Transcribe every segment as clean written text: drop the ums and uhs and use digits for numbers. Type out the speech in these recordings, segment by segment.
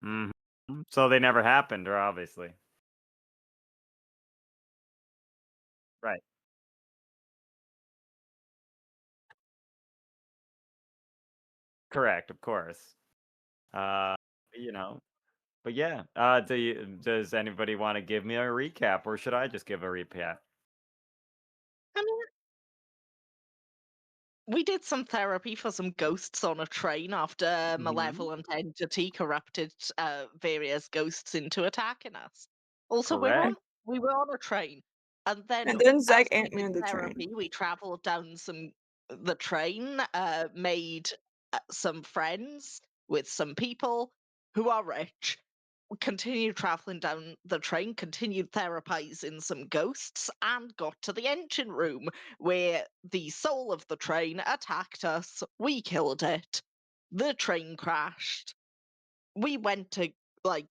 Mhm. So they never happened, or obviously. Right. Correct, of course. Uh, you know, but yeah, does anybody wanna give me a recap, or should I just give a recap? I mean, we did some therapy for some ghosts on a train after a Mhm. malevolent entity corrupted various ghosts into attacking us. Also, Correct. we were on a train, and then And then Zach as ant we did Man the train. therapy, we travelled down the train, made some friends with some people who are rich, continued traveling down the train, continued therapizing some ghosts, and got to the engine room where the soul of the train attacked us. We killed it. The train crashed. We went to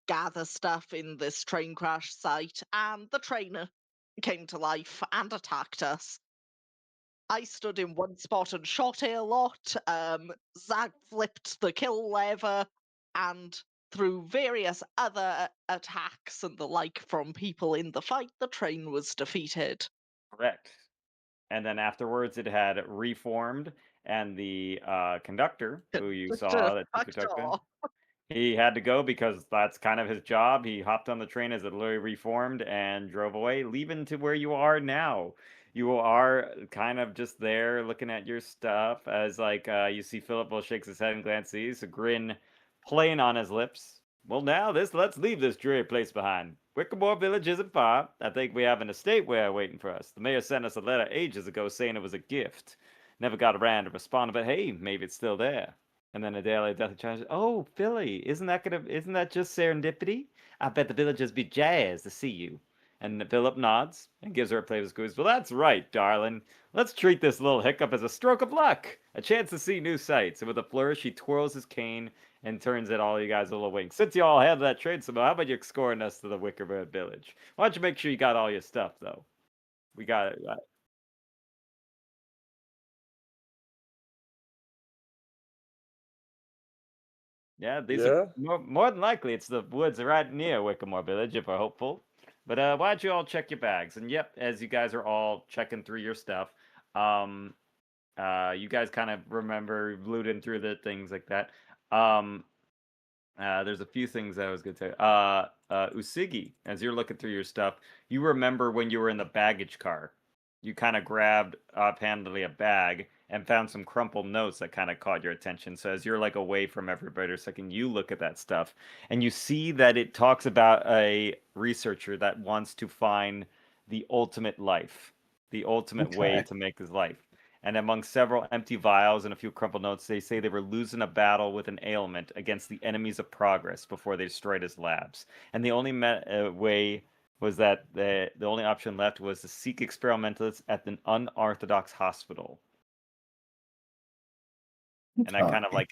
gather stuff in this train crash site, and the trainer came to life and attacked us. I stood in one spot and shot it a lot. Zag flipped the kill lever, and through various other attacks and the like from people in the fight, the train was defeated. Correct. And then afterwards, it had reformed, and the, conductor, who you Just a saw that took the fuck took jaw. he had to go because that's kind of his job. He hopped on the train as it literally reformed and drove away, leaving to where you are now. You are kind of just there looking at your stuff as you see Philip will shakes his head and glances, a grin playing on his lips. Well, now let's leave this dreary place behind. Wickamore Village isn't far. I think we have an estate ware waiting for us. The mayor sent us a letter ages ago saying it was a gift. Never got around to responding, but hey, maybe it's still there. And then a day later, Death Charge. Oh, Philly, isn't that just serendipity? I bet the villagers be jazzed to see you. And Philip nods and gives her a plate of squeeze. Well, that's right, darling. Let's treat this little hiccup as a stroke of luck, a chance to see new sights. And with a flourish, he twirls his cane and turns at all you guys a little wink. Since you all handled that trade somehow, how about you escorting us to the Wickerbird Village? Why don't you make sure you got all your stuff, though? We got it. Yeah, these are Yeah. more than likely it's the woods right near Wickamore Village if we're hopeful. But why don't you all check your bags? And yep, as you guys are all checking through your stuff, um, you guys kind of remember looting through the things like that. Um, there's a few things that I was gonna say. Usigi, as you're looking through your stuff, you remember when you were in the baggage car. You kind of grabbed offhandedly a bag and found some crumpled notes that kind of caught your attention. So as you're like away from everybody for a second, you look at that stuff and you see that it talks about a researcher that wants to find the ultimate life, the ultimate way Okay. to make his life. And among several empty vials and a few crumpled notes, they say they were losing a battle with an ailment against the enemies of progress before they destroyed his labs. And the only way was that the only option left was to seek experimentalists at an unorthodox hospital. And I kind of Okay.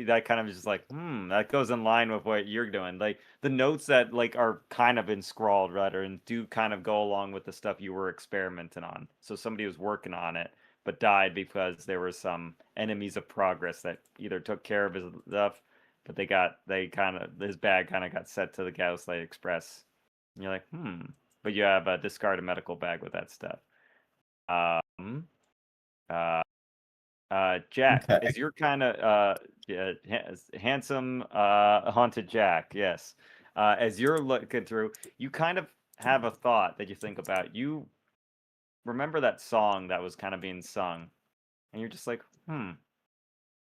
that kind of is just like, that goes in line with what you're doing. Like the notes that are kind of scrawled rather and do kind of go along with the stuff you were experimenting on. So somebody was working on it but died because there were some enemies of progress that either took care of his stuff, but they kind of his bag kind of got set to the Gaslight Express. And you're like, but you have a discarded medical bag with that stuff. Um, uh, Jack, Okay. as you're kind of yeah, handsome haunted Jack, yes. As you're looking through, you kind of have a thought that you think about. You remember that song that was kind of being sung, and you're just like,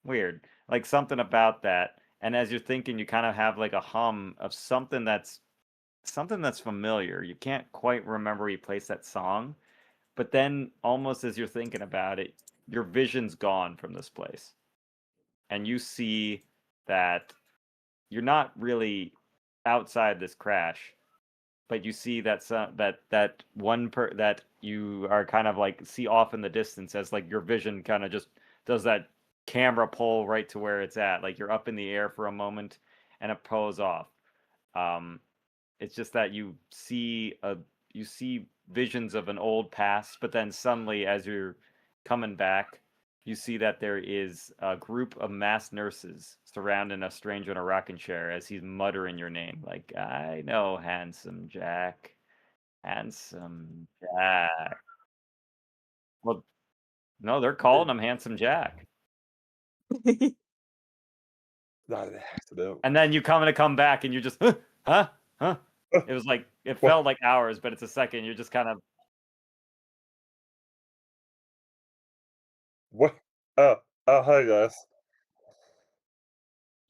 weird. Like something about that. And as you're thinking, you kind of have like a hum of something that's familiar. You can't quite remember where you placed that song, but then almost as you're thinking about it, your vision's gone from this place and you see that you're not really outside this crash, but you see that one that you are kind of like see off in the distance as like your vision kind of just does that camera pull right to where it's at. Like you're up in the air for a moment and it pulls off. Um, it's just that you see visions of an old past, but then suddenly as you're coming back, you see that there is a group of masked nurses surrounding a stranger in a rocking chair as he's muttering your name, like, I know, handsome Jack. Handsome Jack. Well, no, they're calling him Handsome Jack. Not an accident. And then you come back and you're just, huh? Huh? Huh? It was like, it What? felt like hours, but it's a second. You're just kind of, What? Oh, hi guys.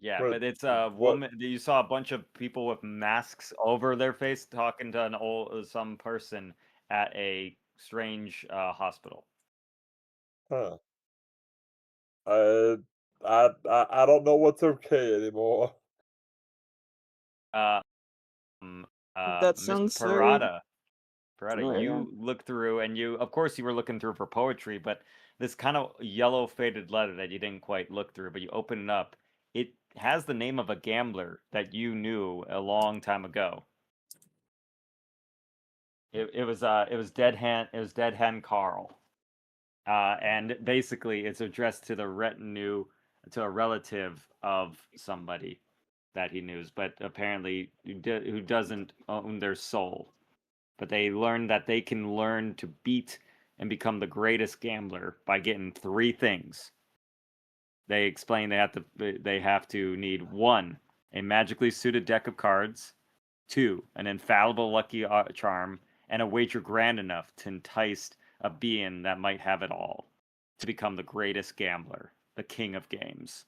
yeah, What? but it's a What? woman. You saw a bunch of people with masks over their face talking to some person at a strange hospital. Huh? I, I don't know what's okay anymore. Uh, um, That Miss sounds very Parada. Parada, familiar, yeah. you look through and of course, you were looking through for poetry, but this kind of yellow faded letter that you didn't quite look through, but you open it up. It has the name of a gambler that you knew a long time ago. It was Dead Hen Carl. And basically it's addressed to the retinue, to a relative of somebody that he knew, but apparently who doesn't own their soul. But they learn that they can learn to beat and become the greatest gambler by getting three things. They explain they have to need one, a magically suited deck of cards, two, an infallible lucky charm, and a wager grand enough to entice a being that might have it all to become the greatest gambler, the king of games.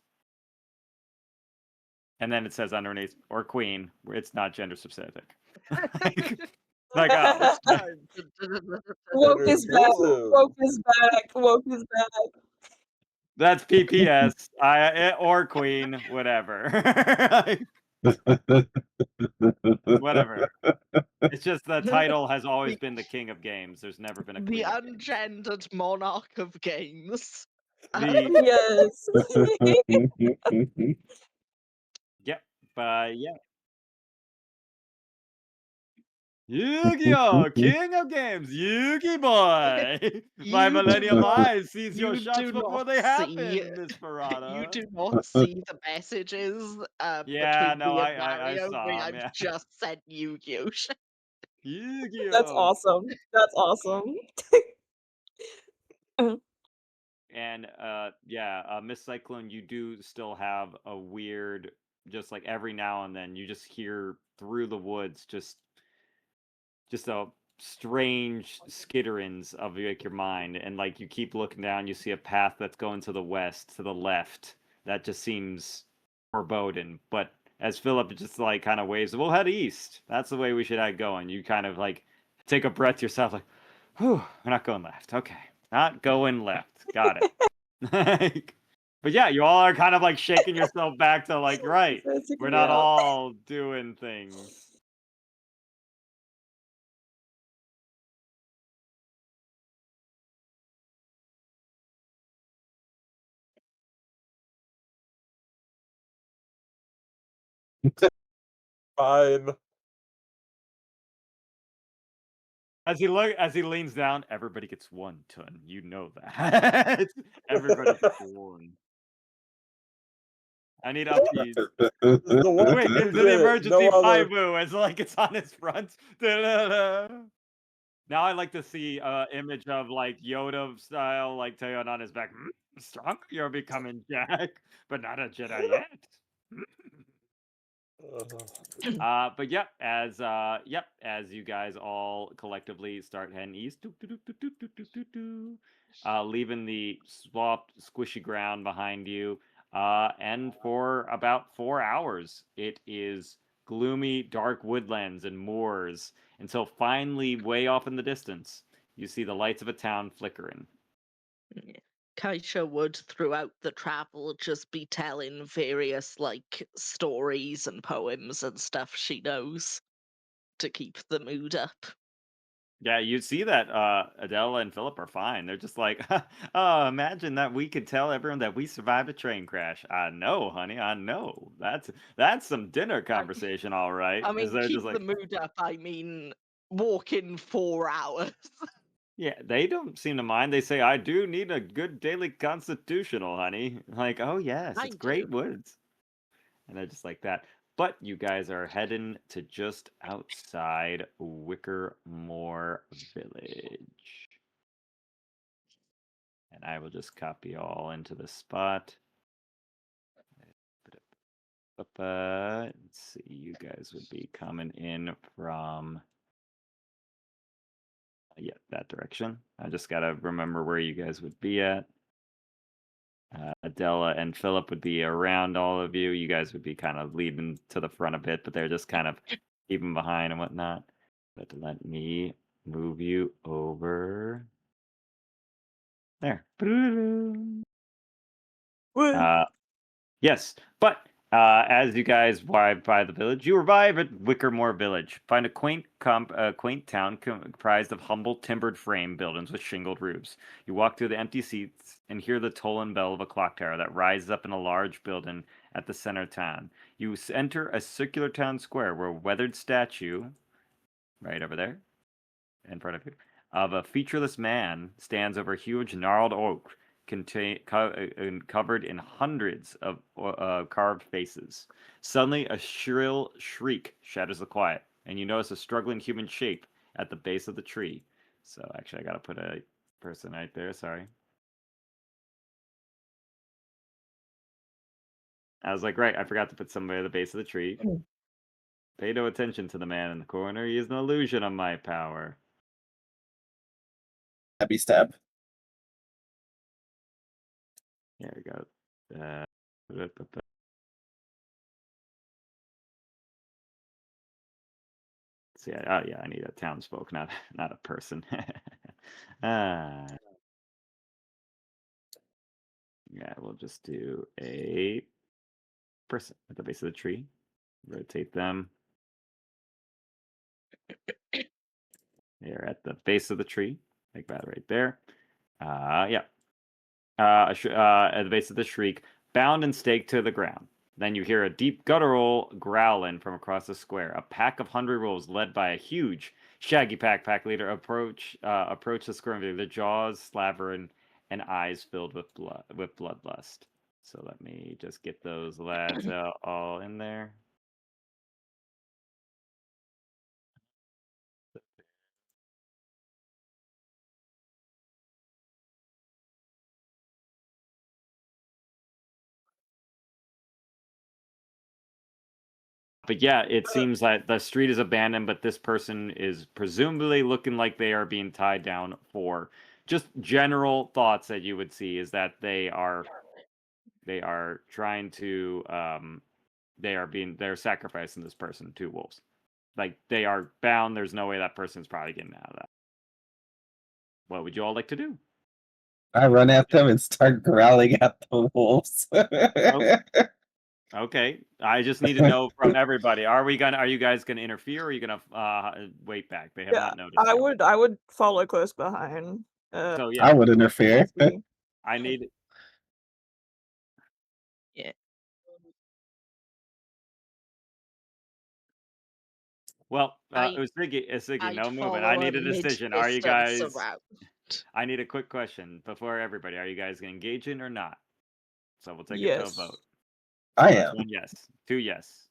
And then it says underneath, or queen, where it's not gender specific. Like, oh. Woke is back. Inclusive. Woke is back. Woke is back. That's PPS. Or queen, whatever. Whatever. It's just the title has always been the king of games. There's never been a The queen of games. ungendered monarch of games. The Yes. Yep, yeah. Yu-Gi-Oh! King of games, Yugi boy! My You do Millennium not Eyes sees your you shots do before not they see happen, Miss you Parada. do not see the messages Yeah, between no, me and I Mario saw when 'em, I've yeah. just sent Yu-Gi-Oh! That's Yu-Gi-Oh! awesome. That's awesome. And yeah, Miss Cyclone, you do still have a weird, just like every now and then, you just hear through the woods just a strange skitterings of like your mind, and like you keep looking down, you see a path that's going to the west, to the left, that just seems foreboding. But as Philip just like kind of waves, we'll head east. That's the way we should head going. You kind of like take a breath yourself, like, whew, we're not going left. Okay, not going left. Got it. But yeah, you all are kind of like shaking yourself back to like, right, That's we're taking me not out. all doing things. Fine. As he leans down, everybody gets 1 ton. You know that. Everybody gets 1. I need upbeats. This is the one Wait, you there's an get. No emergency other. Paibu as like it's on his front. Da-da-da. Now I like to see image of like Yoda style, like Tayon on his back. Strong, you're becoming Jack, but not a Jedi yet. But as you guys all collectively start heading east, leaving the swamped, squishy ground behind you, and for about 4 hours, it is gloomy, dark woodlands and moors until finally, way off in the distance, you see the lights of a town flickering. Kaisha would throughout the travel just be telling various like stories and poems and stuff she knows to keep the mood up. Yeah, you see that Adela and Philip are fine. They're just like, oh, imagine that we could tell everyone that we survived a train crash. I know, honey, I know. That's some dinner I, conversation, all right. I Is mean, they're keep just the like, mood up. I mean, walk in 4 hours. Yeah, they don't seem to mind. They say, "I do need a good daily constitutional, honey." Like, "Oh yes, I it's great do. woods," and I just like that. But you guys are heading to just outside Wickermore Village, and I will just copy all into the spot. Let's see, you guys would be coming in from yeah, that direction. I just gotta remember where you guys would be at. Adela and Philip would be around all of you. You guys would be kind of leading to the front a bit, but they're just kind of keeping behind and whatnot. But let me move you over there. Woo. Yes, but as you guys arrive by the village, you arrive at Wickermore Village. Find a quaint town comprised of humble timbered frame buildings with shingled roofs. You walk through the empty seats and hear the toll bell of a clock tower that rises up in a large building at the center of town. You enter a circular town square where a weathered statue, right over there, in front of you, of a featureless man stands over a huge gnarled oak covered in hundreds of carved faces. Suddenly, a shrill shriek shatters the quiet, and you notice a struggling human shape at the base of the tree. So, actually, I gotta put a person right there. Sorry. I was like, right, I forgot to put somebody at the base of the tree. Pay no attention to the man in the corner. He is an illusion of my power. Happy stab. There we go. See, oh yeah, I need a townsfolk, not a person. uh, yeah, we'll just do a person at the base of the tree. Rotate them. They're at the base of the tree, like that right there. Yeah. At the base of the shriek, bound and staked to the ground. Then you hear a deep guttural growling from across the square. A pack of 100 wolves, led by a huge, shaggy pack leader, approach the square. Their jaws slavering and eyes filled with bloodlust. So let me just get those lads all in there. But yeah, it seems like the street is abandoned, but this person is presumably looking like they are being tied down for just general thoughts that you would see is that they're trying to they're sacrificing this person to wolves. Like they are bound, there's no way that person's probably getting out of that. What would you all like to do? I run at them and start growling at the wolves. Okay, I just need to know from everybody. Are you guys gonna interfere or are you gonna wait back? They have Yeah, not noticed I yet. would follow close behind. So I yeah, would interfere. see. I need Yeah. well, I- Siggy, I'd no moving. follow I need a a decision. Are you mid-distance guys? around. I need a quick question before everybody. Are you guys gonna engage in or not? So we'll take it to a Yes. vote. I That's am. 1 yes, 2 yes.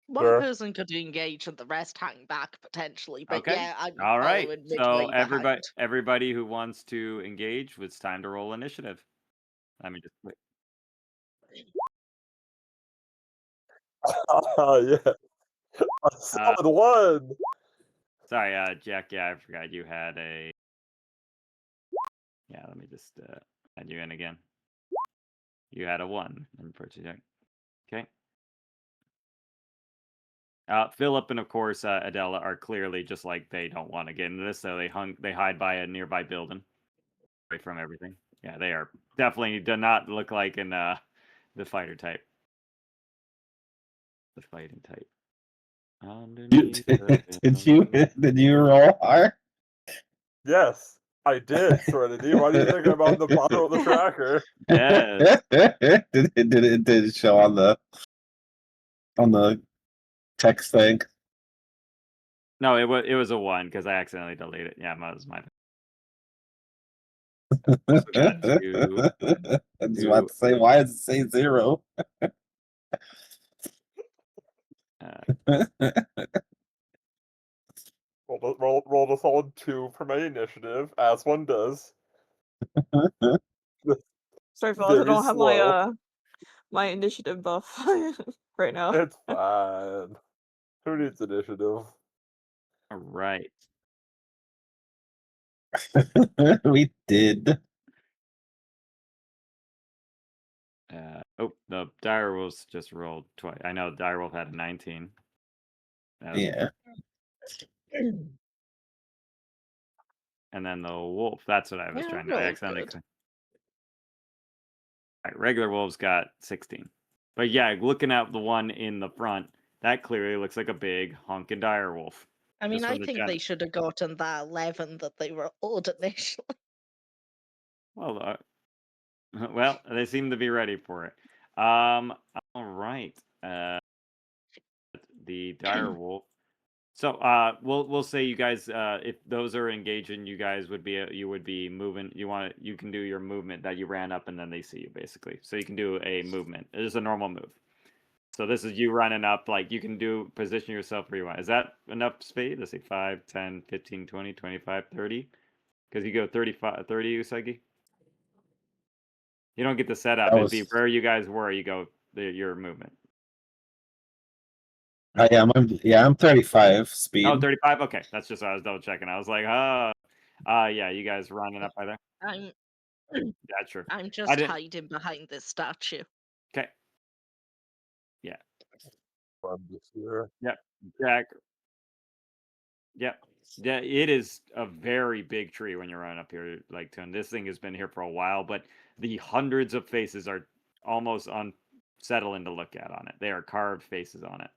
One Sure. person could engage and the rest hang back potentially, but Okay. yeah, I'm All right. following So midway behind. everybody who wants to engage, it's time to roll initiative. Let me just wait. Yeah. A solid one. Sorry, Jack. Yeah, I forgot you had a. Yeah, let me just add you in again. You had a 1 in purchase. Okay. Philip and of course Adela are clearly just like they don't want to get into this, so they hide by a nearby building, away from everything. Yeah, they are definitely do not look like in the fighter type, the fighting type. Underneath Did you roll hard? Yes, I did, Serenity. Why do you think I'm on the bottom of the tracker? Yes. Did it show on the text thing? No, it was a 1 because I accidentally deleted it. Yeah, that was my. So we got two. I was about to say, why does it say 0? Roll a solid 2 for my initiative, as one does. Sorry, fellas, I Very don't have my slow. my initiative buff right now. It's fine. Who needs initiative? All right. We did. Oh, the direwolves just rolled twice. I know the direwolf had a 19. That was- Yeah. And then the wolf. That's what I was Yeah, trying to. I rolled accidentally. good. Right, regular wolves got 16. But yeah, looking at the one in the front, that clearly looks like a big honking direwolf. I mean, Just I from the think they should have gotten that 11 that they rolled initially. Well, well, they seem to be ready for it. All right. The direwolf. So, we'll say you guys, if those are engaging, you guys would be you would be moving. You can do your movement that you ran up, and then they see you basically. So you can do a movement. It is a normal move. So this is you running up, like you can position yourself where you want. Is that enough speed? Let's see, 5, 10, 15, 20, 25, 30. Because you go 35, 30, Usagi. You don't get the setup. That It'd be was- where you guys were. You go your movement. I'm 35 speed. Oh, 35? Okay, that's just what I was double checking. I was like, yeah, you guys running up by there. I'm Yeah, sure. I'm I just didn't. hiding behind this statue. Okay. Yeah. From this year. Yep. Jack. Yep. Yeah, it is a very big tree when you're running up here, like Tune. This thing has been here for a while, but the hundreds of faces are almost unsettling to look at on it. They are carved faces on it.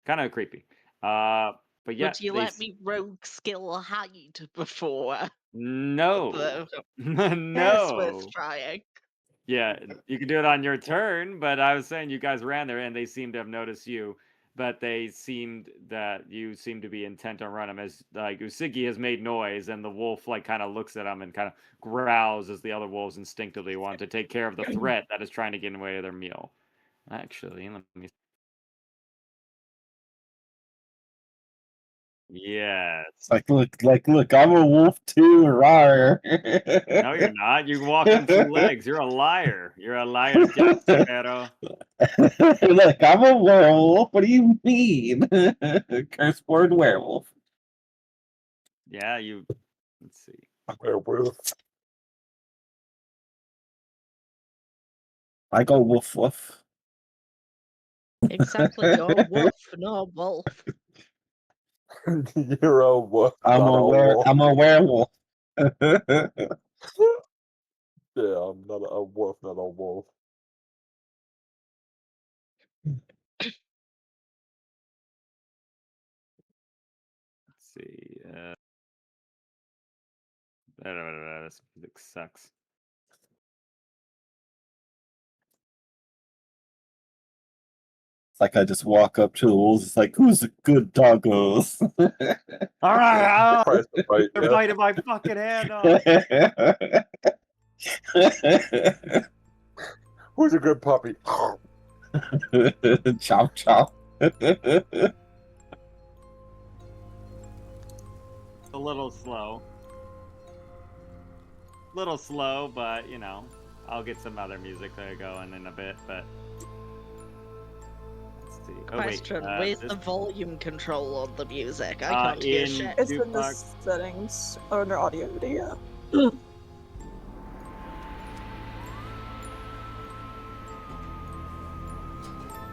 Kind of creepy. But yeah, Would you let me rogue skill hide before? No. It's worth No. trying. Yeah, you can do it on your turn, but I was saying you guys ran there and they seem to have noticed you, but you seem to be intent on running as like Usigi has made noise and the wolf like kind of looks at him and kind of growls as the other wolves instinctively want to take care of the threat that is trying to get in the way of their meal. Actually, let me. Yes. Look, I'm a wolf too, rawr. No, you're not. You walk on 2 legs. You're a liar. You're a liar, Jaspero. Look, I'm a werewolf. What do you mean? Curse word werewolf. Yeah, let's see. Werewolf. I go woof woof. Exactly, you're a wolf, not a wolf. You're a wolf. I'm a werewolf. Yeah, I'm not a wolf, not a wolf. Let's see. This music sucks. It's like I just walk up to the wolves. It's like, who's a good doggos? All right, Tries to fight they're you. biting my fucking hand off. Who's a good puppy? Chop chop. A little slow. Little slow, but I'll get some other music there going in a bit. But let's see. Oh wait, Question, where's the volume control on the music? I can't hear in- shit. It's in the Jukebox. settings under audio video.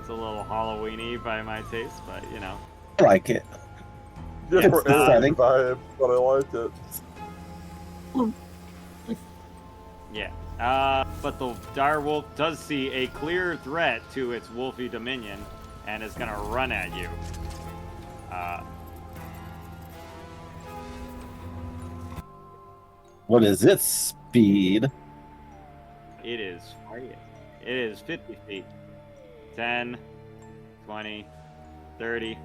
It's a little Halloweeny by my taste, but I like it. Just for It's the alien setting. vibe, but I liked it. yeah. But the direwolf does see a clear threat to its wolfy dominion and is gonna run at you. What is its speed? It is 50 feet. 10, 20, 30,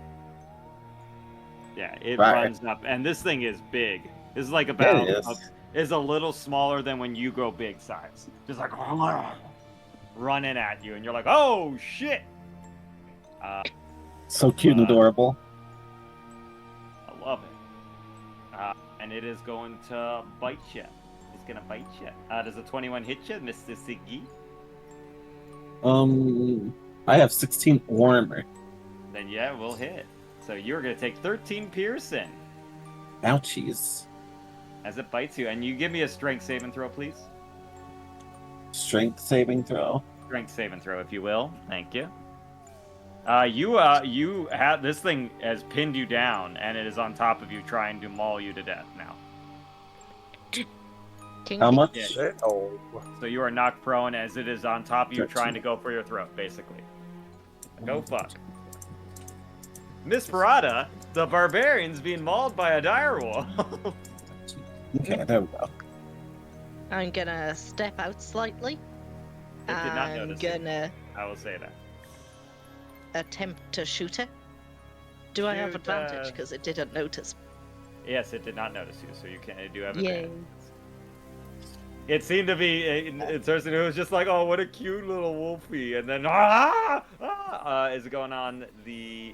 Yeah, it Right. runs up, and this thing is big. This is like It about is. is a little smaller than when you grow big size. Just like running at you, and you're like, oh shit! So cute and adorable. I love it. And it is going to bite you. It's gonna bite you. Does a 21 hit you, Mr. Siggy? I have 16 armor. Then yeah, we'll hit. So you're gonna take 13 piercing Ouchies. as it bites you, and you give me a strength saving throw, please. Strength saving throw. Strength saving throw, if you will. Thank you. You have this thing has pinned you down, and it is on top of you, trying to maul you to death now. How much? Yeah. Shit. Oh. So you are knocked prone as it is on top of you, trying to go for your throat, basically. Go fuck. Miss Parada, the barbarian's being mauled by a direwolf. Okay, there we go. I'm gonna step out slightly. It did not I'm notice you. gonna I will say that. attempt to shoot it. Do I have Shoot, advantage because it didn't notice? Yes, it did not notice you, so you do have Yay. advantage. It seemed to be a person who was just like, oh, what a cute little wolfie, and then is going on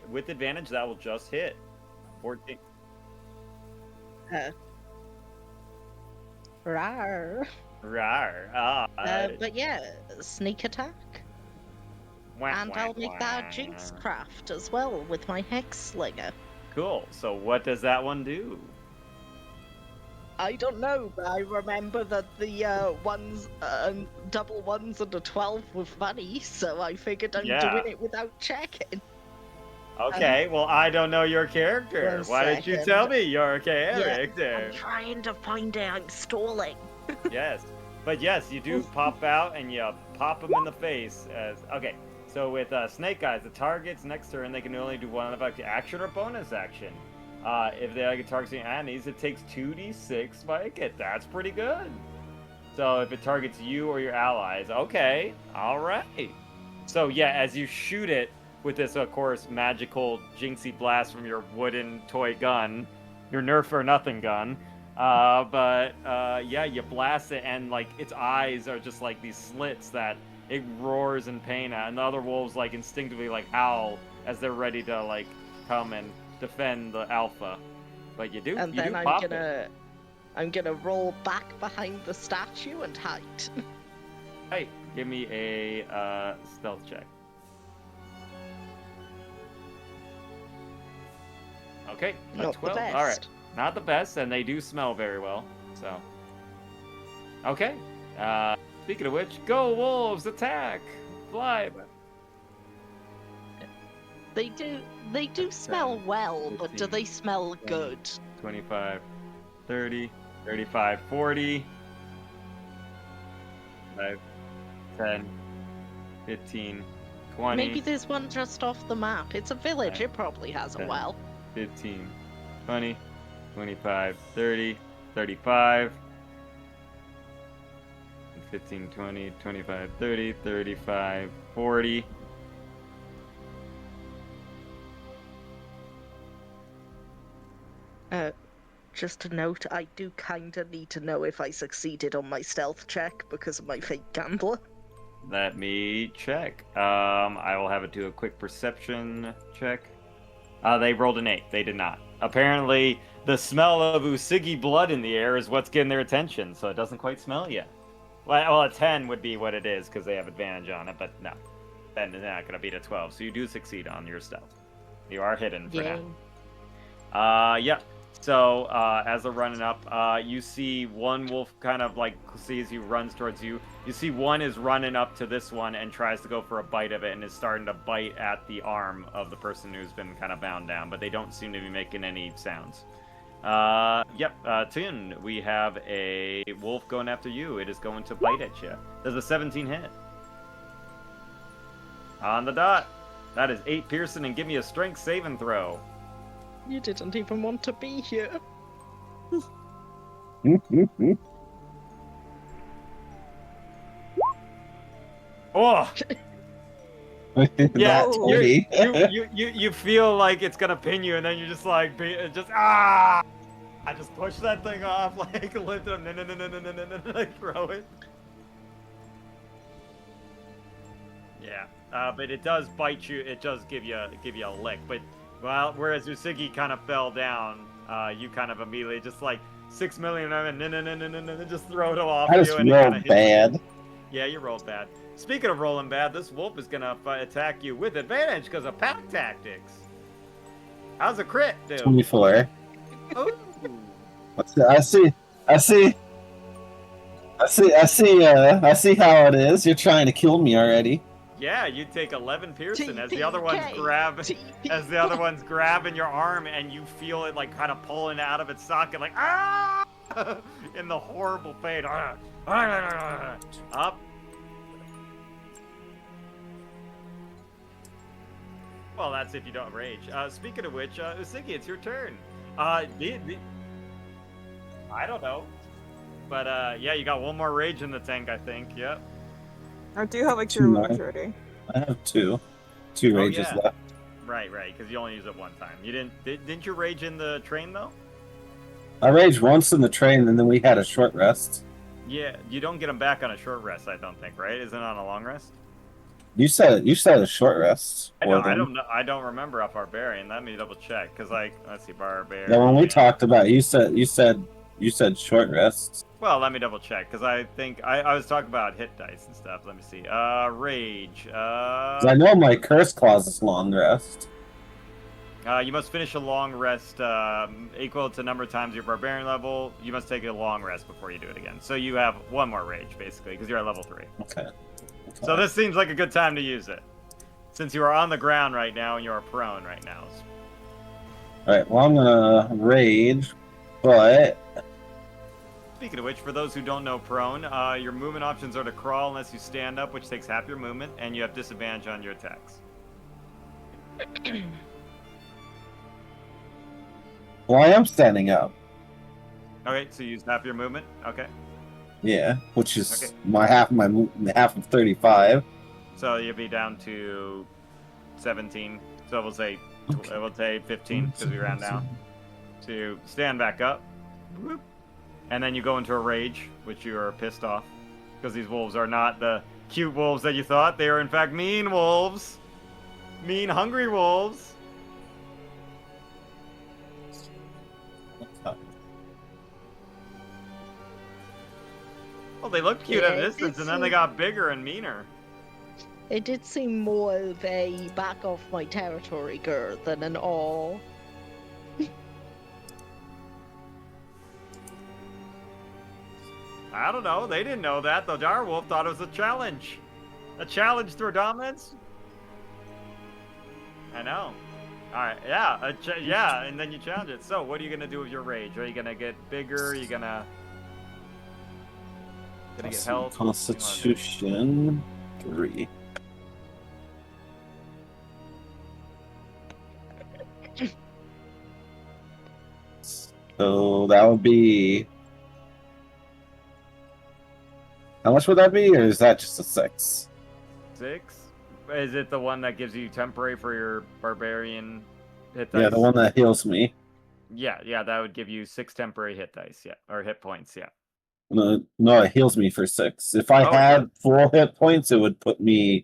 with advantage. That will just hit 14. Rawr. Rawr. But yeah, sneak attack. And I'll make that jinx craft as well with my hex slinger. Cool. So what does that one do? I don't know, but I remember that the double ones and a 12 were funny, so I figured I'm Yeah. doing it without checking. Okay, well, I don't know your character. One Why didn't you second. tell me your character? I'm trying to find it, I'm stalling. Yes. But yes, you do pop out and you pop them in the face. Okay, so with Snake Eyes, the target's next turn, they can only do one of action or bonus action. If they like targeting enemies, it takes 2d6 spike it. That's pretty good. So if it targets you or your allies, okay, all right. So yeah, as you shoot it with this, of course, magical jinxie blast from your wooden toy gun, your Nerf or nothing gun. Yeah, you blast it, and like its eyes are just like these slits that it roars in pain at, and the other wolves like instinctively like howl as they're ready to like come and defend the alpha. But you do, And you then do I'm pop gonna roll back behind the statue and hide. Hey, give me a stealth check. Okay, a Not 12. the best. All right, not the best, and they do smell very well. So, okay. Speaking of which, go wolves, attack, fly. They do smell well, but do 15, they smell 20. good? 25, 30, 35, 40, 5, 10, 15, 20. Maybe there's one just off the map. It's a village, Right. it probably has a Okay. well. 15, 20, 25, 30, 35, 15, 20, 25, 30, 35, 40. Just a note, I do kinda need to know if I succeeded on my stealth check because of my fake gambler. Let me check. I will have it do a quick perception check. They rolled an 8. They did not. Apparently, the smell of Usigi blood in the air is what's getting their attention, so it doesn't quite smell yet. Well, a 10 would be what it is, because they have advantage on it, but no. Then they're not going to beat a 12, so you do succeed on your stealth. You are hidden for now. Yeah. So, as they're running up, you see one wolf kind of like sees you, runs towards you. You see one is running up to this one and tries to go for a bite of it and is starting to bite at the arm of the person who's been kind of bound down, but they don't seem to be making any sounds. Tune, we have a wolf going after you. It is going to bite at you. Does a 17 hit? On the dot. That is 8 piercing, and give me a strength saving throw. You didn't even want to be here. Oh! Yeah, Oh. you feel like it's gonna pin you, and then you just like I just push that thing off, like lift it up, no, like throw it. Yeah, but it does bite you. It does give you a lick. But whereas Usagi kind of fell down, you kind of immediately just like 6 million of them, no, just throw it off I you, just and it kind of rolled hits bad. you. Yeah, you rolled bad. Speaking of rolling bad, this wolf is gonna attack you with advantage because of pack tactics. How's a crit do? 24. Ooh. I see how it is. You're trying to kill me already. Yeah, you take 11 piercing as the other TPK. as the other one's grabbing your arm, and you feel it like kind of pulling out of its socket, like in the horrible pain. Up. Well, that's if you don't rage. Speaking of which, Usagi, it's your turn. I don't know, but yeah, you got one more rage in the tank, I think. Yep. I do have like 2 Two more. wounds already. I have two rages yeah. left. Right, because you only use it one time. You didn't you rage in the train though? I raged once in the train, and then we had a short rest. Yeah, you don't get them back on a short rest, I don't think, right? Isn't it on a long rest? You said a short rest. I for don't them. know. I don't remember a barbarian. Let me double check, cause like, let's see, barbarian. Yeah, when we talked about it, you said short rests. Well, let me double check, cause I think I was talking about hit dice and stuff. Let me see. Rage. 'Cause I know my curse clause is long rest. You must finish a long rest equal to number of times your barbarian level. You must take a long rest before you do it again. So you have one more rage, basically, because you're at level 3. Okay. So this seems like a good time to use it, since you are on the ground right now and you are prone right now. Alright, well, I'm gonna rage, but Speaking of which, for those who don't know prone, your movement options are to crawl unless you stand up, which takes half your movement, and you have disadvantage on your attacks. well, I am standing up. Okay, so you use half your movement. Okay, Yeah, which is Okay. my half of 35. so you'll be down to 17. So we'll say 15 because we round down. So you stand back up, whoop, and then you go into a rage, which you are pissed off because these wolves are not the cute wolves that you thought. They are in fact mean wolves, mean, hungry wolves. Well, they look cute at a Yeah, distance, and then it's, they got bigger and meaner. It did seem more of a back off my territory girl than an all. I don't know. They didn't know that. The direwolf thought it was a challenge. A challenge through dominance? I know. Alright, yeah. Yeah, and then you challenge it. So, what are you going to do with your rage? Are you going to get bigger? Are you going to... Gonna get health? Constitution 3. So that would be. How much would that be, or is that just a 6? 6? Is it the one that gives you temporary for your barbarian hit dice? Yeah, the one that heals me. Yeah, that would give you 6 temporary hit dice, yeah. Or hit points, yeah. No, it heals me for 6. If I Oh, had full hit points, it would put me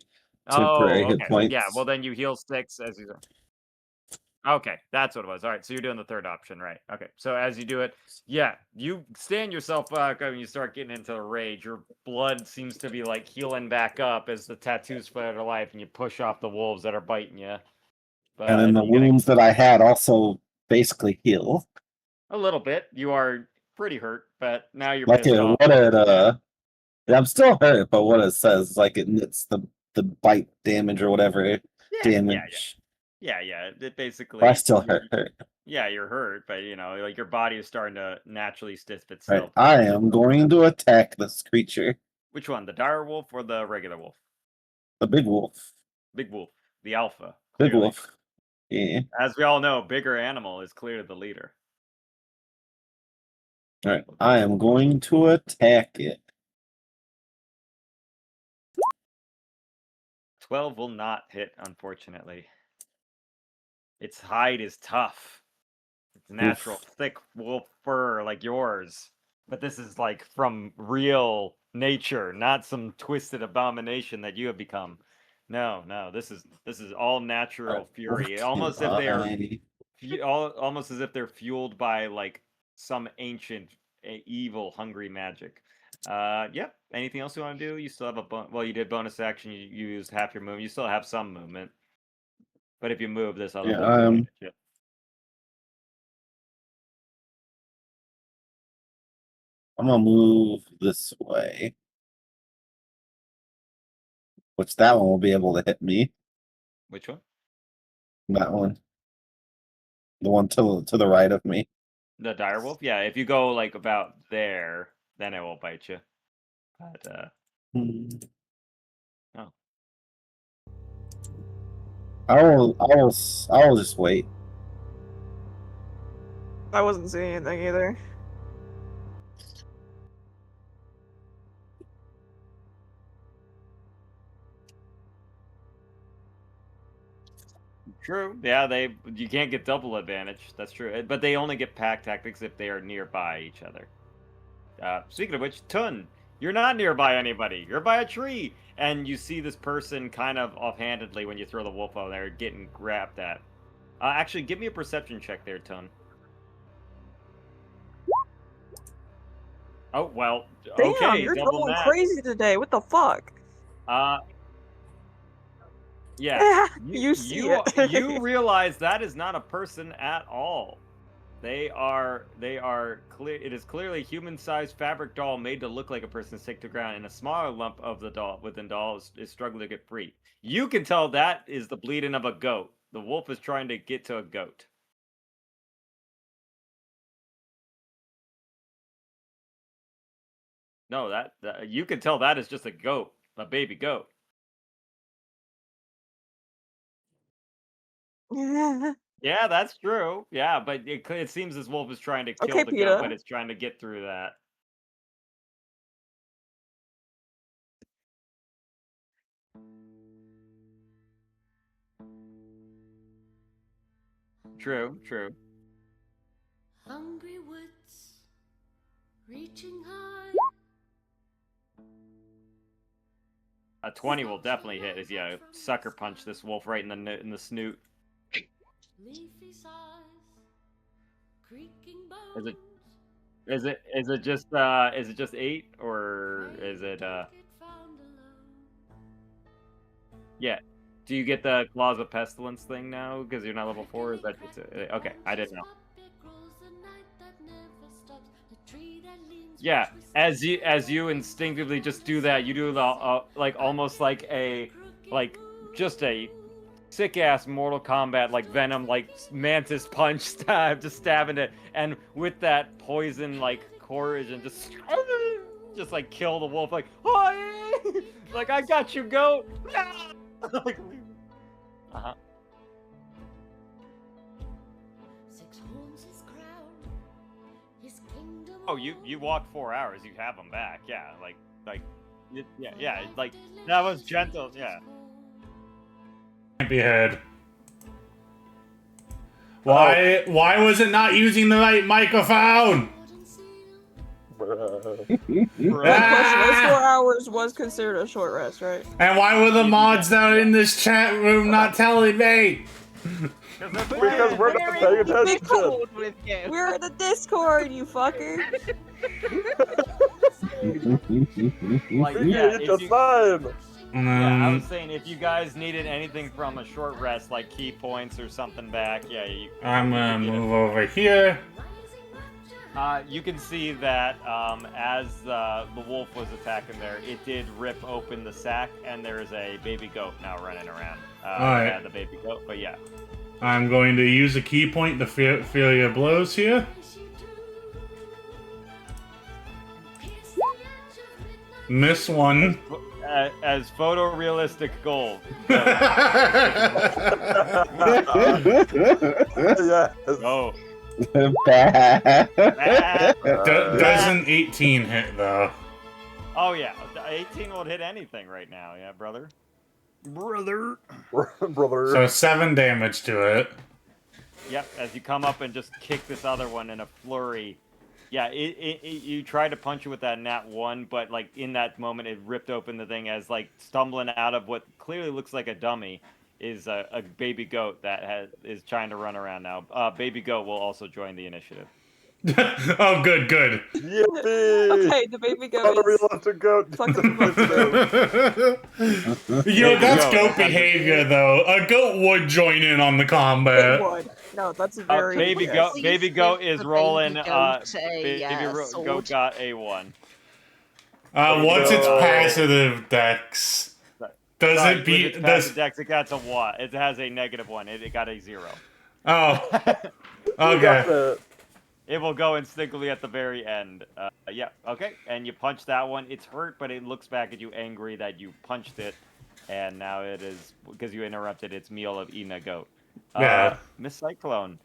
temporary Oh, hit okay. points. Yeah, well then you heal 6 as you... Okay, that's what it was. All right, so you're doing the third option, right? Okay, so as you do it, yeah, you stand yourself back up and you start getting into the rage. Your blood seems to be like healing back up as the tattoos flare to life, and you push off the wolves that are biting you. But And then the you're gonna- wounds that I had also basically heal. a little bit. You are pretty hurt, but now you're Like pissed off. I'm still hurt, but what it says, like it knits the bite damage or whatever damage. Yeah. It basically. But I still hurt. Yeah, you're hurt, but you know, like your body is starting to naturally stiff Right, itself. I am going to attack this creature. Which one, the dire wolf or the regular wolf? The big wolf. Big wolf, the alpha. Big Clearly. wolf. Yeah. As we all know, bigger animal is clearly the leader. Alright, I am going to attack it. 12 will not hit, unfortunately. Its hide is tough. It's natural, thick wolf fur like yours. But this is like from real nature, not some twisted abomination that you have become. No, this is all natural fury. Almost if they're almost as if they're fueled by like some ancient evil hungry magic. Yep. Anything else you want to do? You still have well, you did bonus action. You used half your movement. You still have some movement. But if you move, this other wolf will hit you. I'm gonna move this way. Which that one will be able to hit me. Which one? That one. The one to the right of me. The direwolf? Yeah, if you go like about there, then it will bite you. But oh. I will just wait. I wasn't seeing anything either. True. Yeah, you can't get double advantage. That's true. But they only get pack tactics if they are nearby each other. Speaking of which, Tun, you're not nearby anybody. You're by a tree, and you see this person kind of offhandedly when you throw the wolf out there getting grabbed at. Actually, give me a perception check there, Tun. Oh well. Damn, okay, you're double going nat. crazy today. What the fuck? Yeah, you see it. you realize that is not a person at all. They are clear. It is clearly a human-sized fabric doll made to look like a person stick to the ground, and a smaller lump of the doll within doll is struggling to get free. You can tell that is the bleeding of a goat. The wolf is trying to get to a goat. No, that you can tell that is just a goat, a baby goat. Yeah, that's true. Yeah, but it seems this wolf is trying to kill the goat, but it's trying to get through that. True. Hungry woods, reaching high. A 20 will definitely hit as you sucker punch this wolf right in the snoot. Leafy sighs, creaking bones. Is it just 8 or is it Yeah. Do you get the Claws of Pestilence thing now because you're not level 4? Is that just okay? I didn't know. Yeah, as you instinctively just do that, you do the like almost like just a sick ass Mortal Kombat like Venom like Mantis punch stab, just stabbing it, and with that poison like courage and just like kill the wolf like like I got you, goat. Uh-huh. Oh, you walked 4 hours. You have them back. Yeah, like that was gentle. Yeah. Behead. Why was it not using the right microphone? The question, those 4 hours was considered a short rest, right? And why were the mods down in this chat room not telling me? Because we're not paying attention. We're in the Discord, you fucker. Like, yeah, I was saying if you guys needed anything from a short rest, like key points or something back, I'm gonna move over here. You can see that as the wolf was attacking there, it did rip open the sack, and there is a baby goat now running around. Alright. The baby goat, but yeah. I'm going to use a key point to feel your blows here. Miss one. As photorealistic gold. Yes. Oh. Bad. Doesn't 18 hit though? Oh yeah, 18 won't hit anything right now, yeah, brother. Brother. Brother. So 7 damage to it. Yep, as you come up and just kick this other one in a flurry. Yeah, you tried to punch it with that nat 1, but like in that moment it ripped open the thing as like stumbling out of what clearly looks like a dummy is a baby goat that is trying to run around now. Baby goat will also join the initiative. Oh, good. Yippee! Okay, the baby goat is Unrealistic goat. fucking Yo, that's goat, goat that's behavior, though. A goat would join in on the it combat. would. No, that's very Baby yes. goat, Please baby give goat is the rolling. baby goat Baby a goat sword. got a 1. What's its No. passive dex? Does Sorry, it beat? with its Does passive dex, it got a what? It has a -1. It got a 0. oh? You got Okay. the It will go instinctively at the very end. Yeah, okay. And you punch that one. It's hurt, but it looks back at you angry that you punched it. And now it is, because you interrupted its meal of eating a goat. Yeah. Miss Cyclone.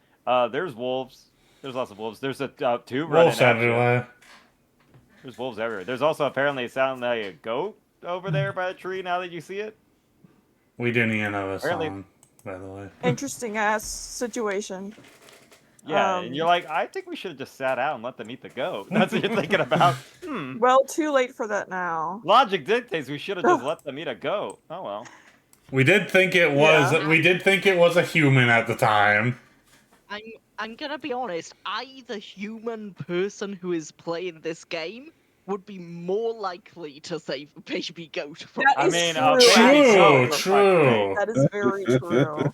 There's wolves. There's lots of wolves. There's 2 running Wolves at you. everywhere. There's wolves everywhere. There's also apparently it sounds like a goat over there by the tree now that you see it. We do need another Apparently- song, by the way. Interesting ass situation. Yeah, and you're like, I think we should have just sat out and let them eat the goat. That's what you're thinking about. Well, too late for that now. Logic dictates we should have just let them eat a goat. Oh well. We did think it was. Yeah. We did think it was a human at the time. I'm gonna be honest. I, the human person who is playing this game, would be more likely to save a baby goat from. That I is mean, true. baby goat, True, for fuck's true. That is very true.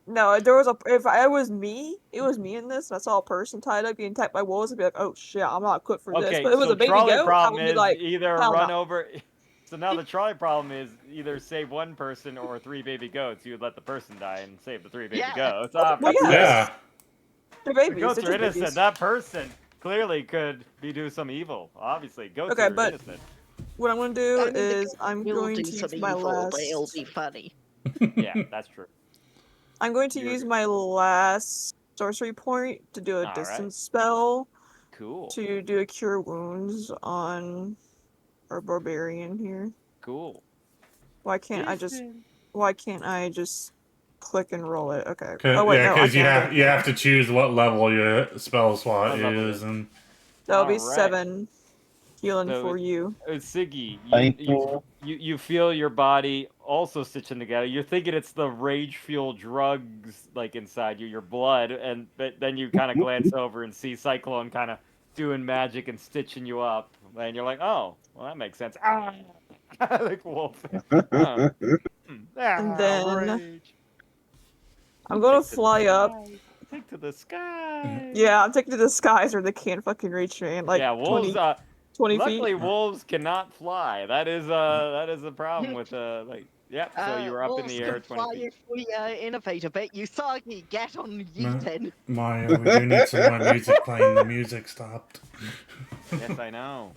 No, there was if I was me, it was me in this, and I saw a person tied up getting attacked by wolves, I'd be like, oh shit, I'm not equipped for this. Okay, But if it was so a baby trolley goat, I problem would be is like, either hell run no. over. So now the trolley problem is either save 1 person or 3 baby goats. You would let the person die and save the 3 baby Yeah. goats. Well, yeah. Yeah. They're The babies. goats They're are just innocent. babies. That person clearly could be do some evil. Obviously, goats Okay, are but- innocent. What I'm going to do I mean, the is goat I'm will going do to some use my evil, but it'll last. be funny. Yeah, that's true. I'm going to You're use good. my last sorcery point to do a All distance spell Cool. to do a cure wounds on our barbarian here. Cool. Why can't I just click and roll it? Okay. Cause, Oh wait, no, I because can't. you have to choose what level your spell slot What level is, is- and That'll be Alright. 7 healing So for you. Siggy, Thank you feel your body also stitching together. You're thinking it's the rage fuel drugs like inside you, your blood, and but then you kind of glance over and see Cyclone kind of doing magic and stitching you up, and you're like, oh, well that makes sense. Ah, like wolf. Huh. And then- rage. I'm gonna Take to the fly up. sky. Take to the sky. Yeah, I'm taking to the skies where they can't fucking reach me. Like yeah, wolves. 20 Luckily, feet. wolves cannot fly. That is a problem with like. Yep. So you were up in Wolves the air can 20 fly feet. if we innovate a bit. Usagi, get on yeetin. Mario, we do need some more music playing. The music stopped. Yes, I know.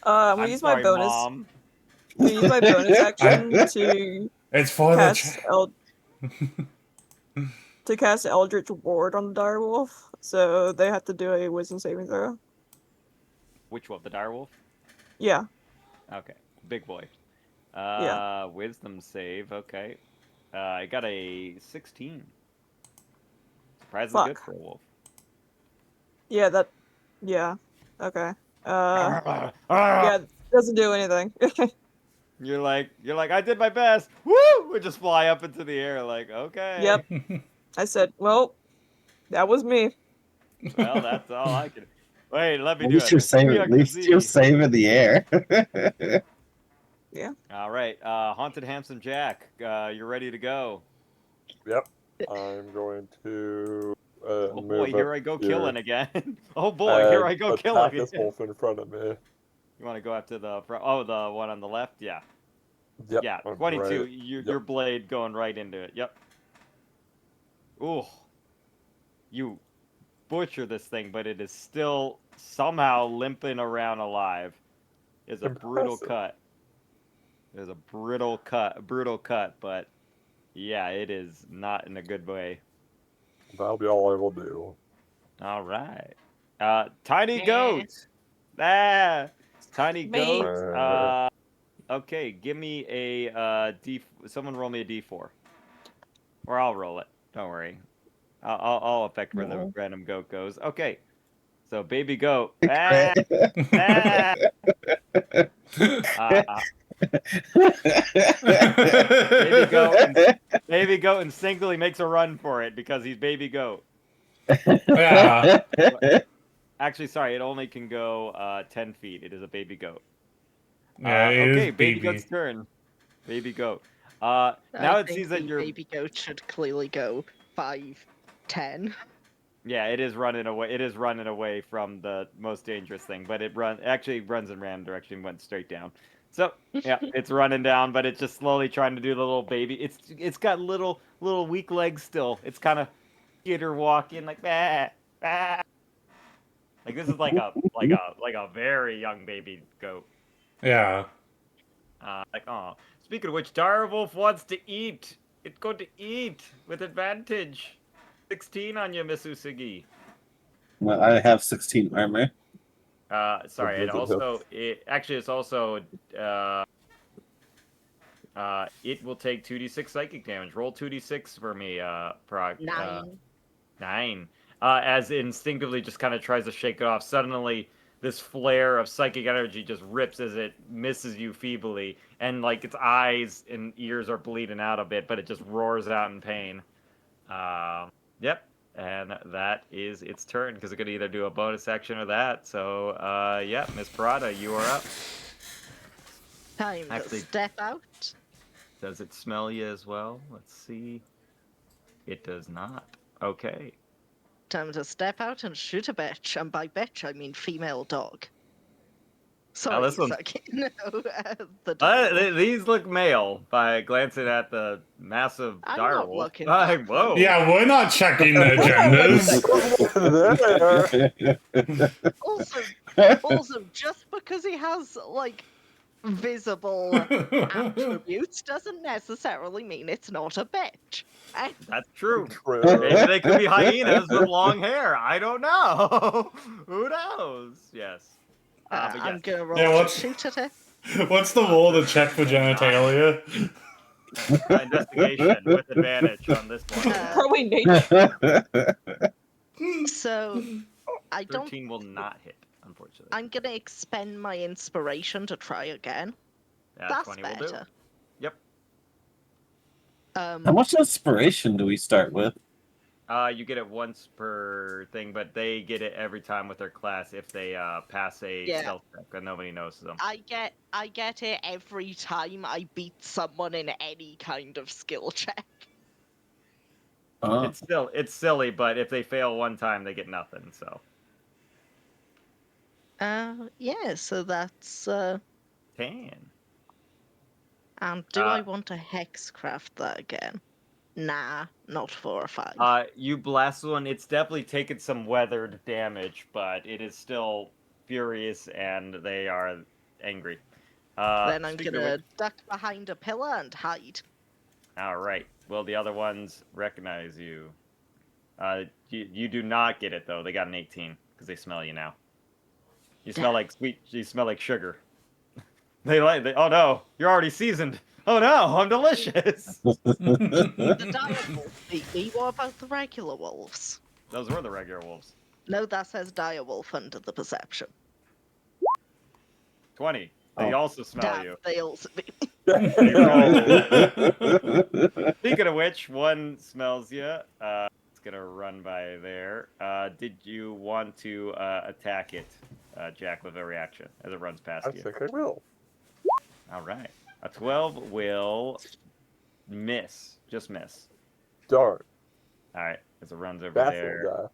I'm gonna I'm use sorry, my bonus. Mom. I'm gonna use my bonus action to It's for the cast to cast Eldritch Ward on the direwolf. So they have to do a Wisdom saving throw. Which one? The direwolf? Yeah. Okay. Big boy. Yeah. Wisdom save. Okay. I got a 16. Surprisingly good Fuck. for a wolf. Yeah. Yeah. Okay. Ah! Yeah. Doesn't do anything. You're like, I did my best. Woo! We just fly up into the air, like, okay. Yep. I said, well, that was me. Well, that's all I can. Wait, let me At do least it. you're saving. At least you're saving the air. All right, Haunted Handsome Jack, you're ready to go. Yep. I'm going to. Oh move boy, here up I go here killing again. Oh boy, here I go attack killing this again. wolf in front of me. You want to go after the front? Oh, the one on the left? Yeah. Yep. Yeah, I'm 22. right. Your blade going right into it. Yep. Ooh. You butcher this thing, but it is still somehow limping around alive. It's a brutal Impressive. cut. There's a brutal cut, but yeah, it is not in a good way. That'll be all I will do. All right. Tiny Yeah. goat. Ah, tiny Me. goat. Okay, give me a D. Someone roll me a D4, or I'll roll it. Don't worry. I'll affect where the No. random goat goes. Okay, so baby goat. Crit. Ah, ah, baby goat instinctively makes a run for it because he's baby goat. Yeah. Actually, sorry, it only can go 10 feet. It is a baby goat. Yeah, it is Okay, baby baby. goat's turn. Baby goat. I Now it think sees that the you're. baby goat should clearly go 5, 10. Yeah, it is running away. It is running away from the most dangerous thing, but it actually runs in random direction and went straight down. So yeah, it's running down, but it's just slowly trying to do the little baby. It's got little weak legs still. It's kind of skitter walking like bah, bah. Like this is like a very young baby goat. Yeah. Like oh, speaking of which, Direwolf wants to eat. It's going to eat with advantage. 16 on you, Miss Usagi. Well, I have 16 armor. Sorry, Blizzard hits. it's also it will take 2d6 psychic damage. Roll 2d6 for me, Prog. 9. 9. As it instinctively just kind of tries to shake it off. Suddenly, this flare of psychic energy just rips as it misses you feebly, and like its eyes and ears are bleeding out a bit, but it just roars out in pain. Yep. And that is its turn because it could either do a bonus action or that. So, yeah, Miss Prada, you are up. Time Actually- to step out. Does it smell you as well? Let's see. It does not. Okay. Time to step out and shoot a bitch. And by bitch, I mean female dog. Sorry, this one's- Saki. No, the dog. These look male by glancing at the massive I'm not direwolf. looking at Whoa. Yeah, we're not checking their genders. There. Also, just because he has, like, visible attributes doesn't necessarily mean it's not a bitch. And That's true. True. Maybe they could be hyenas with long hair. I don't know. Who knows? Yes. But I'm yes. gonna roll Yeah, to what's- shoot at it. What's the roll to check for genitalia? Investigation with advantage on this one. Probably nature. So, I don't. 13 will not hit, unfortunately. I'm gonna expend my inspiration to try again. That's 20 will do. better. Yep. How much inspiration do we start with? You get it once per thing, but they get it every time with their class if they pass a Yeah. stealth check and nobody notices them. I get it every time I beat someone in any kind of skill check. Oh. It's silly, but if they fail one time, they get nothing. So Yeah, so that's 10. and do I want to hexcraft that again? Nah, not 4 or 5. You blast one. It's definitely taken some weathered damage, but it is still furious and they are angry. Then I'm speaking of gonna which- duck behind a pillar and hide. All right. Well, the other ones recognize you. You do not get it though. They got an 18 because they smell you now. You smell like sweet. You smell like sugar. Oh no, you're already seasoned. Oh no, I'm delicious. The dire wolf beat me. What about the regular wolves? Those were the regular wolves. No, that says dire wolf under the perception. 20. They also smell Damn, you. they also beat me. Speaking of which, one smells you. It's gonna run by there. Did you want to attack it, Jack, with a reaction as it runs past I you? think I will. All right. A 12 will miss. Just miss. Darn. All right. As it runs over Baffled there.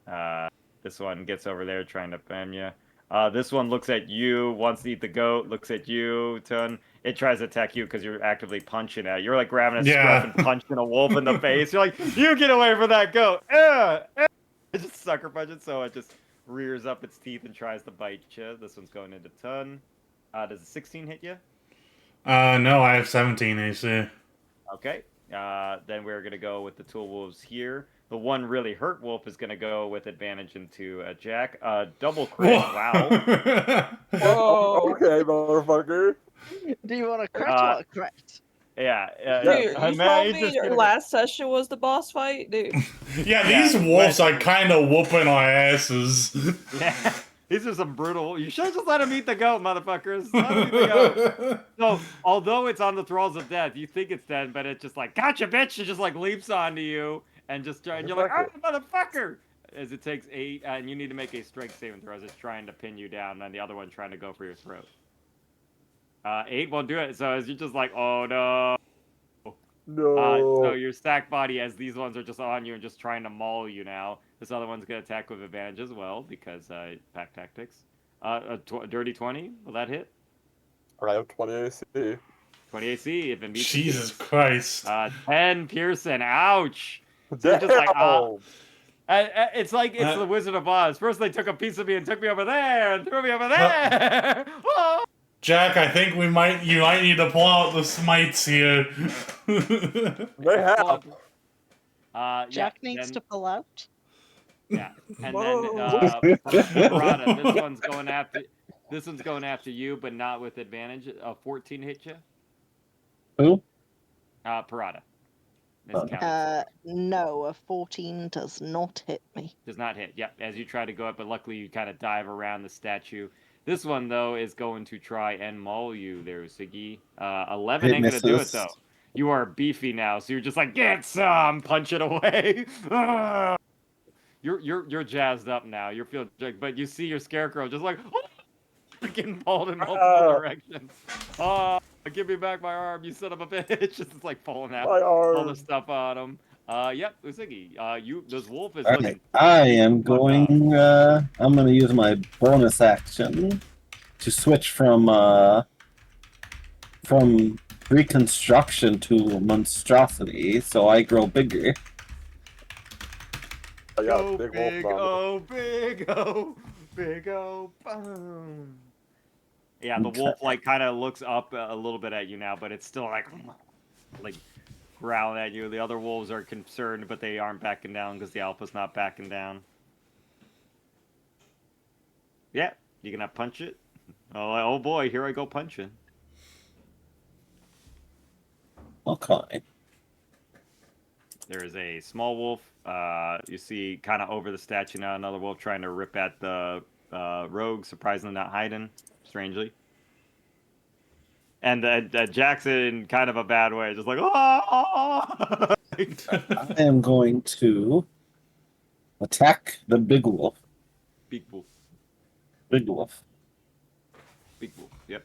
guy. This one gets over there trying to bam you. This one looks at you, wants to eat the goat, looks at you, Tun. It tries to attack you because you're actively punching at it. You're like grabbing a Yeah. scruff and punching a wolf in the face. You're like, you get away from that goat. It just sucker punches, so it just rears up its teeth and tries to bite you. This one's going into Tun. Does a 16 hit you? No, I have 17 AC. Okay. Then we're going to go with the tool wolves here. The one really hurt wolf is going to go with advantage into Jack. Double crit. Wow. Whoa. Okay, motherfucker. Do you want a crit Uh, or a crit? Yeah. Dude, you man, told he's me just your gonna- last session was the boss fight, dude. Yeah, Yeah, these wolves but- are kind of whooping our asses. Yeah. These are some brutal. You should have just let him eat the goat, motherfuckers. Let him eat the goat. So, although it's on the thralls of death, you think it's dead, but it's just like, gotcha, bitch! It just like leaps onto you and just and you're like, ah, motherfucker! As it takes 8, and you need to make a strength saving throw as it's trying to pin you down, and the other one trying to go for your throat. 8 won't do it. So as you're just like, oh no. No. So your stack body, as these ones are just on you and just trying to maul you now. This other one's gonna attack with advantage as well because pack tactics. Dirty 20, will that hit? I have 20 AC. 20 AC if it meets. Jesus Christ. 10 Pearson. Ouch. So you're just like, it's like it's the Wizard of Oz. First they took a piece of me and took me over there and threw me over there. Oh! Jack, I think you might need to pull out the smites here. They have. Jack needs to pull out. Yeah, and Whoa. then Parada, this one's going after you, but not with advantage. 14 hit you. Who? Parada. No, a 14 does not hit me. Does not hit. Yep. As you try to go up, but luckily you kind of dive around the statue. This one though is going to try and maul you. There, Siggy. 11 ain't gonna do it though. You are beefy now, so you're just like, get some, punch it away. You're jazzed up now. You're feeling, but you see your scarecrow just like getting pulled in multiple directions. Give me back my arm, you son of a bitch! It's like pulling out all the stuff on him. Yep, Usagi. This wolf is looking. I am going. I'm going to use my bonus action to switch from reconstruction to monstrosity, so I grow bigger. Go big, oh, big, oh, big, oh, boom. Yeah, the wolf like kind of looks up a little bit at you now, but it's still like growling at you. The other wolves are concerned, but they aren't backing down because the alpha's not backing down. Yeah, you gonna punch it? Oh boy, here I go punching. Okay. There is a small wolf. You see kind of over the statue now, another wolf trying to rip at the rogue, surprisingly not hiding, strangely. And Jackson, kind of a bad way, just like, oh! I am going to attack the big wolf. Big wolf. Big wolf. Big wolf, yep.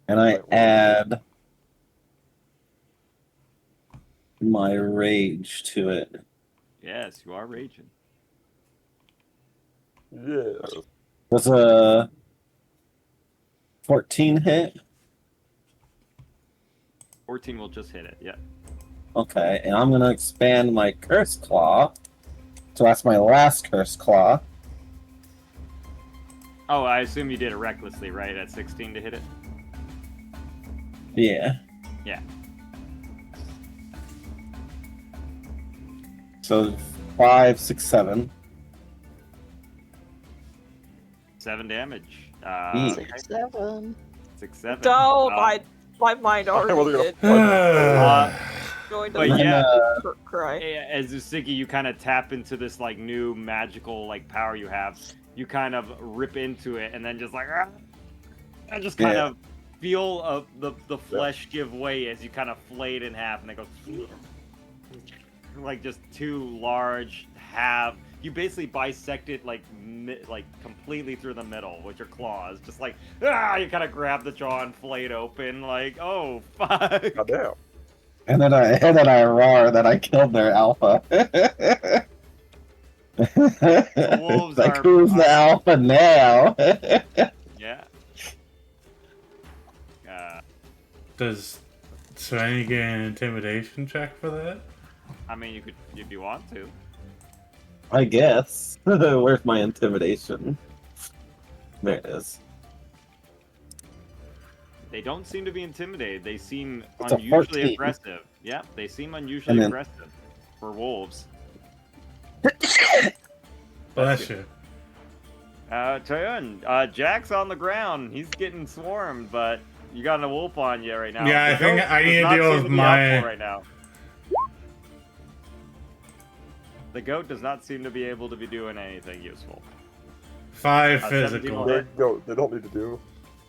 And I add my rage to it. Yes, you are raging. Yes. Does a 14 hit? 14 will just hit it, yeah. Okay, and I'm gonna expand my curse claw. So that's my last curse claw. Oh, I assume you did it recklessly, right? At 16 to hit it? Yeah. Yeah. So 5, 6, 7. 7 damage. Yeah. 6-7. 6, 7. No, my mind already did. Going to But yeah, cry. as Usagi, you kind of tap into this like new magical like power you have. You kind of rip into it, and then just like, I just kind of feel the flesh give way as you kind of flay it in half, and it goes like just two large half. You basically bisect it like completely through the middle with your claws, just like you kind of grab the jaw and flay it open, like oh fuck. God damn. And then I roar that I killed their alpha. wolves like, are- who's the alpha now? Yeah. Does Serenity get an intimidation check for that? I mean, you could if you want to. I guess. Where's my intimidation? There it is. They don't seem to be intimidated. They seem It's a unusually 14. aggressive. Yeah, they seem unusually then- aggressive for wolves. Bless you. Turn. Jack's on the ground. He's getting swarmed, but you got a wolf on you right now. Yeah, The I think goat I does need to not deal seem with to be my- helpful right now. The goat does not seem to be able to be doing anything useful. 5 17 physical. will They hit. don't need to do.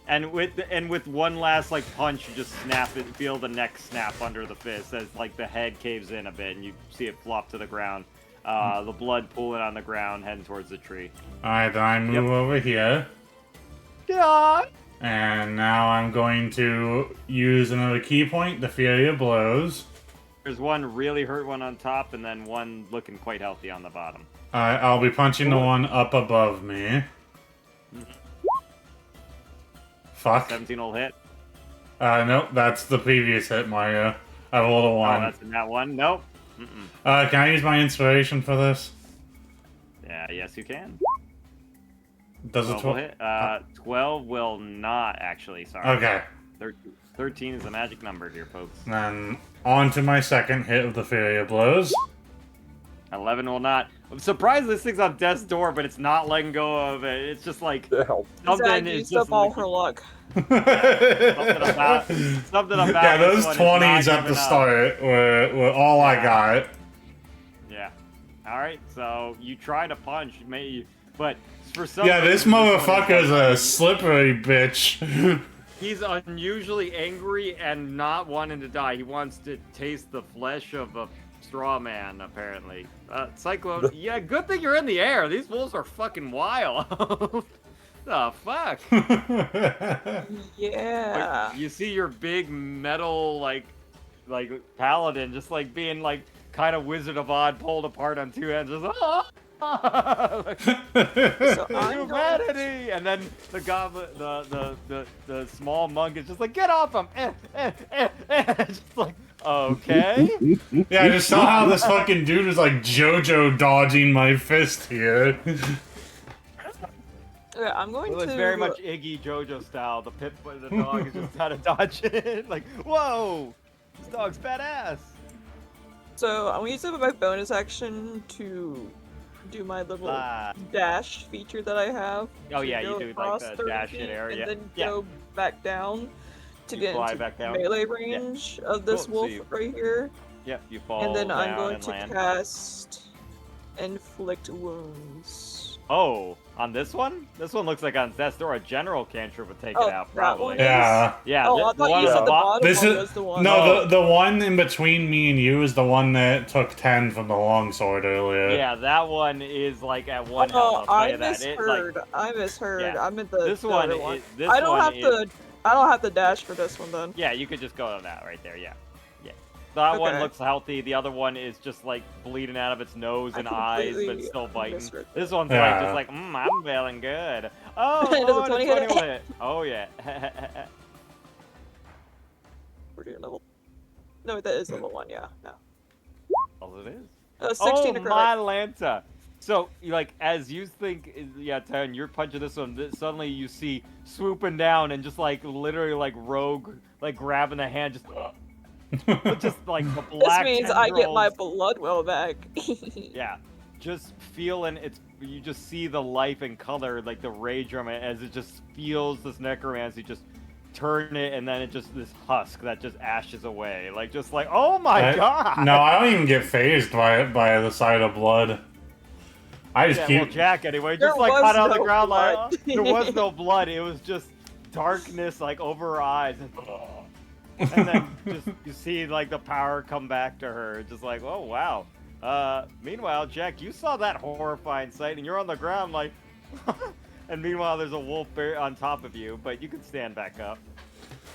And with one last like punch, you just snap it, feel the neck snap under the fist as like the head caves in a bit, and you see it flop to the ground. The blood pooling on the ground, heading towards the tree. Alright, then I move over here. Yeah. And now I'm going to use another key point, the Fury of Blows. There's one really hurt one on top, and then one looking quite healthy on the bottom. I'll be punching the one up above me. Fuck. 17 will hit. Nope, that's the previous hit, Mario. I rolled a Oh, 1. that's in that one. Nope. Mm-mm. Can I use my inspiration for this? Yeah, yes, you can. Does it 12 will hit. 12 will not, actually. Sorry. Okay. 13 is the magic number here, folks. Then on to my second hit of the Fury of Blows. 11 will not. I'm surprised this thing's on death's door, but it's not letting go of it. It's just like Damn. something Zach is used just up all her luck. something about Yeah, this those one is 20s not at the giving up. start were all I got. Yeah. All right. So you try to punch, but for some Yeah, this reason, one is motherfucker's a like- slippery bitch. He's unusually angry and not wanting to die. He wants to taste the flesh of a straw man, apparently. Cyclone, yeah, good thing you're in the air. These wolves are fucking wild. The fuck? Yeah. You see your big metal, like paladin just, like, being, like, kind of Wizard of Oz pulled apart on two ends. Just, like, So I'm going humanity! And then the goblin, the small monk is just like, get off him! Just like, okay. Yeah, I just saw how this fucking dude was like JoJo dodging my fist here. Okay, I'm going Well, to. it's very much Iggy JoJo style. The the dog is just how to dodge it. Like, whoa! This dog's badass! So I'm gonna use my bonus action to do my little Ah. dash feature that I have. Oh, to yeah, you go do, like, across the 30 dash in feet area. and then Yeah. go back down to You get fly into back down. melee range of this Cool, so wolf you- right here. Yep, you fall And then I'm down going and to land. cast Inflict Wounds. Oh, on this one? This one looks like on death's door a general cantrip would take Oh, it out, that probably. one? Yeah. Yeah, Oh, the I thought one you on said the bo- bottom This one is- was the one. No, Oh. the one in between me and you is the one that took 10 from the longsword earlier. Yeah, that one is like at one Oh, health. I'll I tell you that. It, like, misheard. I misheard. Yeah. I'm at the this the one, other one. this I don't one have is, to. I don't have to dash for this one then. Yeah, you could just go on that right there. Yeah, yeah. That one Okay. looks healthy. The other one is just like bleeding out of its nose I and eyes, but completely still biting. misread This one's Yeah. like just like, I'm feeling good. Oh, Does a Lord, 20 it's hit? 20 hit. Oh yeah. We're doing level. No, that is level 1. Yeah. No. Oh, it is. 16 Oh necrotic. my Lanta. So, like, as you think, yeah, Taryn, you're punching this one, suddenly you see swooping down and just, like, literally, like, rogue, like, grabbing the hand, just like, the This black means I get my tendrils. blood well back. Yeah, just feeling it's, you just see the life and color, like, the rage from it, as it just feels this necromancy, just turn it, and then it just, this husk that just ashes away, like, just like, oh my god! No, I don't even get phased by the sight of blood. I just Yeah, keep. well, Jack, anyway, There just like was cut on the no ground, like blood. there was no blood. It was just darkness, like over her eyes, and then just you see like the power come back to her. Just like, oh wow. Meanwhile, Jack, you saw that horrifying sight, and you're on the ground, like. And meanwhile, there's a wolf bear on top of you, but you can stand back up.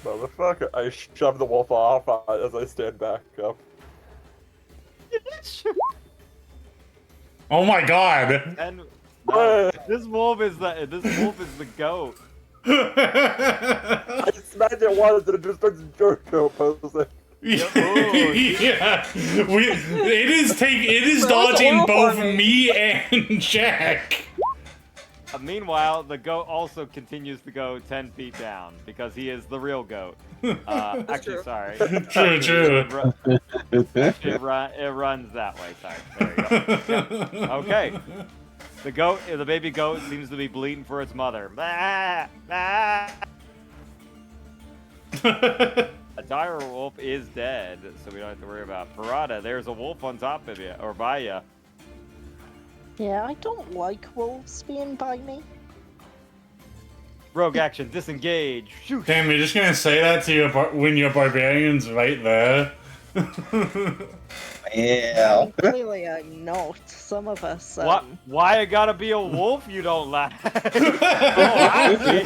Motherfucker. I shove the wolf off as I stand back up. Oh my god! And no, this wolf is the goat. I smacked it once and it just starts JoJo posing. Yeah, it is Bro, it's dodging all both for me. me and Jack. Meanwhile, the goat also continues to go 10 feet down because he is the real goat. Actually, true. sorry. True. Actually, it runs that way. Sorry. There you go. Yep. Okay. The baby goat seems to be bleating for its mother. Bah, bah. A dire wolf is dead, so we don't have to worry about Parada. There's a wolf on top of you, or by you. Yeah, I don't like wolves being by me. Rogue action, disengage, shoot. Damn, you're just gonna say that to when your barbarian's right there? Yeah. Clearly, I'm not. Some of us. What? Why it gotta be a wolf? You don't like? Oh, I see.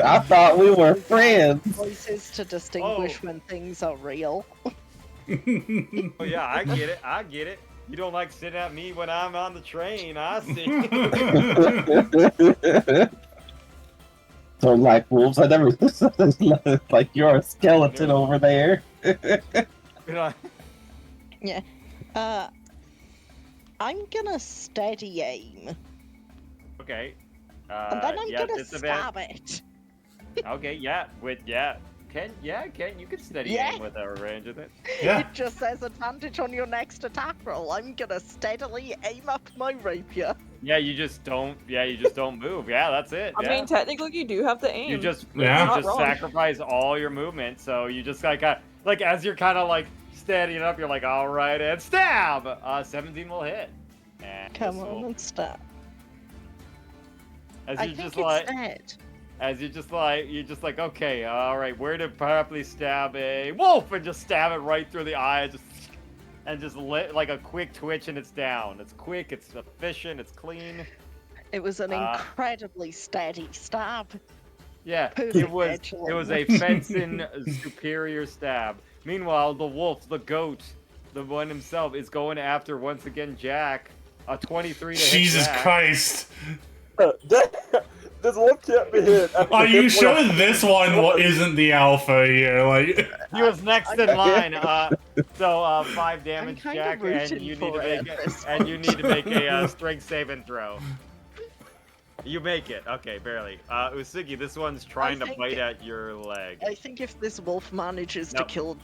I thought we were friends. Voices to distinguish when things are real. Oh yeah, I get it. I get it. You don't like sitting at me when I'm on the train. I see. Don't like wolves. I never like you're a skeleton over there. Yeah. I'm gonna steady aim. Okay. And then I'm yeah, gonna stab it. Okay, yeah, Ken, you can steady aim with a range of it. Yeah. It just says advantage on your next attack roll. I'm gonna steadily aim up my rapier. Yeah, you just don't move. Yeah, that's it. I mean, technically, you do have to aim. you just Yeah. sacrifice all your movement, so you just like as you're kind of like steadying up, you're like, all right, and stab. 17 will hit. And Come this on will- and stab. As I you're think just it's like, dead. as you're just like, okay, all right, where to properly stab a wolf, and just stab it right through the eye, just lit like a quick twitch, and it's down. It's quick, it's efficient, it's clean. It was an incredibly steady stab. Yeah, Perfect it was edge a fencing superior stab. Meanwhile, the wolf, the goat, the one himself, is going after once again Jack. A 23 to hit Jesus Jack. Christ. This wolf can't be hit. Are you sure this one isn't the alpha here? Like, He was next in line. So 5 damage, kinda Jack, and rooting you need for to it make at this a strength saving throw. You make it. Okay, barely. Usugi, this one's trying to think- bite at your leg. I think if this wolf manages to Nope. kill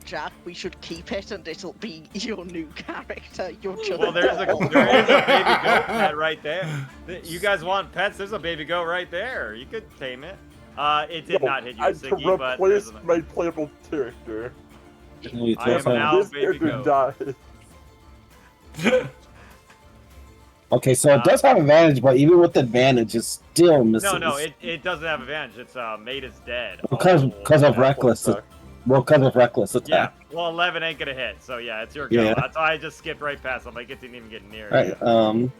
Jack, we should keep it, and it'll be your new character. You're just Well, there is a baby goat pet right there. You guys want pets? There's a baby goat right there. You could tame it. It did not hit you, And to Usugi, but replace there's my playable character. I am now This baby character goat. died. Okay, so it does have advantage, but even with advantage, it still misses. No, it doesn't have advantage. It's mate is dead. Because of Yeah, reckless. fuck. Well, because of reckless Yeah, attack. well, 11 ain't gonna hit, so yeah, it's your go. Yeah. That's why I just skipped right past him. Like, it didn't even get near Right. you.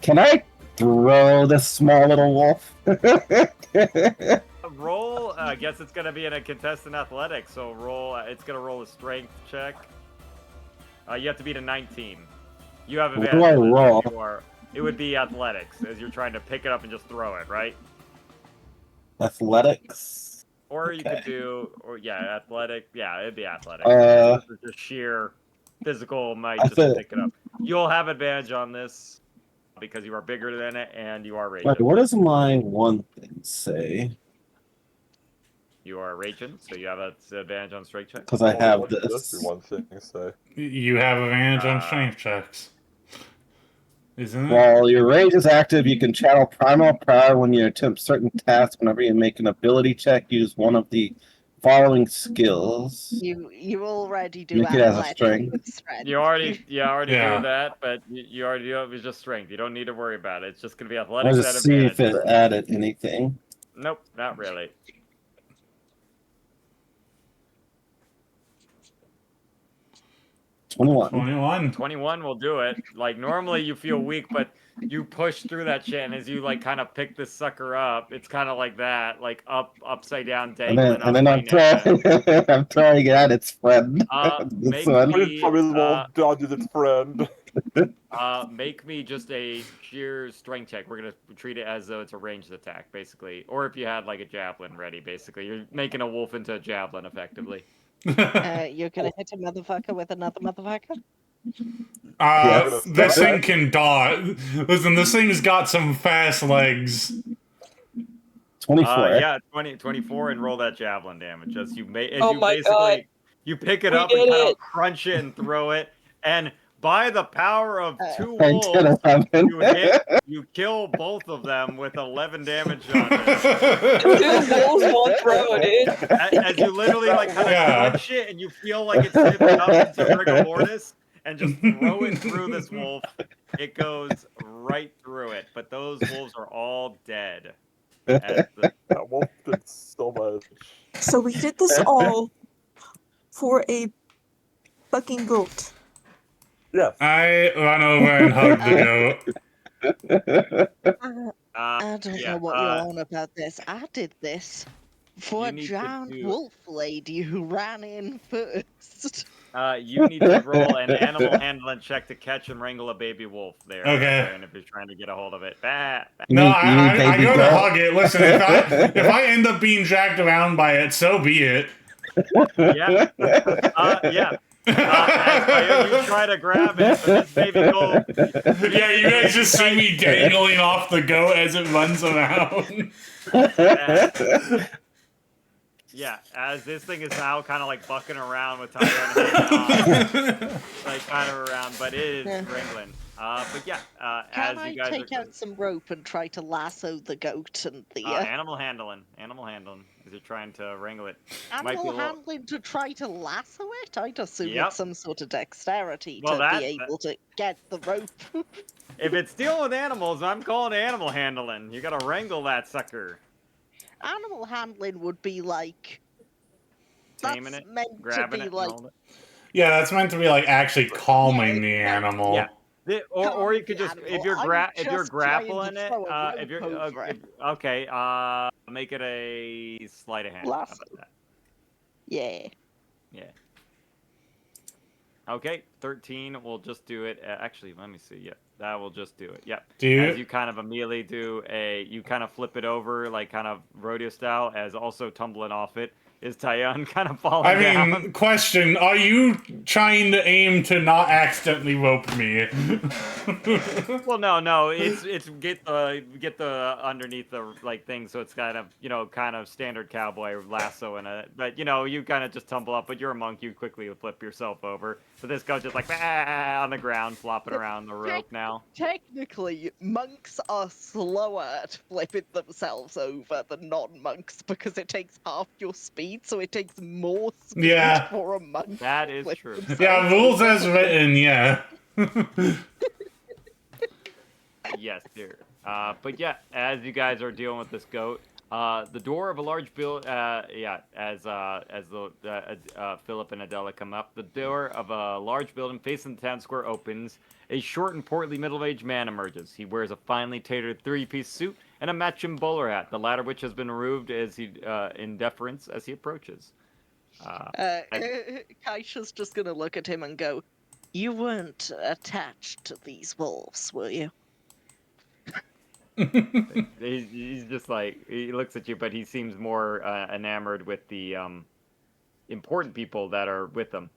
Can I throw this small little wolf? Roll, I guess it's gonna be in a contestant athletics, so roll, it's gonna roll a strength check. You have to beat a 19. You have What advantage. do I roll? It would be athletics, as you're trying to pick it up and just throw it, right? Athletics. Or you Okay. could do, athletic. Yeah, it'd be athletics. Uh, This is just sheer physical might I just to said- pick it up. You'll have advantage on this because you are bigger than it and you are raging. Wait, what does my one thing say? You are raging, so you have an advantage on strength check. Because I have What does this. the one thing say? you have advantage on strength checks. Isn't it? While your rage is active, you can channel primal power when you attempt certain tasks. Whenever you make an ability check, use one of the following skills. You already do Make it as a athletics strength. with strength. You already Yeah. do that, but you already do it with just strength. You don't need to worry about it. It's just gonna be I'll athletics at just see if advantage. it added anything. Nope, not really. 21. 21. 21 will do it. Like normally you feel weak, but you push through that shit, and as you like kind of pick this sucker up, it's kind of like that, like upside down, And dangling. then I'm trying. I'm trying it at its friend. Make This one. But it's probably the wolf dodges its friend. Make me just a sheer strength check. We're gonna treat it as though it's a ranged attack, basically. Or if you had like a javelin ready, basically, you're making a wolf into a javelin, effectively. You're gonna hit a motherfucker with another motherfucker? Yes. This thing can dodge. Listen, this thing's got some fast legs. 24. Yeah, 24, and roll that javelin damage as you Oh my God. you pick it We up and did kind of it. crunch it and throw it, and by the power of two I wolves, did 11. you kill both of them with 11 damage on it. Two wolves, one throw, dude. As you literally like kind of Yeah. crunch it, and you feel like it's slipping up into rigor mortis, and just throw it through this wolf. It goes right through it, but those wolves are all dead. As the, That wolf did so much. So we did this all for a fucking goat. Yes. I run over and hug the goat. I don't yeah, know what you're on about this. I did this for You a need to giant do- wolf lady who ran in first. you need to roll an animal handling check to catch and wrangle a baby wolf there. Okay. And if you're trying to get a hold of it. Bah, bah. You No, mean I baby go to goat? hug it. Listen, if I end up being dragged around by it, so be it. Yeah. Yeah. As you try to grab it, but this baby goat. Yeah, you guys just see me dangling off the goat as it runs around. Yeah, as this thing is now kind of like bucking around with Tyrone, like kind of around, but it is Yeah. wrangling. But yeah, Can as I you guys take are out some rope and try to lasso the goat and the animal handling, as you're trying to wrangle it. might be a animal little- handling to try to lasso it? I'd assume Yep. it's some sort of dexterity Well, to that- be able to get the rope. If it's dealing with animals, I'm calling animal handling. You gotta wrangle that sucker. Animal handling would be like Taming that's it, meant to grabbing be it, like and all that. Yeah, that's meant to be like actually calming the Yeah. animal. Yeah. Or calming you could the just animal. if you're I'm if you're just trying to grappling it, throw a if rope you're over it. okay, make it a sleight of hand. How Lasso. about that? Yeah. Yeah. Okay, 13 will just do it. Actually, let me see. Yeah, that will just do it. Yep. Dude. As you kind of immediately you kind of flip it over, like kind of rodeo style, as also tumbling off it is Tyon kind of falling I mean, down. question, are you trying to aim to not accidentally rope me? Well, no, it's get the underneath the like thing, so it's kind of standard cowboy lasso in it. But you kind of just tumble up, but you're a monk, you quickly flip yourself over. But this guy's just like on the ground, flopping around the rope now. Technically, monks are slower at flipping themselves over than non-monks because it takes half your speed, so it takes more speed Yeah. for a monk. That to is flip true. themselves Yeah, rules over. as written, yeah. Yes, dear. But yeah, as you guys are dealing with this goat, the door of a large build, as Philip and Adela come up, the door of a large building facing the town square opens. A short and portly middle-aged man emerges. He wears a finely tailored three-piece suit and a matching bowler hat, the latter which has been removed as he in deference as he approaches. Kaisha's just gonna look at him and go, "You weren't attached to these wolves, were you?" He's just like, he looks at you, but he seems more enamored with the important people that are with him,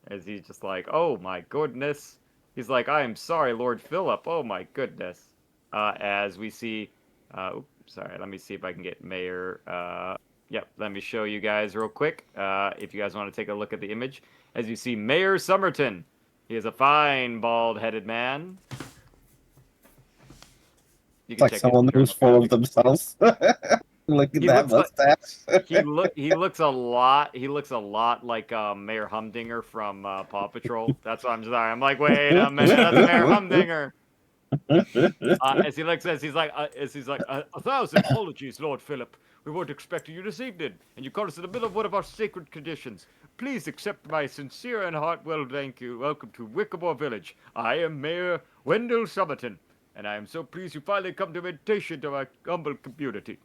as he's just like, oh my goodness. He's like, I am sorry, Lord Philip. Oh my goodness. As we see, sorry, let me see if I can get Mayor. Yep, let me show you guys real quick. If you guys want to take a look at the image, as you see Mayor Somerton. He is a fine, bald-headed man. You It's like check someone his- who's full of themselves. Look at He that looks like- mustache. he looks a lot like Mayor Humdinger from Paw Patrol. That's why I'm sorry. I'm like, wait a minute, that's Mayor Humdinger. As he's like, a thousand apologies, Lord Philip. We weren't expecting you this evening, and you caught us in the middle of one of our sacred traditions. Please accept my sincere and heartfelt thank you. Welcome to Wickamore Village. I am Mayor Wendell Somerton, and I am so pleased you finally come to invitation to our humble community.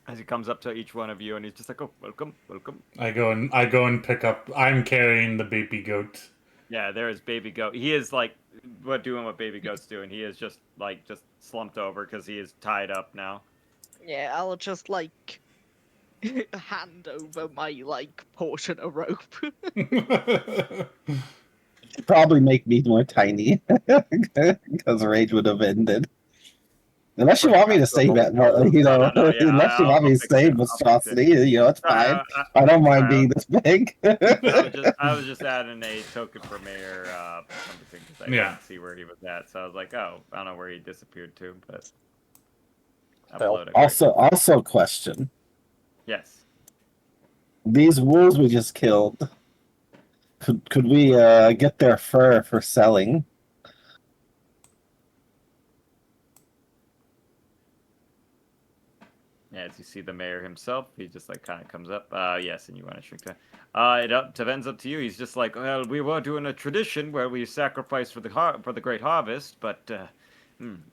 As he comes up to each one of you, and he's just like, "Oh, welcome, welcome." I go and pick up. I'm carrying the baby goat. Yeah, there is baby goat. He is like, what baby goats do, and he is just slumped over because he is tied up now. Yeah, I'll just like hand over my like portion of rope. Probably make me more tiny because rage would have ended. Unless you want me to save it, No, No, yeah, unless you want me I'll to fix it. save I'll fix it. monstrosity, it's Sorry, fine. I don't mind sorry, being this big. I was just adding a token for Mayor something because I Yeah. didn't see where he was at, so I was like, oh, I don't know where he disappeared to, but Hell. upload it. quick. Also question. Yes. These wolves we just killed. Could we get their fur for selling? Yeah, as you see the mayor himself, he just like kind of comes up. Yes, and you want to shrink that. Depends up to you. He's just like, well, we were doing a tradition where we sacrifice for the great harvest, but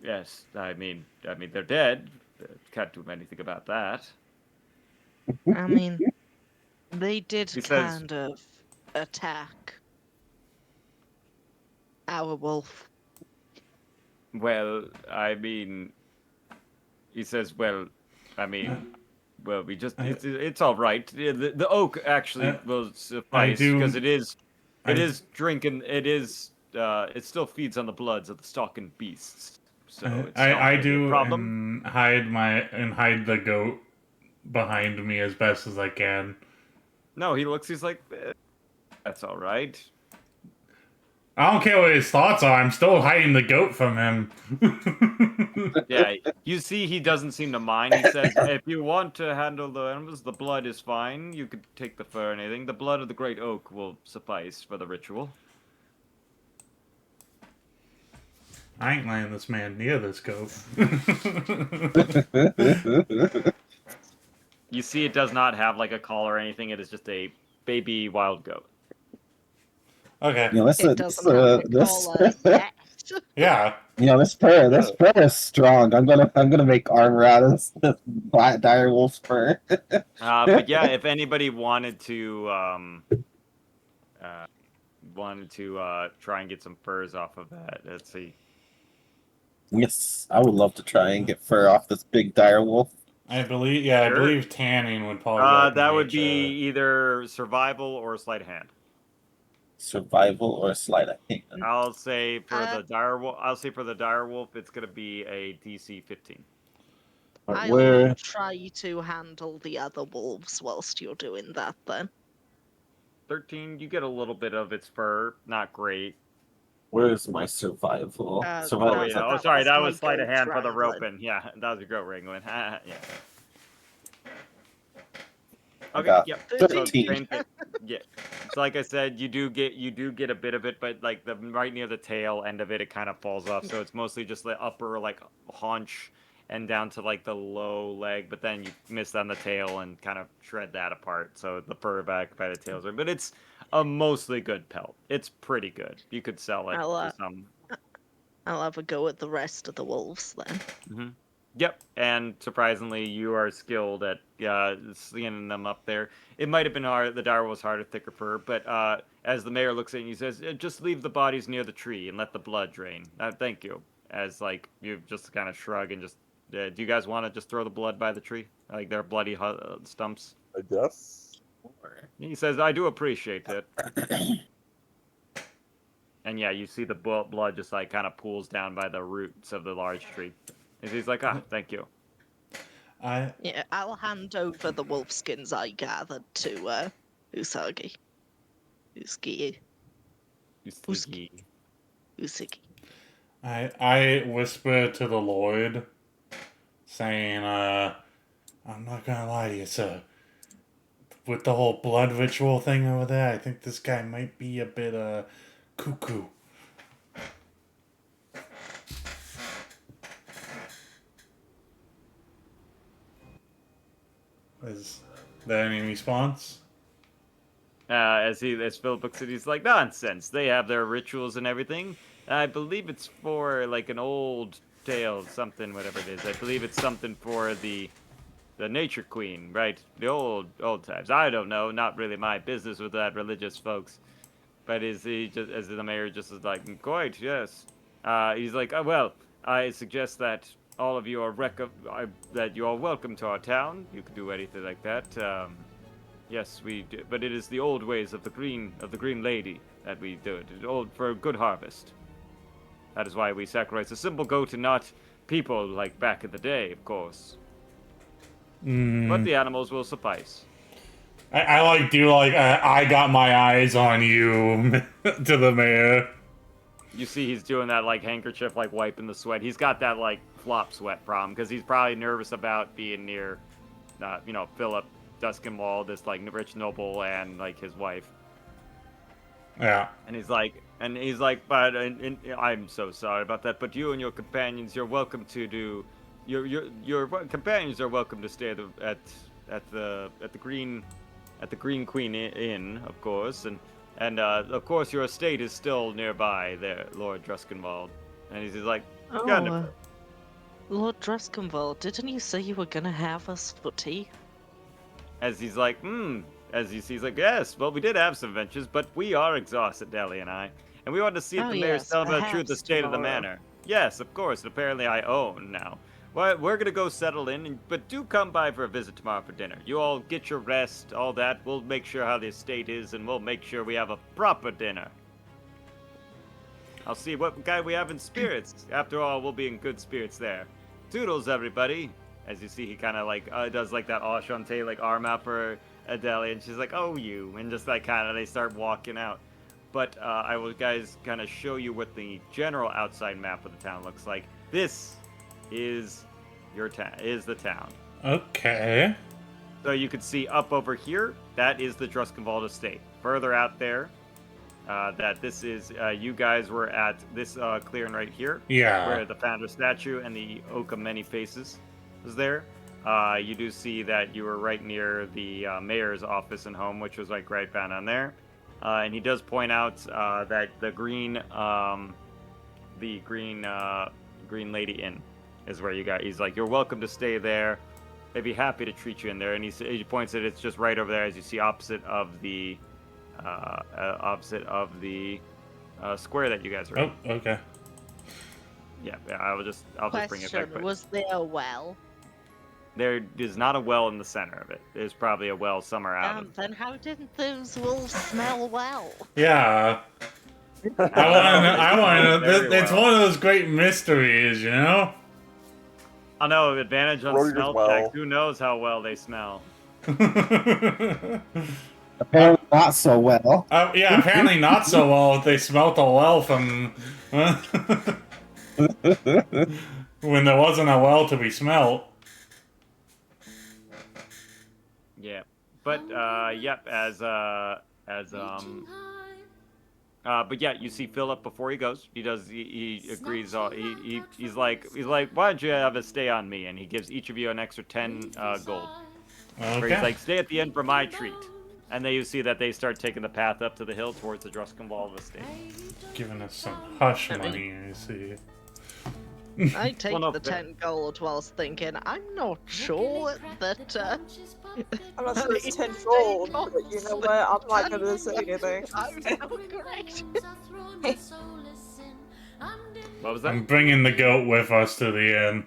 yes, I mean they're dead. Can't do anything about that. I mean, they did He says- kind of attack our wolf. Well, I mean, he says, well, I mean, well, we just it's all right. The oak actually will suffice because it is drinking. It still feeds on the bloods of the stalking beasts. So it's not I really a do problem. and hide the goat behind me as best as I can. No, he looks. He's like, that's all right. I don't care what his thoughts are. I'm still hiding the goat from him. Yeah, you see, he doesn't seem to mind. He says, if you want to handle the animals, the blood is fine. You could take the fur and anything. The blood of the great oak will suffice for the ritual. I ain't letting this man near this goat. You see, it does not have like a collar or anything. It is just a baby wild goat. Okay. You know, It doesn't have a collar yet. Yeah. this fur is strong. I'm gonna make armor out of this black dire wolf's fur. But yeah, if anybody wanted to try and get some furs off of that, let's see. Yes, I would love to try and get fur off this big dire wolf. I believe, yeah, Sure. I believe tanning would probably. That would be either survival or sleight of hand. Survival or sleight of hand. I'll say for the dire wolf, it's gonna be a DC 15. But I'll try to handle the other wolves whilst you're doing that then. 13, you get a little bit of its fur, not great. where's my survival? Survival. Sorry, that was my sleight of goat hand for the wrangling. roping. Yeah, that was your goat wrangling. Yeah. I Okay, got yep. 13. Same thing. Yeah. So like I said, you do get a bit of it, but like the right near the tail end of it, it kind of falls off. So it's mostly just the upper like haunch and down to like the low leg, but then you miss on the tail and kind of shred that apart. So the fur back by the tails are, but it's a mostly good pelt. It's pretty good. You could sell it to some. I'll have a go at the rest of the wolves then. Mm-hmm. Yep, and surprisingly, you are skilled at skinning them up there. It might have been hard. The dire was harder, thicker fur, but as the mayor looks at you, he says, "Just leave the bodies near the tree and let the blood drain." Thank you. As like you just kind of shrug and just, do you guys want to just throw the blood by the tree, like their bloody stumps? I guess. He says, "I do appreciate it." And yeah, you see the blood just like kind of pools down by the roots of the large tree. And he's like, thank you. Yeah, I'll hand over the wolf skins I gathered to Usagi. Usagi. I whisper to the Lord, saying, I'm not gonna lie to you, sir. With the whole blood ritual thing over there, I think this guy might be a bit cuckoo. Is there any response? As Philip looks at, he's like, nonsense. They have their rituals and everything. I believe it's for like an old tale, something, whatever it is. I believe it's something for the Nature Queen, right? The old times. I don't know. Not really my business with that religious folks. But is he just as the mayor just is like, quite yes. He's like, well, I suggest that all of you are that you are welcome to our town. You can do anything like that. Yes, we do, but it is the old ways of the green lady that we do it. It's old for a good harvest. That is why we sacrifice a simple goat and not people like back in the day, of course. But the animals will suffice. I like do like I got my eyes on you to the mayor. You see he's doing that like handkerchief, like wiping the sweat. He's got that like flop sweat problem because he's probably nervous about being near, Philip Duskinwall, this like rich noble, and like his wife. Yeah. And he's like, but I'm so sorry about that. But you and your companions, you're welcome to do. Your companions are welcome to stay at the Green Queen Inn, of course, and of course your estate is still nearby there, Lord Druskenwald. And he's like, Oh, Lord Druskenwald, didn't you say you were gonna have us for tea? as he's like, as he sees, like, yes, well, we did have some adventures, but we are exhausted, Deli and I, and we wanted to see if Oh, the mayor's yes, telling the truth, the perhaps state of the tomorrow. manor. Yes, of course, and apparently I own now. Well, we're gonna go settle in, but do come by for a visit tomorrow for dinner. You all get your rest, all that. We'll make sure how the estate is, and we'll make sure we have a proper dinner. I'll see what guy we have in spirits. After all, we'll be in good spirits there. Toodles, everybody. As you see, he kind of like does like that enchanté like arm out for Adelia, and she's like, "Oh, you," and just like kind of they start walking out. But I will guys kind of show you what the general outside map of the town looks like. This is your town. Is the town. Okay. So you can see up over here. That is the Druskenwald estate. Further out there, that this is you guys were at this clearing right here. Yeah. Where the founder statue and the Oak of Many Faces was there. You do see that you were right near the mayor's office and home, which was like right down on there. And he does point out that the Green Lady Inn is where you got. He's like, you're welcome to stay there. They'd be happy to treat you in there. And he points that it's just right over there, as you see, opposite of the square that you guys are in. Oh, okay. Yeah, I'll just bring it back. Question, was there a well? There is not a well in the center of it. There's probably a well somewhere out of Then how didn't those wolves smell well? Yeah. I want to know. It's one of those great mysteries, you know? I know, advantage on Rogers smell well. checks. Who knows how well they smell? Apparently not so well. Yeah, apparently not so well if they smelt a well from... when there wasn't a well to be smelt. Yeah. But yep, but yeah, you see Philip before he goes. He agrees. He's like, why don't you have a stay on me? And he gives each of you an extra 10 gold. Where he's Okay. like, stay at the inn for my treat. And then you see that they start taking the path up to the hill towards the Druskenwald estate. Giving us some hush money, I see. I take Well, no, the 10 gold whilst thinking, I'm not sure that, I'm not sure it's 10 gold, but you know what? I'm not gonna say anything. I'm not correct. What was that? I'm bringing the goat with us to the inn.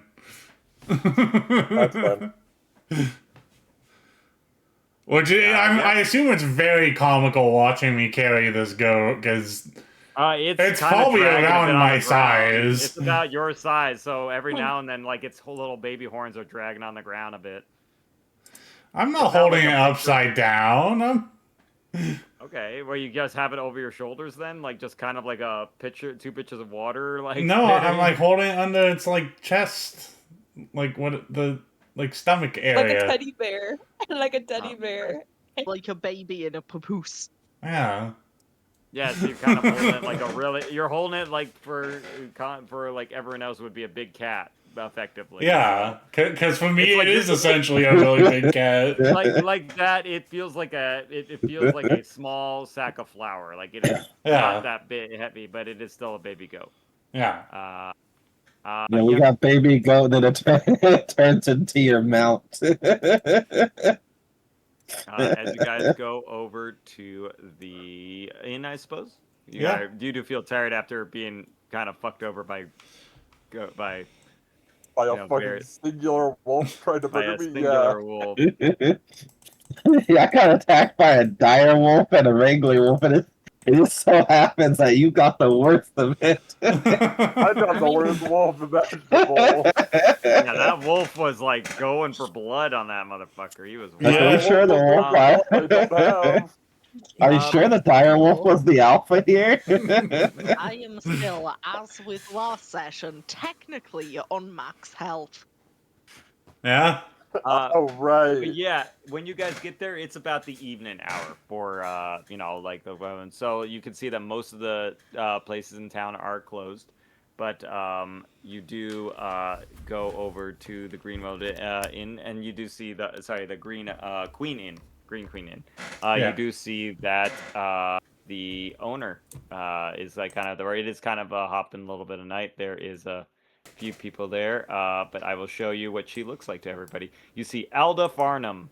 That's fun. Which I assume it's very comical watching me carry this goat, because it's kinda probably dragging a around bit on my the ground. size. It's about your size, so every now and then, like, its whole little baby horns are dragging on the ground a bit. I'm not It's not holding like it a upside down. Okay, well, you just have it over your shoulders then? Like, just kind of like a pitcher, 2 pitchers of water? Like, No, I'm like holding it under its like chest, like like stomach Like area. a teddy bear. Like a teddy bear. Like a baby in a papoose. Yeah. yeah, so you're kind of holding it like you're holding it like for like everyone else would be a big cat, effectively. Yeah, because for me It's like it is this- essentially a really big cat. Like that, it feels like it feels like a small sack of flour. Like it is Yeah. not that big heavy, but it is still a baby goat. Yeah. We Yeah, got baby goat, then it turns into your mount. as you guys go over to the inn, I suppose. Yeah. You do feel tired after being kind of fucked over by By a Yeah, fucking very- singular wolf trying to by murder a me. singular wolf. I got attacked by a dire wolf and a regular wolf, and it just so happens that you got the worst of it. I got the worst wolf imaginable. Yeah, that wolf was like going for blood on that motherfucker. He was Like, Yeah. are you sure the wolf? I don't have. Are you sure the dire wolf was the alpha here? I am still, as with last session, technically on max health. Yeah. Oh, right. But yeah, when you guys get there, it's about the evening hour for like the women. So you can see that most of the places in town are closed, but you do go over to the Greenwood Inn, and you do see the Green Queen Inn, Green Queen Inn. Yeah. You do see that the owner is like kind of the it is kind of hopping a little bit of night. There is a few people there, but I will show you what she looks like to everybody. You see Alda Farnham,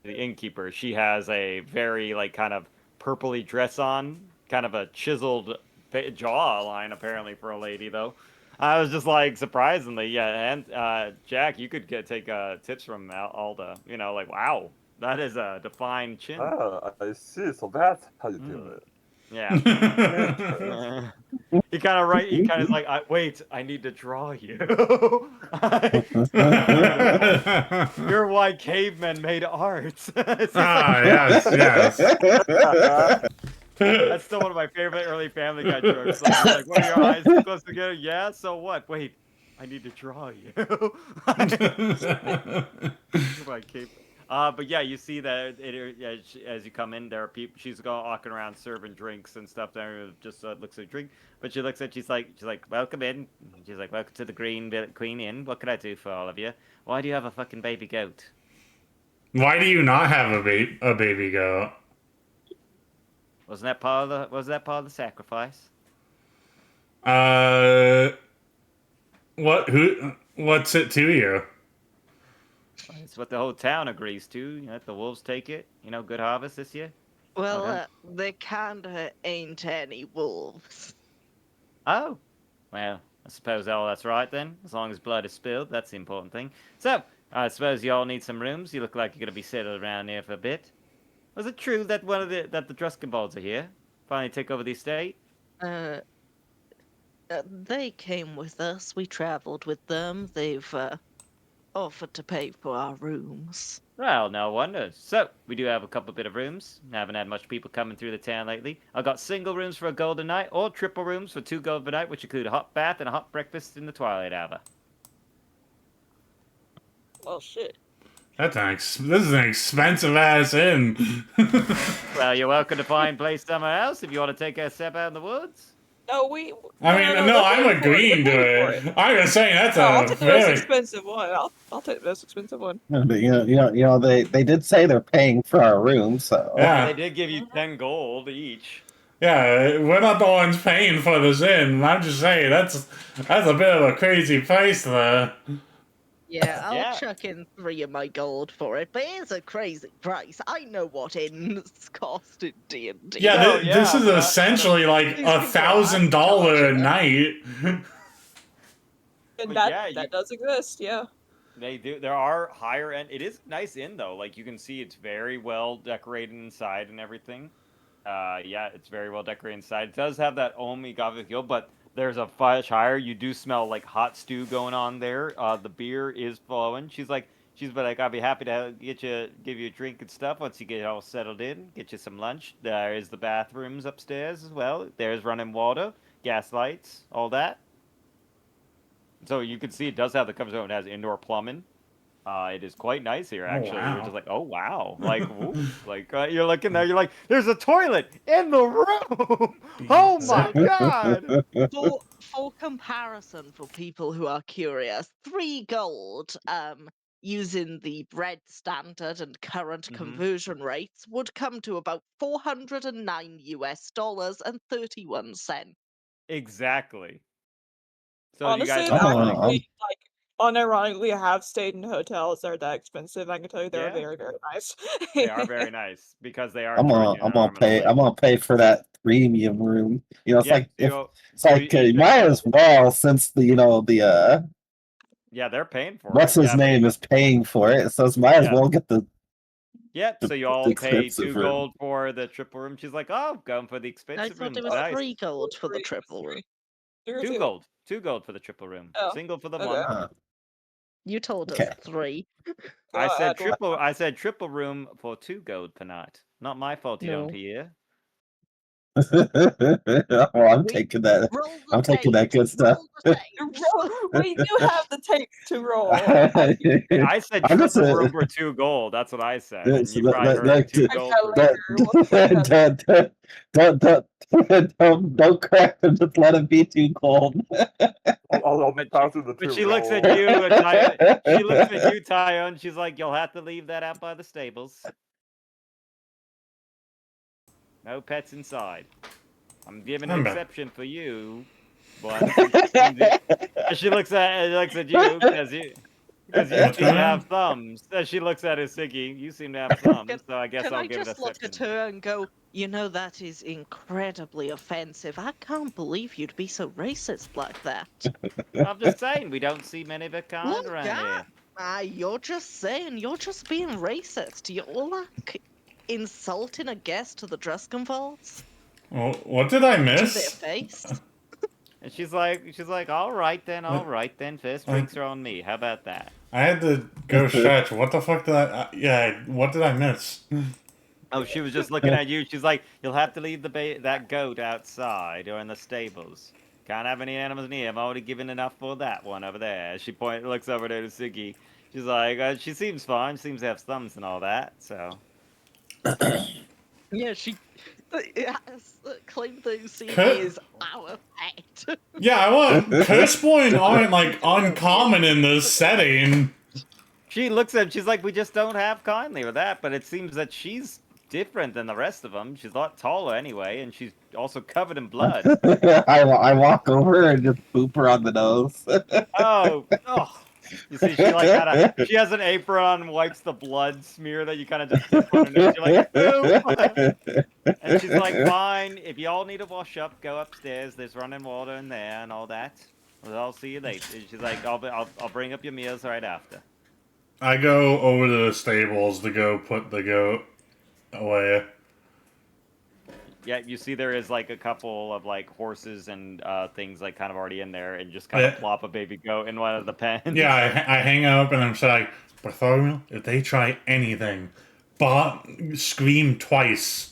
the innkeeper. She has a very like kind of purpley dress on, kind of a chiseled jawline apparently for a lady though. I was just like surprisingly, yeah. And Jack, you could take tips from Alda. You know, like wow, that is a defined chin. Ah, I see. So that's how you do it. Yeah. He kind of is like, wait, I need to draw you. You're why cavemen made art. Yes, yes. That's still one of my favorite early Family Guy jokes. Like, what are your eyes close together? Yeah, so what? Wait, I need to draw you. My caveman. But yeah, you see that as you come in, there are people. She's going walking around serving drinks and stuff. There, just looks at a drink, but she looks at. She's like, welcome in. She's like, welcome to the Queen Inn. What can I do for all of you? Why do you have a fucking baby goat? Why do you not have a baby goat? Wasn't that part of the? Was that part of the sacrifice? What's it to you? It's what the whole town agrees to. You know, if the wolves take it, good harvest this year. Well, Okay. there kinda ain't any wolves. Oh, well, I suppose all that's right then. As long as blood is spilled, that's the important thing. So, I suppose you all need some rooms. You look like you're gonna be settled around here for a bit. Was it true that that the Druskenbolds are here? Finally take over the estate? They came with us. We traveled with them. They've offered to pay for our rooms. Well, no wonder. So, we do have a couple bit of rooms. Haven't had much people coming through the town lately. I've got single rooms for a gold a night, or triple rooms for 2 gold a night, which include a hot bath and a hot breakfast in the twilight hour. Well, shit. This is an expensive ass inn. Well, you're welcome to find a place somewhere else if you want to take a step out in the woods. No, I'm agreeing to it. I'm just saying that's I'll a take the most very. expensive one. I'll take the most expensive one. But they did say they're paying for our room, so Yeah. They did give you 10 gold each. Yeah, we're not the ones paying for this inn. I'm just saying that's a bit of a crazy price there. Yeah, I'll Yeah. chuck in 3 of my gold for it, but it's a crazy price. I know what inns cost in D&D. Yeah, No, this is yeah, essentially like $1,000 a night. And But that yeah, that does exist, yeah. They do. There are higher end. It is nice inn though. Like you can see, it's very well decorated inside and everything. Yeah, it's very well decorated inside. It does have that Omi Gothic feel, but there's a much higher. You do smell like hot stew going on there. The beer is flowing. She's like, I'll be happy to give you a drink and stuff once you get all settled in. Get you some lunch. There is the bathrooms upstairs as well. There's running water, gas lights, all that. So you can see it does have the cover zone. It has indoor plumbing. It is quite nice here, actually. wow. You're just like, oh wow, like, whoop. Like you're looking there, you're like, there's a toilet in the room. Oh my god! For comparison, for people who are curious, 3 gold, using the bread standard and current conversion rates, would come to about $409 and 31 cents. Exactly. So Honestly, you guys unironically, I have stayed in hotels that are that expensive. I can tell you they're Yeah. very, very nice. they are very nice because they are. I'm gonna pay for that premium room. It's Yeah, like so you might as well, since yeah, they're paying for what's it. his name is paying for it, so might as well get the Yep. So you The all pay expensive 2 room. gold for the triple room. She's like, "Oh, going for the I expensive thought room. it was Nice. 3 gold for the triple room. 2 gold. 2 gold for the triple room. Oh, Single for the okay. one. Uh, You told us Okay. 3. I said add one. I said triple room for 2 gold per night. Not my fault you don't No. hear. well, I'm We- taking that. Roll the I'm taking that good stuff. Roll the tapes. We do have the tape to roll. I said I'm just triple room for 2 gold. That's what I said. And so you probably heard 2 I gold. got later. don't crack them. Just let it be too cold. I'll But pass through the two But she looks at rolls. you, and she looks at you, Tyone. She's like, "You'll have to leave that out by the stables. No pets inside. I'm giving an I'm back. exception for you, but she looks at you because you What's seem to going have on? thumbs. As she looks at Siggy, you seem to have thumbs, so I guess Can I'll I give it just a look at exception. her and go, you know, that is incredibly offensive. I can't believe you'd be so racist like that. I'm just saying, we don't see many of a kind Look, around yeah. here. You're just saying, you're just being racist. You're like insulting a guest to the Druskenvolds, Well, what did I to their miss? face. And she's like, all right then, first drinks are on me. How about that? I had to go stretch. What the fuck did I? Yeah, what did I miss? Oh, she was just looking at you. She's like, you'll have to leave that goat outside or in the stables. Can't have any animals near. I'm already given enough for that one over there. She looks over there to Siggy. She's like, she seems fine. She seems to have thumbs and all that. So Yeah, she has claimed that Usugi Cur- is our pet. Yeah, I want Curseborn aren't like uncommon in this setting. she looks at him. She's like, we just don't have kindly with that. But it seems that she's different than the rest of them. She's a lot taller anyway, and she's also covered in blood. I walk over and just boop her on the nose. Oh. You see, she has an apron on and wipes the blood smear that you kind of just dip on her nose. You're like, "Ooh." And she's like, fine, if you all need to wash up, go upstairs. There's running water in there and all that. Well, I'll see you later. And she's like, I'll bring up your meals right after. I go over to the stables to go put the goat away. Yeah, you see there is like a couple of like horses and things like kind of already in there, and just kind of Yeah. plop a baby goat in one of the pens. Yeah, I hang up and I'm like, Bartholomew, if they try anything, scream twice.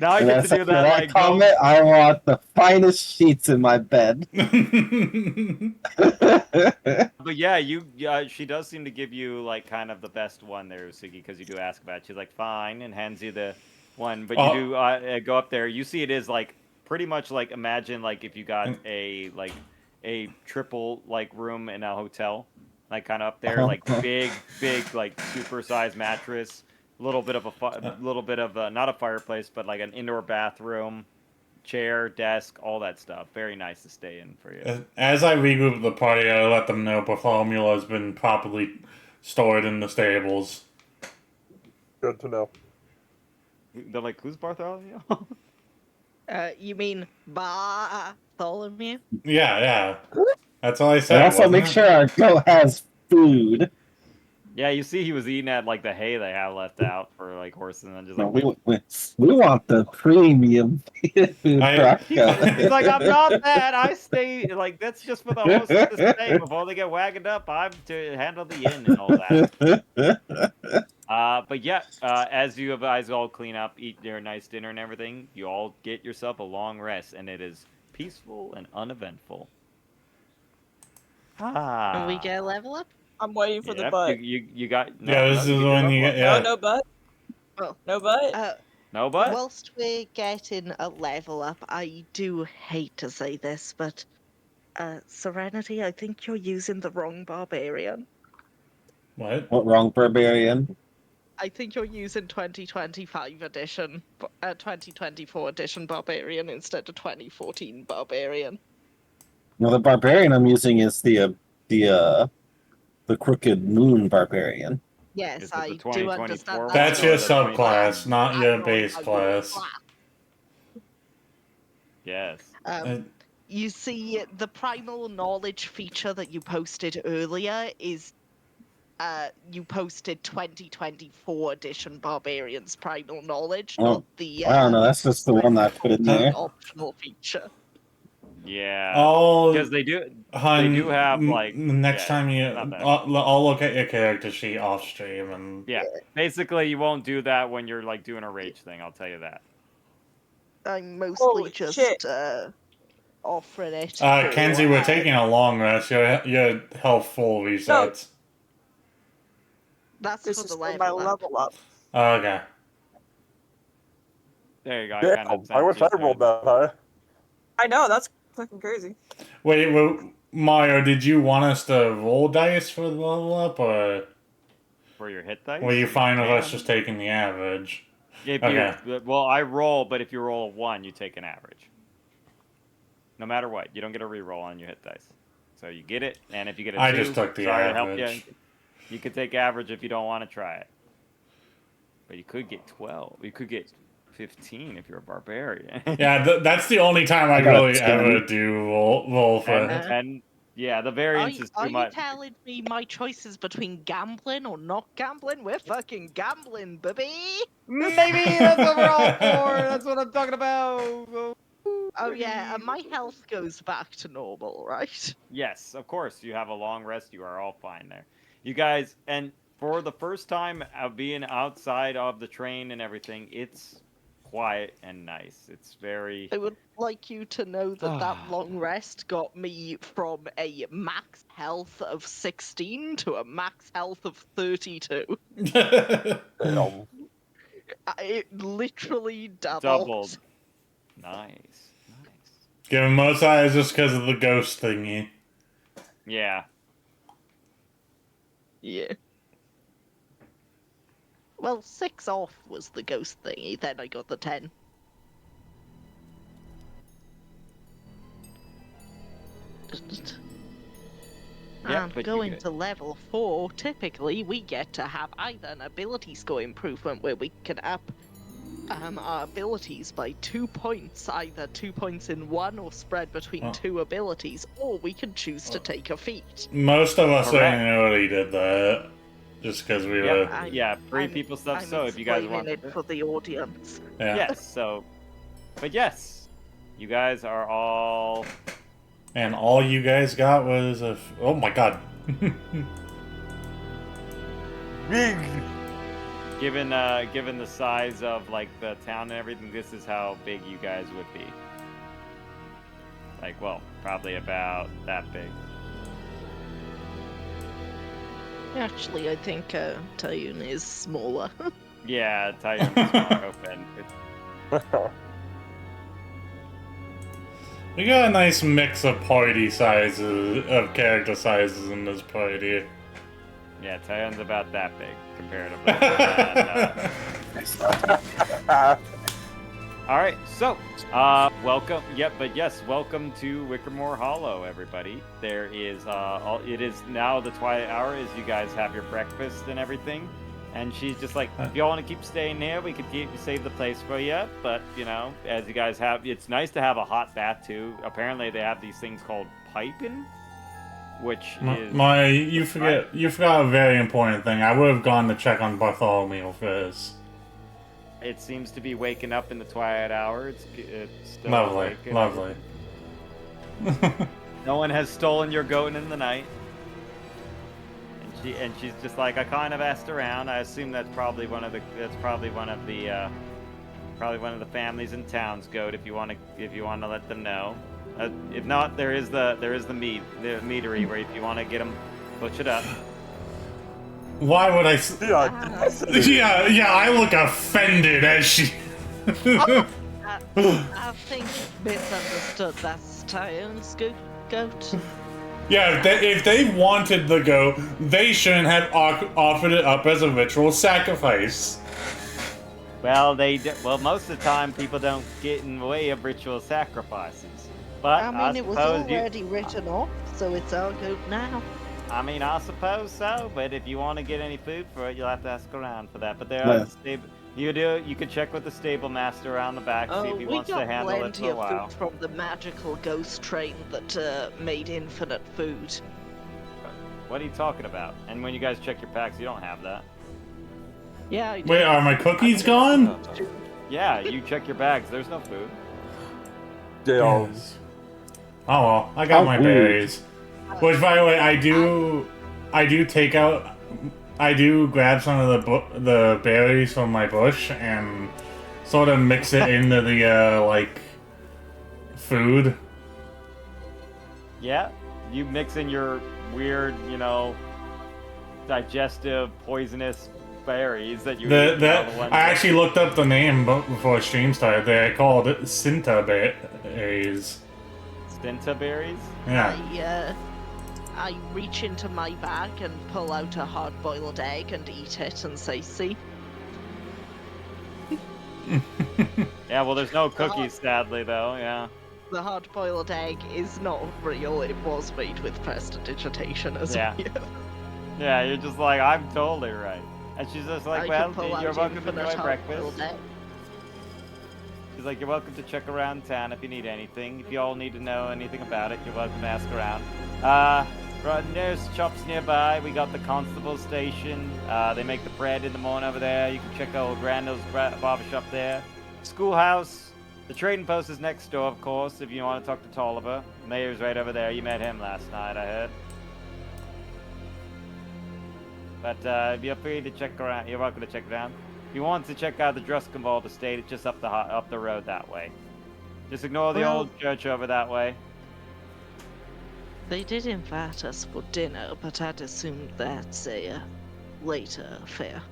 Now I get to do that like comment. I want the finest sheets in my bed. But yeah, she does seem to give you like kind of the best one there, Siggy, because you do ask about it. She's like, fine, and hands you the one. But you do go up there. You see it is like pretty much like imagine like if you got a triple like room in a hotel, like kind of up there, like big like super sized mattress, a little bit of not a fireplace, but like an indoor bathroom. Chair, desk, all that stuff. Very nice to stay in for you. As I regroup the party, I let them know Bartholomew has been properly stored in the stables. Good to know. They're like, who's Bartholomew? You mean Bartholomew? Yeah. That's all I said. And also make sure our goat has food. Yeah, you see he was eating at like the hay they have left out for like horses, and then just No, like we want the premium food. he's like, I'm not that. I stay like that's just for the horses to stay before they get wagoned up. I'm to handle the inn and all that. But yeah, as you guys all clean up, eat your nice dinner and everything, you all get yourself a long rest, and it is peaceful and uneventful. And we get a level up? I'm waiting for the butt. You got this is when you get No butt. Well, no butt. No butt. Whilst we're getting a level up, I do hate to say this, but Serenity, I think you're using the wrong barbarian. What? What wrong barbarian? I think you're using 2025 edition, 2024 edition barbarian instead of 2014 barbarian. No, the barbarian I'm using is the crooked moon barbarian. Yes, I do understand that. That's your subclass, not your base class. Yes. You see, the primal knowledge feature that you posted earlier is you posted 2024 edition Barbarians Primal Knowledge, Oh, not the I don't know. That's just the one I put in there. optional feature. Yeah, I'll because they do Hun, have like next yeah, time you, not bad. I'll look at your character sheet off stream and Yeah, basically you won't do that when you're like doing a rage thing. I'll tell you that. I'm mostly Holy just shit. offering it. Kenzie, for, we're taking a long rest. Your health full resets. That's This for is the for my level up. level up. Okay. There you go. I Damn, kind of I wish I rolled that high. I know, that's fucking crazy. Wait, Mario, did you want us to roll dice for the level up, or for your hit dice. were you fine with us can. just taking the average? If Okay. well, I roll, but if you roll a 1, you take an average. No matter what, you don't get a reroll on your hit dice. So you get it, and if you get a 2, I just took the sorry to average. help you. You could take average if you don't want to try it. But you could get 12. You could get 15 if you're a barbarian. Yeah, that's the only time I I got a really 10. ever do roll for. and yeah, the variance is Are too you much. telling me my choice is between gambling or not gambling? We're fucking gambling, baby! Maybe that's what we're all for. That's what I'm talking about. Oh yeah, and my health goes back to normal, right? Yes, of course. You have a long rest. You are all fine there. You guys, and for the first time being outside of the train and everything, it's quiet and nice. It's very. I would like you to know that that long rest got me from a max health of 16 to a max health of 32. Damn. It literally doubled. Doubled. Nice. Give him most eyes just because of the ghost thingy. Yeah. Yeah. Well, 6 off was the ghost thingy, then I got the 10. Yeah, And but you going get- to level 4, typically we get to have either an ability score improvement where we can up our abilities by 2 points, either 2 points in one or spread between 2 abilities, or we can choose to take a feat. Most of us Correct. already did that. Just because we were. Yeah, free I'm- people stuff. I'm So if you guys want explaining it for the audience. Yeah. Yes, so. But yes, you guys are all. And all you guys got was a. Oh my god. Given the size of like the town and everything, this is how big you guys would be. Like, well, probably about that big. Actually, I think Tayun is smaller. Yeah, Titan is more open. We got a nice mix of party sizes, of character sizes in this party. Yeah, Tion's about that big comparatively. And, all right, so welcome. Yep, but yes, welcome to Wickermore Hollow, everybody. There is it is now the twilight hour as you guys have your breakfast and everything. And she's just like, if y'all want to keep staying here, we could save the place for you. But you know, as you guys have, it's nice to have a hot bath too. Apparently, they have these things called piping, which is You forgot a very important thing. I would have gone to check on Bartholomew first. It seems to be waking up in the twilight hour. It's still Lovely, awake and lovely. everything. No one has stolen your goat in the night. And she's just like, I kind of asked around. I assume that's probably one of the families in town's goat. If you want to let them know. If not, there is the meadery where if you want to get them butchered up. Why would I? Yeah, I look offended as she. I think misunderstood. That's Tayun's goat. Yeah, if they wanted the goat, they shouldn't have offered it up as a ritual sacrifice. Well, most of the time people don't get in the way of ritual sacrifices. But I mean, it was suppose already written off, so it's our goat now. I mean, I suppose so, but if you want to get any food for it, you'll have to ask around for that. But You could check with the stable master around the back, see if he we wants to got handle it plenty for a of while. food from the magical ghost train that made infinite food. What are you talking about? And when you guys check your packs, you don't have that. Yeah, I do. Wait, are my cookies gone? Yeah, you check your bags. There's no food. Damn. Yes. Oh well, I got How my weird. berries. Which, by the way, I do take out. I do grab some of the berries from my bush and sort of mix it into the like food. Yeah, you mix in your weird, digestive, poisonous berries that you eat. all the ones I that- actually looked up the name before stream started. They called it Cinta berries. Stinta berries? Yeah. I reach into my bag and pull out a hard-boiled egg and eat it and say, see? Yeah, well, there's no cookies, sadly, though, yeah. The hard-boiled egg is not real, it was made with prestidigitation as Yeah. well. Yeah, you're just like, I'm totally right. And she's just like, I well, can pull you're out welcome to infinite enjoy breakfast. hard-boiled egg. She's like, you're welcome to check around town if you need anything. If you all need to know anything about it, you're welcome to ask around. Right, there's shops nearby. We got the constable station. They make the bread in the morning over there. You can check out old Randall's barber shop there. Schoolhouse. The trading post is next door, of course, if you want to talk to Tolliver. Mayor's right over there. You met him last night, I heard. But feel free to check around. You're welcome to check it out. If you want to check out the Druskenwald estate, it's just up the road that way. Just ignore the Well- old church over that way. They did invite us for dinner, but I'd assumed that's a later affair.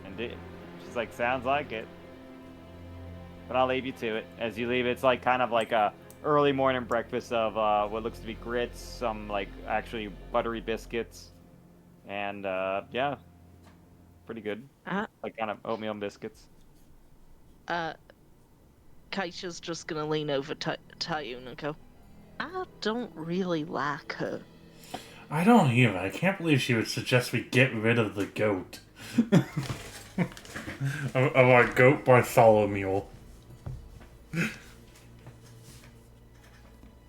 And she's like, sounds like it. But I'll leave you to it. As you leave, it's like kind of like a early morning breakfast of what looks to be grits, some like actually buttery biscuits, and yeah, pretty good. Like kind of oatmeal and biscuits. Kaisha's just gonna lean over Tayun and go, I don't really like her. I don't either. I can't believe she would suggest we get rid of the goat. of our goat Bartholomew.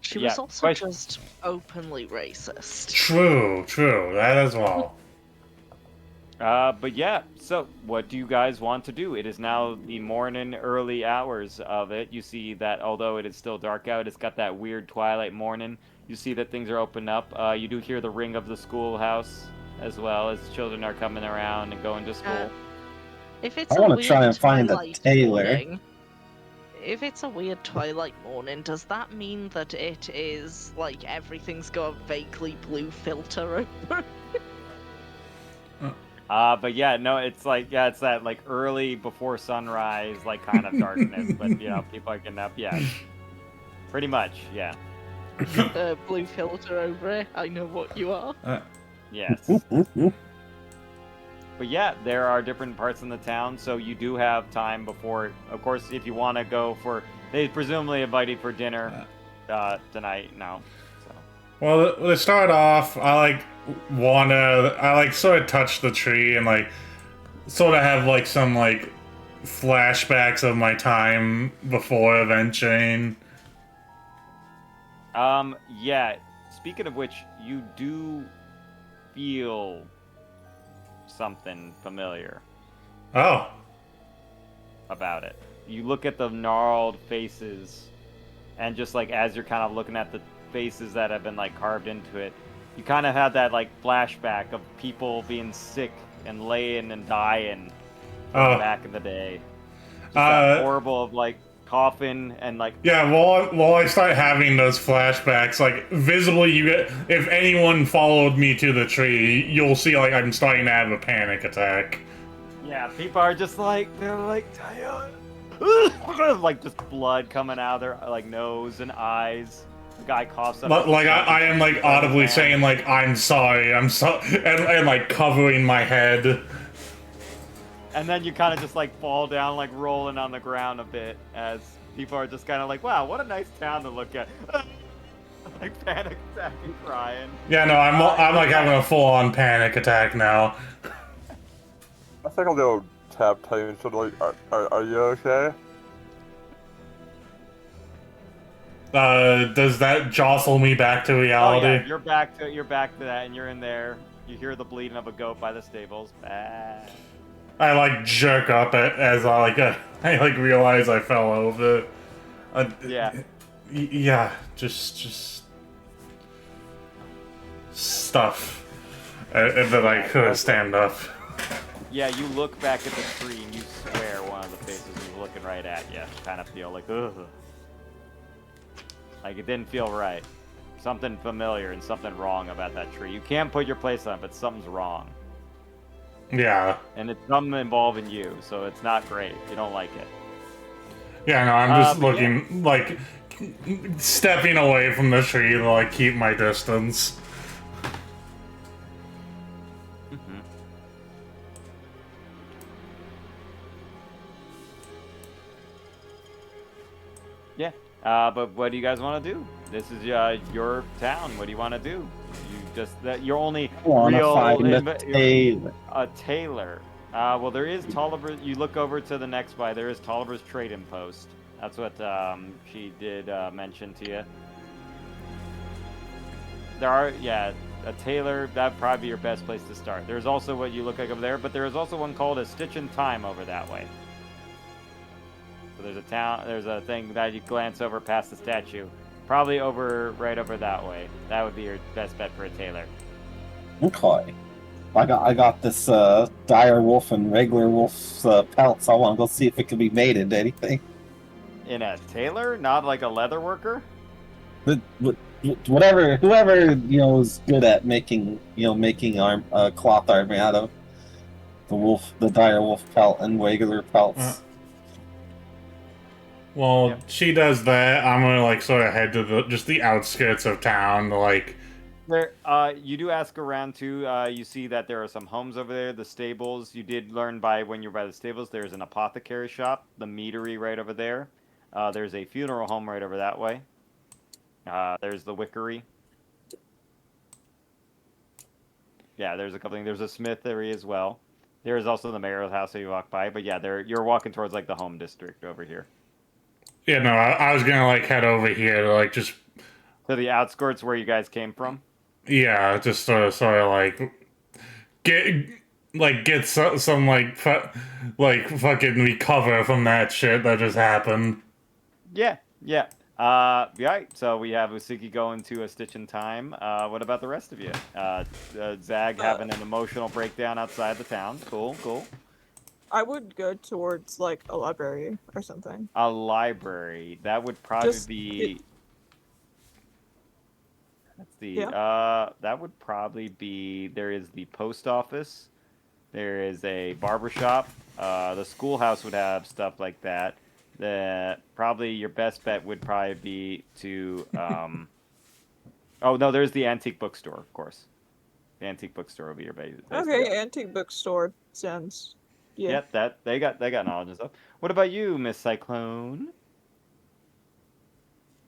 She Yeah, was also question- just openly racist. True, that as well. But yeah, so what do you guys want to do? It is now the morning, early hours of it. You see that although it is still dark out, it's got that weird twilight morning. You see that things are opened up. You do hear the ring of the schoolhouse as well as children are coming around and going to school. If it's I a wanna weird try and find the twilight tailor. morning, if it's a weird twilight morning, does that mean that it is like everything's got a vaguely blue filter over? But yeah, no, it's like, yeah, it's that like early before sunrise, like kind of darkness, but people are getting up, yeah. Pretty much, yeah. Blue filter over it. I know what you are. Yes. But yeah, there are different parts in the town, so you do have time before, of course, if you want to go for, they presumably invite you for dinner tonight, no. So. Well, to start off, I sort of touch the tree and like sort of have like some like flashbacks of my time before venturing. Yeah, speaking of which, you do feel something familiar Oh. about it. You look at the gnarled faces, and just like as you're kind of looking at the faces that have been like carved into it, you kind of have that like flashback of people being sick and laying and dying from back in the day. Just that horrible of like coughing and like Yeah, while I start having those flashbacks, like visibly, you get, if anyone followed me to the tree, you'll see like I'm starting to have a panic attack. yeah, people are just like they're like like just blood coming out of their like nose and eyes. The guy coughs up. Like I am like audibly saying like I'm sorry, and like covering my head. And then you kind of just like fall down, like rolling on the ground a bit, as people are just kind of like, "Wow, what a nice town to look at." Like panic attack and crying. Yeah, no, I'm like having a full-on panic attack now. I think I'll go tap tangentially. Are you okay? Does that jostle me back to Oh reality? yeah, you're back to that, and you're in there. You hear the bleating of a goat by the stables. I like jerk up as I like realize I fell over. Yeah. Yeah, just stuff, and then I Yeah, could okay. stand up. Yeah, you look back at the tree and you swear one of the faces was looking right at you. Kind of feel like, ugh. Like it didn't feel right. Something familiar and something wrong about that tree. You can't put your place on it, but something's wrong. Yeah. And it's something involving you, so it's not great. You don't like it. Yeah, no, I'm just but looking, like, stepping away from the tree to, like, keep my distance. Mm-hmm. Yeah, but what do you guys want to do? This is your town. What do you want to do? You just your only I want to real find a tailor. a tailor. Well, there is Tolliver. You look over to the next by. There is Tolliver's trading post. That's what she did mention to you. There are, yeah, a tailor. That'd probably be your best place to start. There's also what you look like over there, but there is also one called a Stitch in Time over that way. So there's a thing that you glance over past the statue. Probably right over that way. That would be your best bet for a tailor. Okay. I got this dire wolf and regular wolf's pelts. I want to go see if it can be made into anything. In a tailor, not like a leather worker. Whoever is good at making cloth armor out of the dire wolf pelt and regular pelts. Well, Yep. she does that. I'm gonna, like, sort of head to just the outskirts of town to, like... There, you do ask around too. You see that there are some homes over there. The stables. You did learn when you're by the stables. There's an apothecary shop, the meadery right over there. There's a funeral home right over that way. There's the wickery. Yeah, there's a couple things. There's a smithery as well. There is also the mayor's house that you walk by. But yeah, you're walking towards like the home district over here. Yeah, no, I was gonna, like, head over here to, like, just... To the outskirts where you guys came from. Yeah, just sort of like... Get some like fucking recover from that shit that just happened. Yeah. Right. So we have Usiki going to a Stitch in Time. What about the rest of you? Zag having an emotional breakdown outside the town. Cool. I would go towards like a library or something. A library. That would probably be. Let's see. Yeah. That would probably be. There is the post office. There is a barbershop. The schoolhouse would have stuff like that. Probably your best bet would probably be to. Oh no, there's the antique bookstore, of course. The antique bookstore would be your base. Okay, antique bookstore sounds. Yeah. Yep, that they got knowledge and stuff. What about you, Miss Cyclone?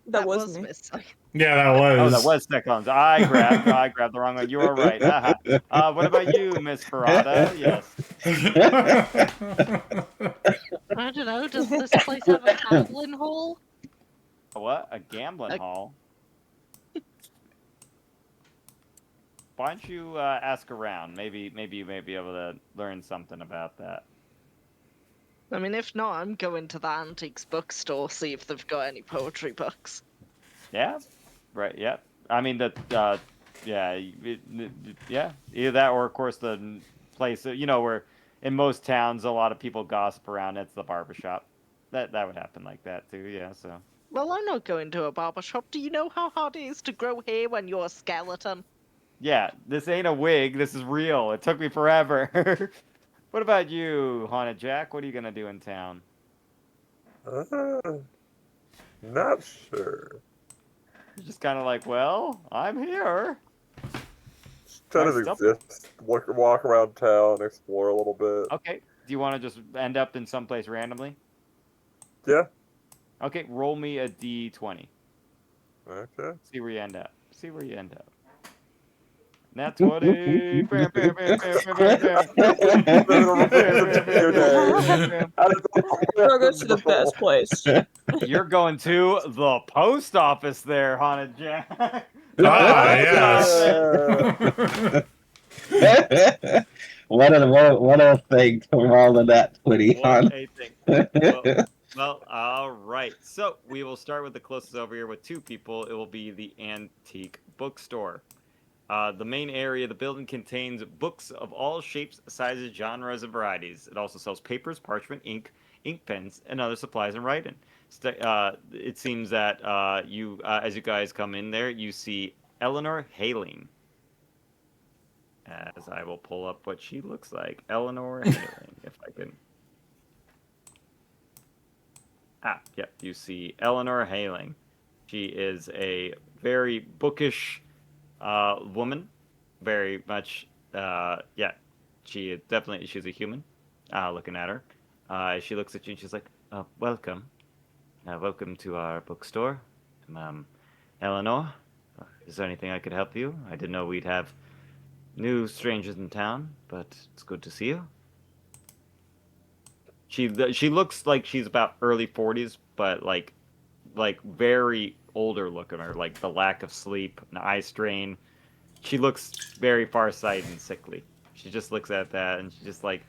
That was me. Miss. Yeah, that was. Oh, that was Cyclones. I grabbed the wrong one. You are right. What about you, Miss Ferrata? Yes. I don't know. Does this place have a gambling hall? What? A gambling hall? Why don't you ask around? Maybe you may be able to learn something about that. I mean, if not, I'm going to the antiques bookstore, see if they've got any poetry books. Yeah, right. Yeah, I mean yeah, either that or of course the place where in most towns a lot of people gossip around. It's the barbershop. That would happen like that too. Yeah. So. Well, I'm not going to a barber shop. Do you know how hard it is to grow hair when you're a skeleton? Yeah, this ain't a wig. This is real. It took me forever. What about you, Haunted Jack? What are you gonna do in town? Not sure. You're just kind of like, well, I'm here. Just kind of exist, walk around town, explore a little bit. Okay. Do you want to just end up in someplace randomly? Yeah. Okay, roll me a d20. Okay. See where you end up. Nat 20. Bam, bam, bam, bam, bam, bam, bam. Or go to the best place. You're going to the post office there, Haunted Jack. Ah, Yeah. yes. What a thing to roll in that 20 What on. a thing. Well, all right. So we will start with the closest over here with two people. It will be the antique bookstore. The main area of the building contains books of all shapes, sizes, genres, and varieties. It also sells papers, parchment, ink pens, and other supplies and writing. It seems that as you guys come in there, you see Eleanor Haling. As I will pull up what she looks like. Eleanor Haling, if I can. Yep, you see Eleanor Haling. She is a very bookish woman. Very much, yeah, she's a human. Looking at her. She looks at you and she's like, welcome. Welcome to our bookstore. Eleanor, is there anything I could help you? I didn't know we'd have new strangers in town, but it's good to see you. She looks like she's about early 40s, but like very older looking, or like the lack of sleep, an eye strain. She looks very farsighted and sickly. She just looks at that and she's like,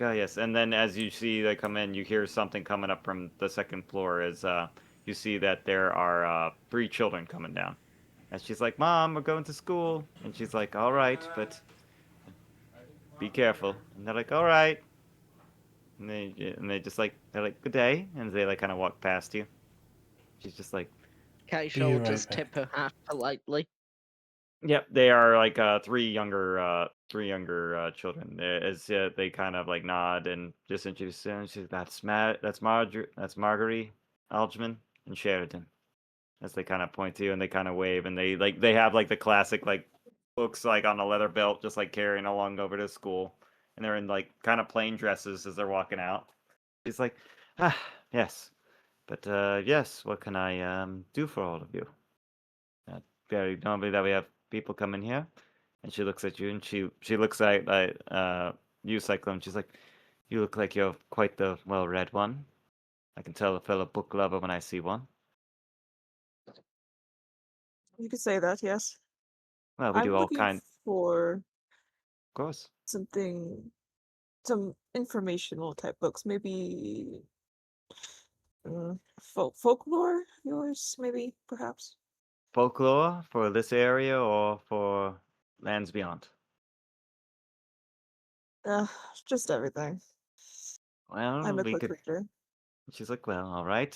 oh yes. And then as you see they come in, you hear something coming up from the second floor. As you see that there are three children coming down. And she's like, Mom, we're going to school. And she's like, all right, but be careful. And they're like, all right. And they just they're like, good day. And they like kind of walk past you. She's just like, Keisha Be will right just back. tip her hat politely. yep, they are like three younger children. As they kind of like nod and just introduce them. She's that's Marguerite, Algeman, and Sheridan. As they kind of point to you and they kind of wave and they have like the classic like books like on a leather belt, just like carrying along over to school, and they're in like kind of plain dresses as they're walking out. She's like, yes, but yes, what can I do for all of you? Very normally that we have people come in here, and she looks at you and she looks at you, Cyclone. She's like, you look like you're quite the well-read one. I can tell a fellow book lover when I see one. You could say that, yes. Well, we I'm do all looking kind, for of course. some informational type books, maybe folklore, yours, maybe, perhaps. Folklore for this area or for lands beyond? Uh, just everything. I'm Well, a we quick could. reader. She's like, well, all right.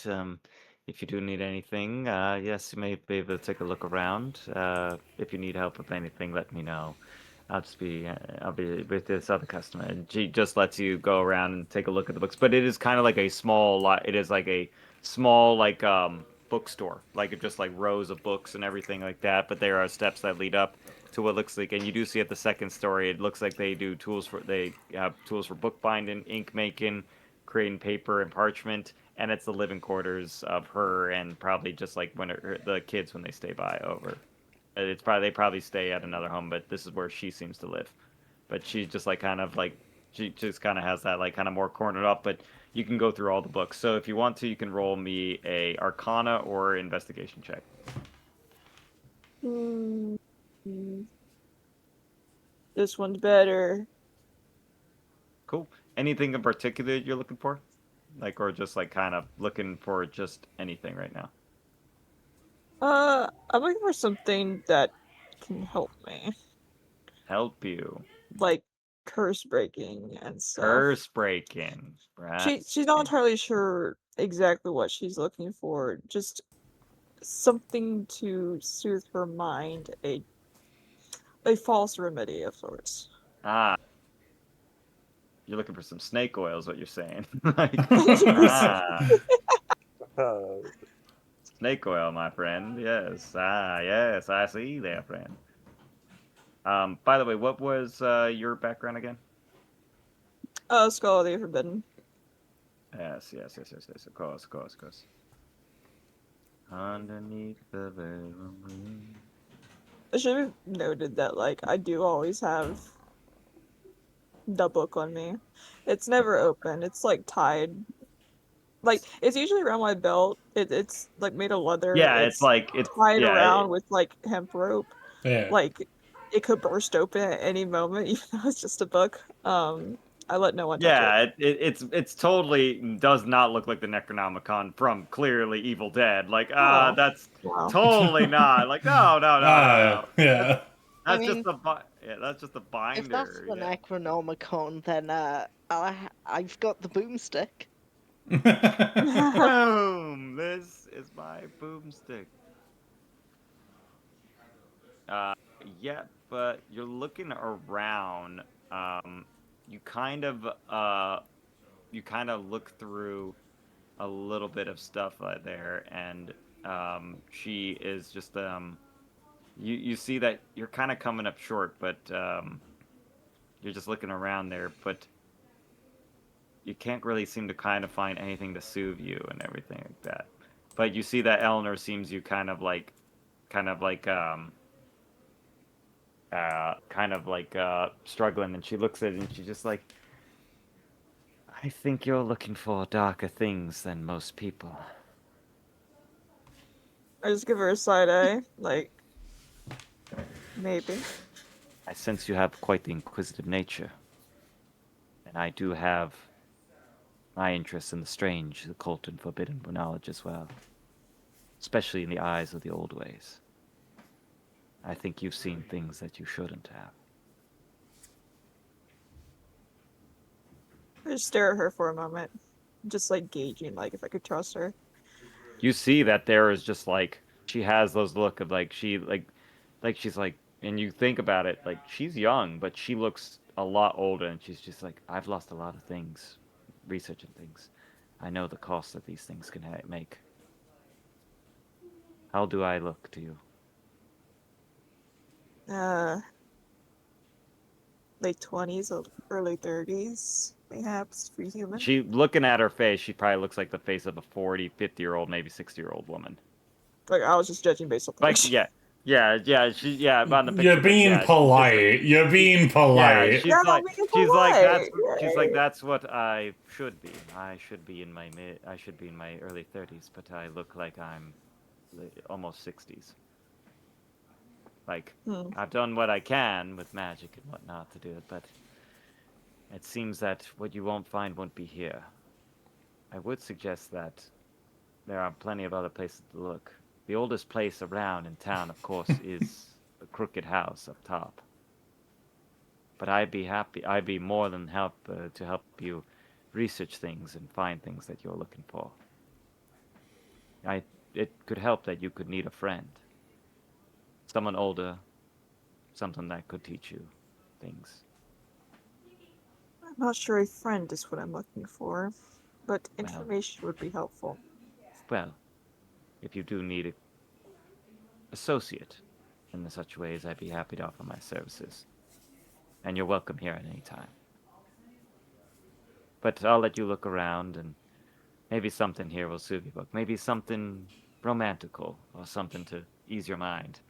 If you do need anything, yes, you may be able to take a look around. If you need help with anything, let me know. I'll be with this other customer. And she just lets you go around and take a look at the books. But it is kind of like a small lot. It is like a small, like, bookstore. Like, just like rows of books and everything like that. But there are steps that lead up to what looks like, and you do see at the second story, it looks like they have tools for bookbinding, ink making, creating paper and parchment, and it's the living quarters of her and probably just like the kids when they stay by over. It's probably they probably stay at another home, but this is where she seems to live. But she's just like kind of like she just kind of has that like kind of more cornered up. But you can go through all the books. So if you want to, you can roll me a Arcana or investigation check. Hmm. This one's better. Cool. Anything in particular you're looking for? Like, or just like kind of looking for just anything right now? I'm looking for something that can help me, Help you. like curse breaking and stuff. Curse breaking. Right. She's not entirely sure exactly what she's looking for. Just something to soothe her mind, a false remedy of sorts. Ah, you're looking for some snake oil, is what you're saying. Like, Yes. snake oil, my friend. Yes. Yes, I see there, friend. By the way, what was your background again? Scholarly Forbidden. Yes. Of course, of course, of course. Underneath the very moon. I should have noted that, like, I do always have the book on me. It's never open. It's like tied. Like, it's usually around my belt. It's like made of leather. Yeah, it's It's like it's tied yeah, around with like hemp rope. Yeah. Like, it could burst open at any moment, even though it's just a book. I let no one touch it. yeah. It's totally does not look like the Necronomicon from clearly Evil Dead. Like Oh, that's wow. totally not. Like no. Yeah. I That's just mean, that's just a if that's binder. the Yeah. Necronomicon, then I've got the boomstick. Boom! This is my boomstick. Uh, yeah, but you're looking around. Um, you kind of look through a little bit of stuff there, and she is just you see that you're kind of coming up short, but you're just looking around there, but you can't really seem to kind of find anything to soothe you and everything like that. But you see that Eleanor seems you kind of like struggling, and she looks at it and she's just like, I think you're looking for darker things than most people. I just give her a side eye, like, maybe. I sense you have quite the inquisitive nature, and I do have my interest in the strange, the occult, and forbidden knowledge as well, especially in the eyes of the old ways. I think you've seen things that you shouldn't have. I just stare at her for a moment, just like gauging, like, if I could trust her. You see that there is just like she has those look of like she's like, and you think about it, like she's young but she looks a lot older, and she's just like, I've lost a lot of things researching things. I know the cost that these things can make. How do I look to you? Late 20s, early 30s, perhaps, for human. She, looking at her face, she probably looks like the face of a 40, 50-year-old, maybe 60-year-old woman. Like, I was just judging based on the Like, picture. on the picture. You're but being yeah, she's just like, polite. You're being yeah, polite. Yeah, I'm being polite. that's what I should be. I should be in my early 30s, but I look like I'm almost 60s. Like, Hmm. I've done what I can with magic and whatnot to do it, but it seems that what you won't find won't be here. I would suggest that there are plenty of other places to look. The oldest place around in town, of course, is the Crooked House up top. But I'd be more than to help you research things and find things that you're looking for. It could help that you could need a friend. Someone older, something that could teach you things. I'm not sure a friend is what I'm looking for, but Well. information would be helpful. Well, if you do need an associate in such ways, I'd be happy to offer my services. And you're welcome here at any time. But I'll let you look around, and maybe something here will soothe your book. Maybe something romantical, or something to ease your mind.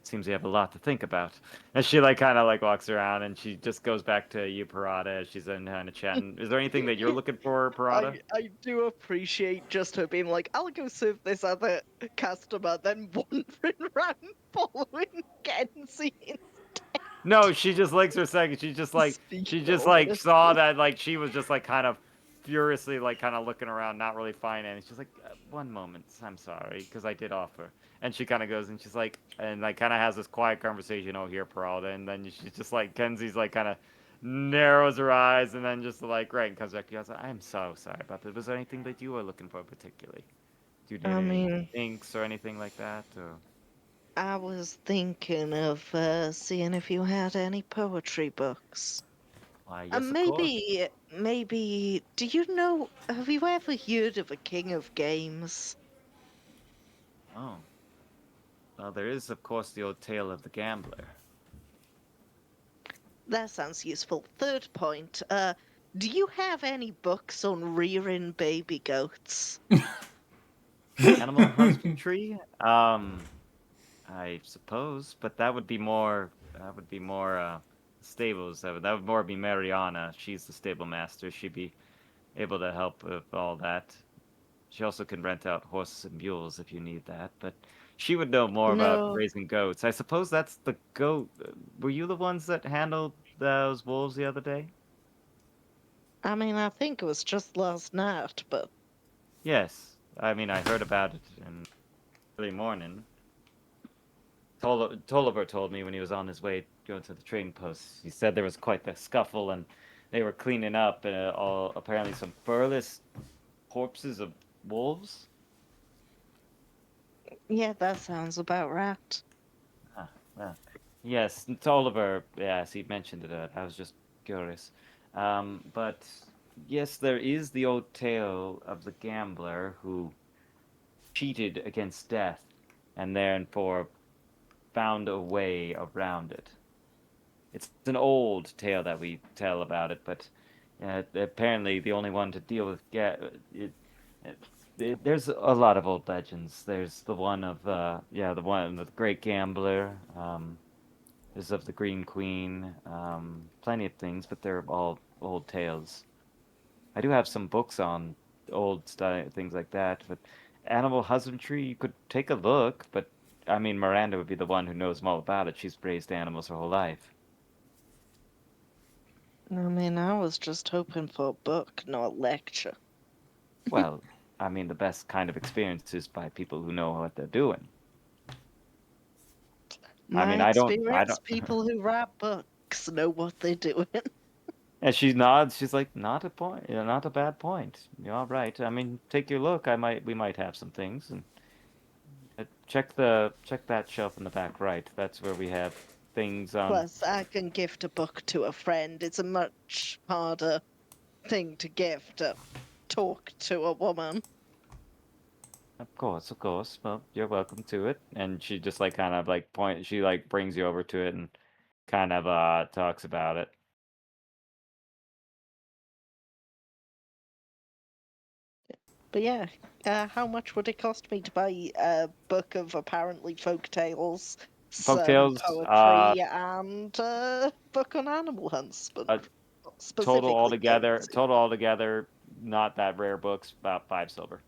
Seems you have a lot to think about. And she kind of walks around, and she just goes back to you, Parada, as she's in kind of chatting. Is there anything that you're looking for, Parada? I do appreciate just her being like, I'll go serve this other customer, then wandering around following Kenzie. No, she just licks her second. She just saw that she was just kind of furiously kind of looking around, not really finding anything. She's like, one moment, I'm sorry, because I did offer. And she kind of goes and she's like, and kind of has this quiet conversation over here, Peralta, and then she's just Kenzie's kind of narrows her eyes, and then just right, and comes back to you. I was like, I'm so sorry about that. Was there anything that you were looking for particularly? Do you need I any mean, inks or anything like that? Or? I was thinking of seeing if you had any poetry books. Why, yes, of course. Maybe, do you know, have you ever heard of a king of games? Oh. Well, there is, of course, the old tale of the gambler. That sounds useful. Third point, do you have any books on rearing baby goats? Animal husbandry? I suppose, but that would be more. That would be more stables. That would more be Mariana. She's the stable master. She'd be able to help with all that. She also can rent out horses and mules if you need that, but she would know more about No, raising goats. I suppose that's the goat. Were you the ones that handled those wolves the other day? I mean, I think it was just last night, but Yes. I mean, I heard about it in early morning. Tolliver told me when he was on his way going to the trading post. He said there was quite the scuffle and they were cleaning up all apparently some furless corpses of wolves. yeah, that sounds about right. Ah, well, yes, Tolliver. Yes, he mentioned it. I was just curious. But yes, there is the old tale of the gambler who cheated against death, and therefore found a way around it. It's an old tale that we tell about it, but apparently the only one to deal with there's a lot of old legends. There's the one of the one of the great gambler. There's of the Green Queen. Plenty of things, but they're all old tales. I do have some books on old things like that, but animal husbandry, you could take a look, but I mean, Miranda would be the one who knows all about it. She's raised animals her whole life. I mean, I was just hoping for a book, not a lecture. Well, I mean, the best kind of experience is by people who know what they're doing. I mean, My I experience, don't. people who write books know what they're doing. And she nods. She's like, not a point, not a bad point. You're all right. I mean, take your look. We might have some things, and check that shelf in the back right. That's where we have things on. Plus, I can gift a book to a friend. It's a much harder thing to gift, talk to a woman. Of course, of course. Well, you're welcome to it. And she just like kind of like point. She like brings you over to it and kind of talks about it. But yeah, how much would it cost me to buy a book of apparently folk tales, some Folktales, poetry, and a book on animal hunts, but uh, specifically games? total altogether, not that rare books, about 5 silver.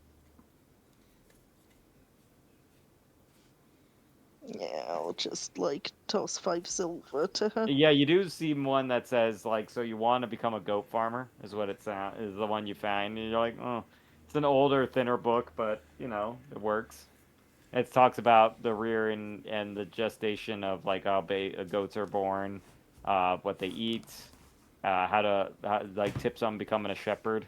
Yeah, I'll just like toss 5 silver to her. Yeah, you do see one that says like, so you want to become a goat farmer, is what it's is the one you find. And you're like, oh, it's an older, thinner book, but it works. It talks about the rearing and the gestation of like how goats are born, what they eat, like tips on becoming a shepherd.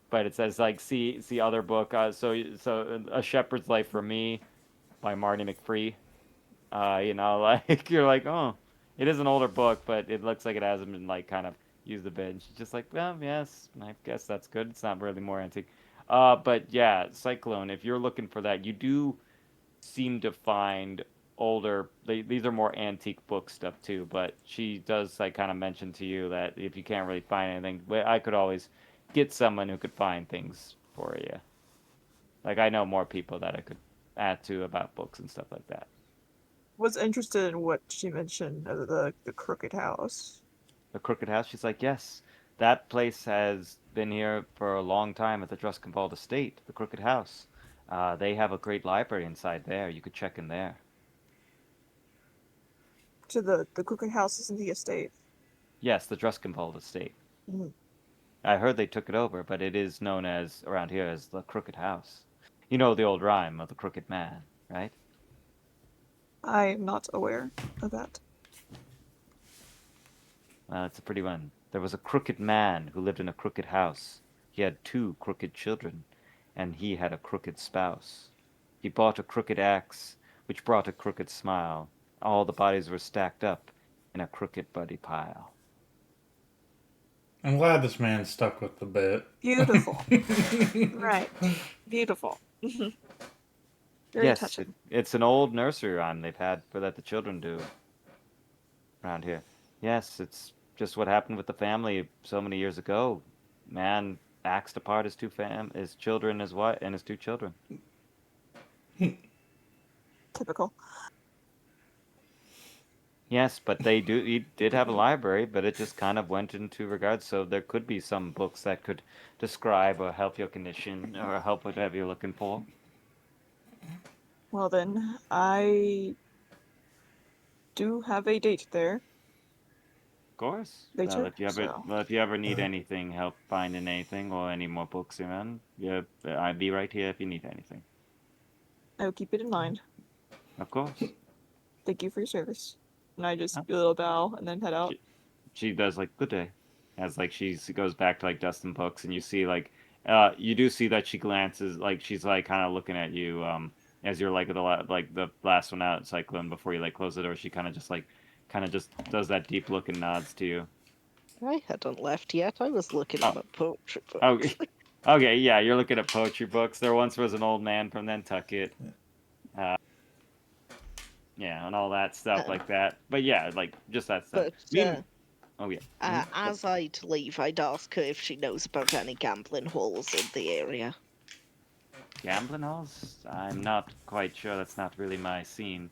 But it says like see other book. So A Shepherd's Life for Me by Marty McFree. Like you're like, oh, it is an older book, but it looks like it hasn't been like kind of used a bit. And she's just like, well, yes, I guess that's good. It's not really more antique. But yeah, Cyclone. If you're looking for that, you do seem to find older. These are more antique book stuff too. But she does like kind of mention to you that if you can't really find anything, I could always get someone who could find things for you. Like I know more people that I could add to about books and stuff like that. Was interested in what she mentioned of the crooked house. The Crooked House? She's like, yes, that place has been here for a long time at the Druskenwald Estate, the Crooked House. They have a great library inside there. You could check in there. To the crooked house is in the estate. Yes, the Druskenwald Estate. Mhm. I heard they took it over, but it is known as around here as the Crooked House. You know the old rhyme of the Crooked Man, right? I am not aware of that. Well, it's a pretty one. There was a crooked man who lived in a crooked house. He had 2 crooked children, and he had a crooked spouse. He bought a crooked axe, which brought a crooked smile. All the bodies were stacked up in a crooked buddy pile. I'm glad this man stuck with the bit. Beautiful. Right. Beautiful. Very Yes, touching. it's an old nursery rhyme they've had for that the children do around here. Yes, it's just what happened with the family so many years ago. Man axed apart his children, his wife, and his 2 children. Typical. Yes, but he did have a library, but it just kind of went into regards. So there could be some books that could describe or help your condition or help whatever you're looking for. Well then, I do have a date there Of course. later, so If you ever need anything, help finding anything or any more books around, yeah, I'd be right here if you need anything. I will keep it in mind. Of course. Thank you for your service. And I just Huh? do a little bow and then head out. She does like good day, as like she goes back to like dusting books, and you see like you do see that she glances like she's like kind of looking at you as you're like the last one out cycling before you like close the door. She kind of just does that deep look and nods to you. I hadn't left yet. I was looking Oh. at my poetry Oh, books. okay, yeah, you're looking at poetry books. There once was an old man from Nantucket. Yeah, and all that stuff like that. But yeah, like just that stuff. But Oh yeah. as I'd leave, I'd ask her if she knows about any gambling halls in the area. Gambling halls? I'm not quite sure. That's not really my scene.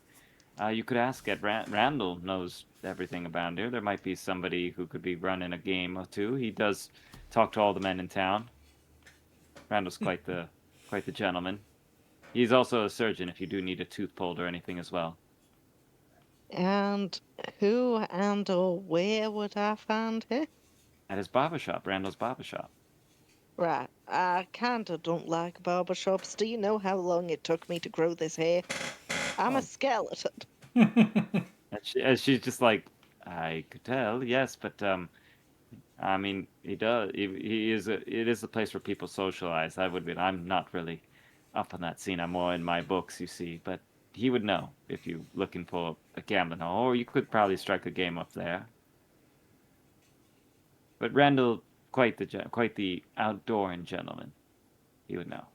You could ask at Randall knows everything about here. There might be somebody who could be running a game or two. He does talk to all the men in town. Randall's quite the gentleman. He's also a surgeon if you do need a tooth pulled or anything as well. And who and or where would I find her? At his barber shop, Randall's barber shop. Right, I kinda don't like barber shops. Do you know how long it took me to grow this hair? I'm Oh. a skeleton. And she's just like, I could tell, yes, but I mean, he does. He is. It is a place where people socialize. I'm not really up on that scene. I'm more in my books, you see. But he would know if you're looking for a gambling hall, or you could probably strike a game up there. But Randall, quite the outdoor gentleman. He would know.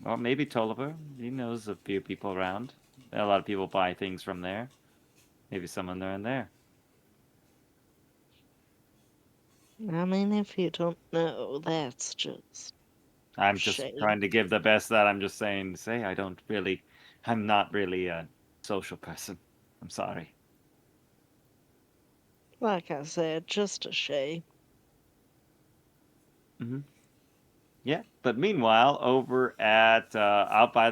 Or maybe Tolliver. He knows a few people around. A lot of people buy things from there. Maybe someone there and there. I mean, if you don't know, that's just I'm just shame. trying to give the best that I'm just saying. I'm not really a social person. I'm sorry. Like I said, just a shame. Hmm. Yeah, but meanwhile, over at out by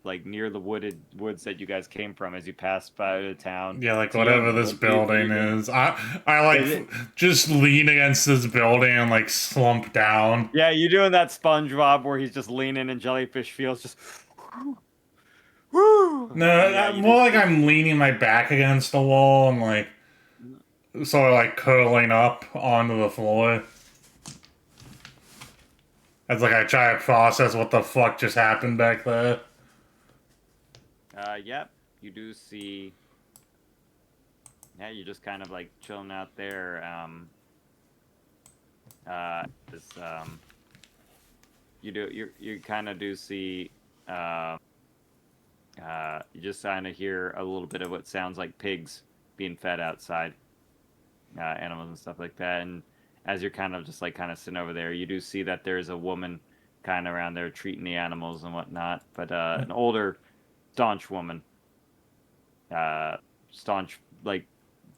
like near the woods that you guys came from as you passed by the town. Yeah, like So you whatever don't- this you- building you- is. I like Is it- just lean against this building and like slump down. Yeah, you're doing that SpongeBob where he's just leaning in Jellyfish Fields, just. No, Yeah, you more do like I'm leaning my back against the wall and like sort of like curling up onto the floor. As like I try to process what the fuck just happened back there. Yep, you do see. Yeah, you're just kind of like chilling out there. This you kind of do see. You just kind of hear a little bit of what sounds like pigs being fed outside, animals and stuff like that. And as you're kind of just like kind of sitting over there, you do see that there's a woman kind of around there treating the animals and whatnot. But an older, staunch woman, staunch like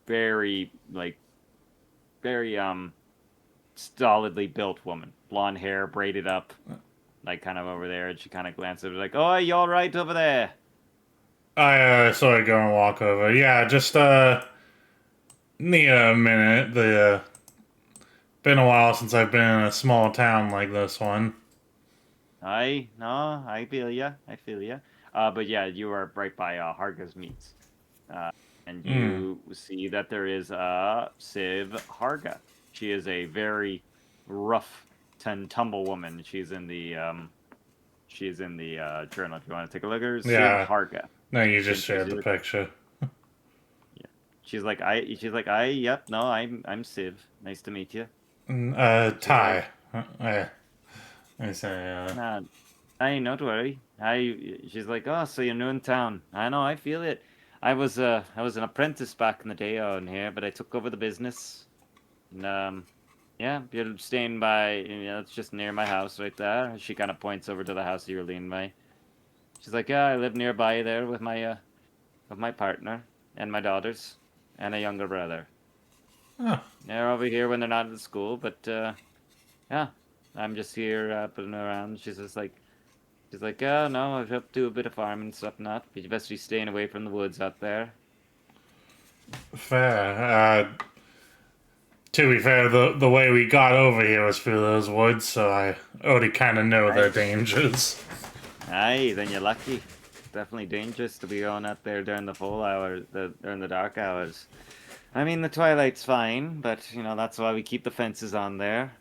very stolidly built woman, blonde hair braided up, like kind of over there. And she kind of glances at her like, "Oh, you all right over there?" I sort of go and walk over. Yeah, just need a minute. Been a while since I've been in a small town like this one. I feel ya. I feel ya. But yeah, you are right by Harga's Meats. And you see that there is Civ Harga. She is a very rough tumble woman. She's in the journal if you want to take a look at her. Yeah. Civ Harga. No, you just She's- shared the picture. She's like yep, no, I'm Civ. Nice to meet you. Ty. I say, Nah, not worry. She's like, oh, so you're new in town. I know, I feel it. I was an apprentice back in the day on here, but I took over the business. And yeah, you're staying by. It's just near my house right there. She kind of points over to the house you're leaning by. She's like, yeah, I live nearby there with my partner and my daughters and a younger brother. Huh. They're over here when they're not at school, but yeah, I'm just here putting around. She's like, oh no, I've helped do a bit of farming and stuff, not. But you best be staying away from the woods out there. Fair. To be fair, the way we got over here was through those woods, so I already kind of know the Right. dangers. Aye, then you're lucky. Definitely dangerous to be going out there during the full hours, during the dark hours. I mean, the twilight's fine, but you know that's why we keep the fences on there.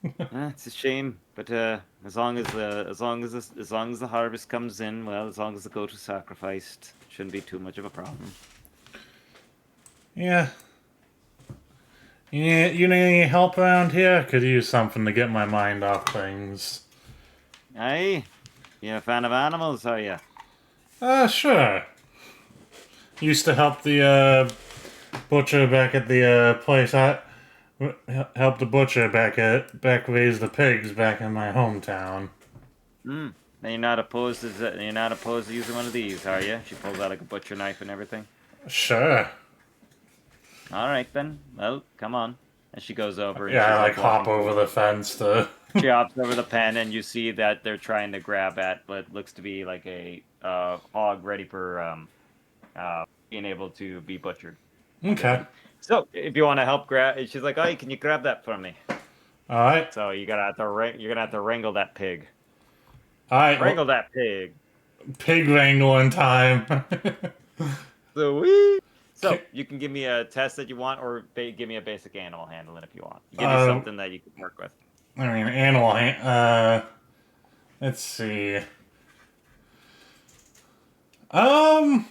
It's a shame, but as long as the harvest comes in, well, as long as the goat is sacrificed, shouldn't be too much of a problem. Yeah. You need any help around here? Could use something to get my mind off things. Aye, you a fan of animals, are you? Sure. Used to help the butcher back at the place. I helped the butcher back raise the pigs back in my hometown. And you're not opposed to using one of these, are you? She pulls out like a butcher knife and everything. Sure. All right then. Well, come on. And she goes over. And Yeah, she's I like hop walking over the fence to. She hops over the pen, and you see that they're trying to grab at what looks to be like a hog ready for being able to be butchered. Okay. So if you want to help grab, she's like, "Oh, can you grab that for me?" All right. So you're gonna have to wrangle that pig. All right. Wrangle that pig. Pig wrangling time. So you can give me a test that you want, or give me a basic animal handling if you want. Give me something that you can work with. I mean, animal. Let's see. What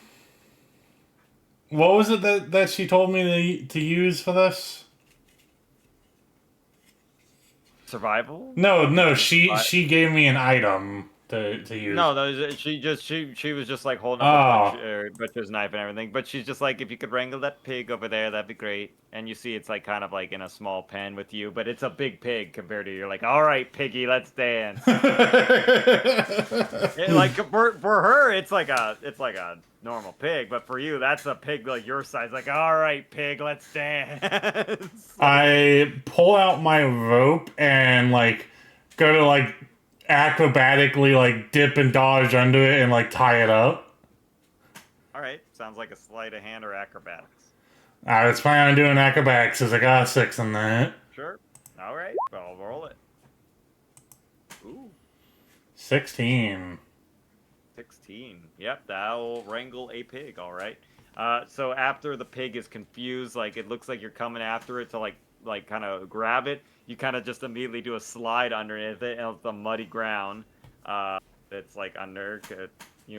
was it that she told me to use for this? Survival? No. She gave me an item to use. No, she was just like holding up a butcher's knife and everything. But she's just like, if you could wrangle that pig over there, that'd be great. And you see, it's like kind of like in a small pen with you, but it's a big pig compared to you're like, all right, piggy, let's dance. Like for her, it's like a normal pig, but for you, that's a pig like your size. Like, all right, pig, let's dance. I pull out my rope and like go to like acrobatically like dip and dodge under it and like tie it up. All right, sounds like a sleight of hand or acrobatics. I was planning on doing acrobatics because I got a 6 in that. Sure. All right, I'll roll it. Ooh. 16. 16. Yep, that'll wrangle a pig, all right. So after the pig is confused, like it looks like you're coming after it to like kind of grab it, you kind of just immediately do a slide underneath it, and it's the muddy ground. It's like under,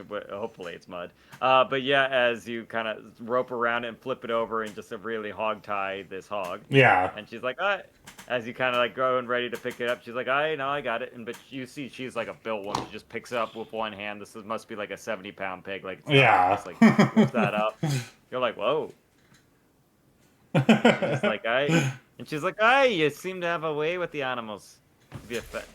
but hopefully it's mud. But yeah, as you kind of rope around it and flip it over and just really hog tie this hog. Yeah. And she's like, as you kind of like go and ready to pick it up, she's like, I know, I got it. But you see, she's like a built woman. She just picks it up with one hand. Must be like a 70-pound pig. Like, yeah. Just like lifts that up. You're like, whoa. And she's like, you seem to have a way with the animals. She's like,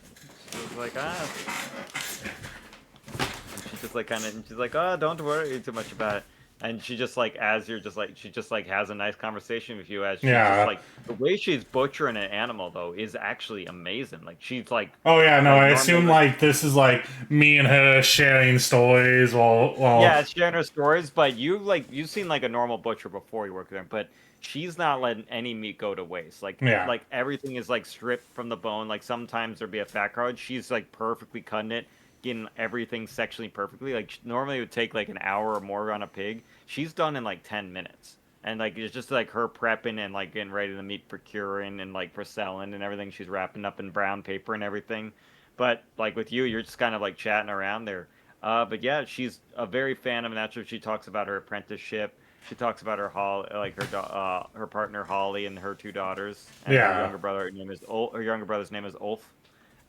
She's like she's like, oh, don't worry too much about it. And she just like, as you're just like, she just like has a nice conversation with you as she's just like, the way she's butchering an animal though is actually amazing. Like she's like, oh yeah, no, like, I assume like this is like me and her sharing stories while yeah, sharing her stories. But you've seen like a normal butcher before you work with her, but she's not letting any meat go to waste. Like like everything is like stripped from the bone. Like sometimes there'd be a fat card. She's like perfectly cutting it, getting everything sectionally perfectly. Like normally it would take like an hour or more on a pig. She's done in like 10 minutes. And like it's just like her prepping and like getting ready the meat for curing and like for selling and everything. She's wrapping up in brown paper and everything. But like with you're just kind of like chatting around there. But yeah, she's a very fan of natural. She talks about her apprenticeship. She talks about her her partner Holly and her 2 daughters. And her younger brother her younger brother's name is Ulf.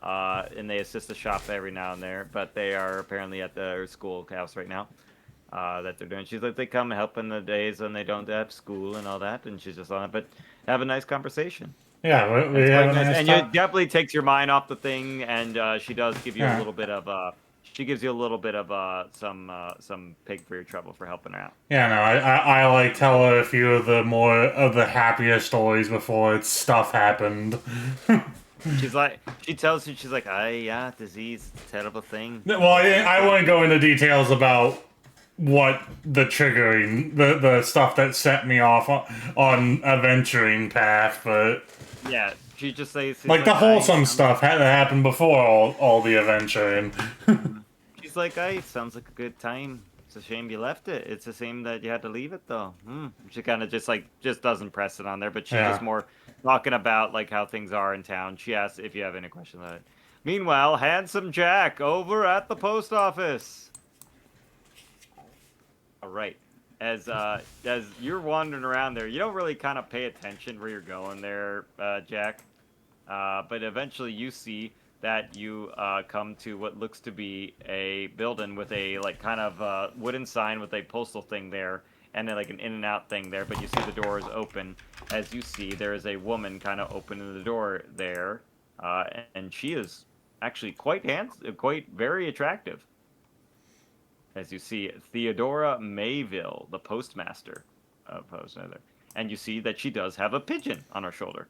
And they assist the shop every now and there, but they are apparently at their school house right now. That they're doing. She's like, they come help in the days when they don't have school and all that, and she's just on it. But have a nice conversation. Yeah, we have a nice and it definitely takes your mind off the thing, and she does give you a little bit of she gives you a little bit of some pig for your trouble for helping her out. Yeah, no, I like tell her a few of the more of the happier stories before it's stuff happened. She's like, she tells you, she's like, yeah, disease, terrible thing. Well, I won't go into details about what the triggering, the stuff that set me off on a venturing path, but Yeah, she just says like the wholesome stuff had to happen before all the adventuring. She's like, "Hey, sounds like a good time. It's a shame you left it. It's a shame that you had to leave it, though." She kind of just doesn't press it on there, but she's just Yeah. more talking about like how things are in town. She asks if you have any questions on it. Meanwhile, handsome Jack over at the post office. All right. As you're wandering around there, you don't really kind of pay attention where you're going there, Jack. But eventually you see that you come to what looks to be a building with a like kind of wooden sign with a postal thing there and then like an in and out thing there, but you see the door is open. As you see, there is a woman kind of opening the door there, and she is actually quite handsome, quite very attractive. As you see Theodora Mayville, the postmaster of Postmaster, and you see that she does have a pigeon on her shoulder.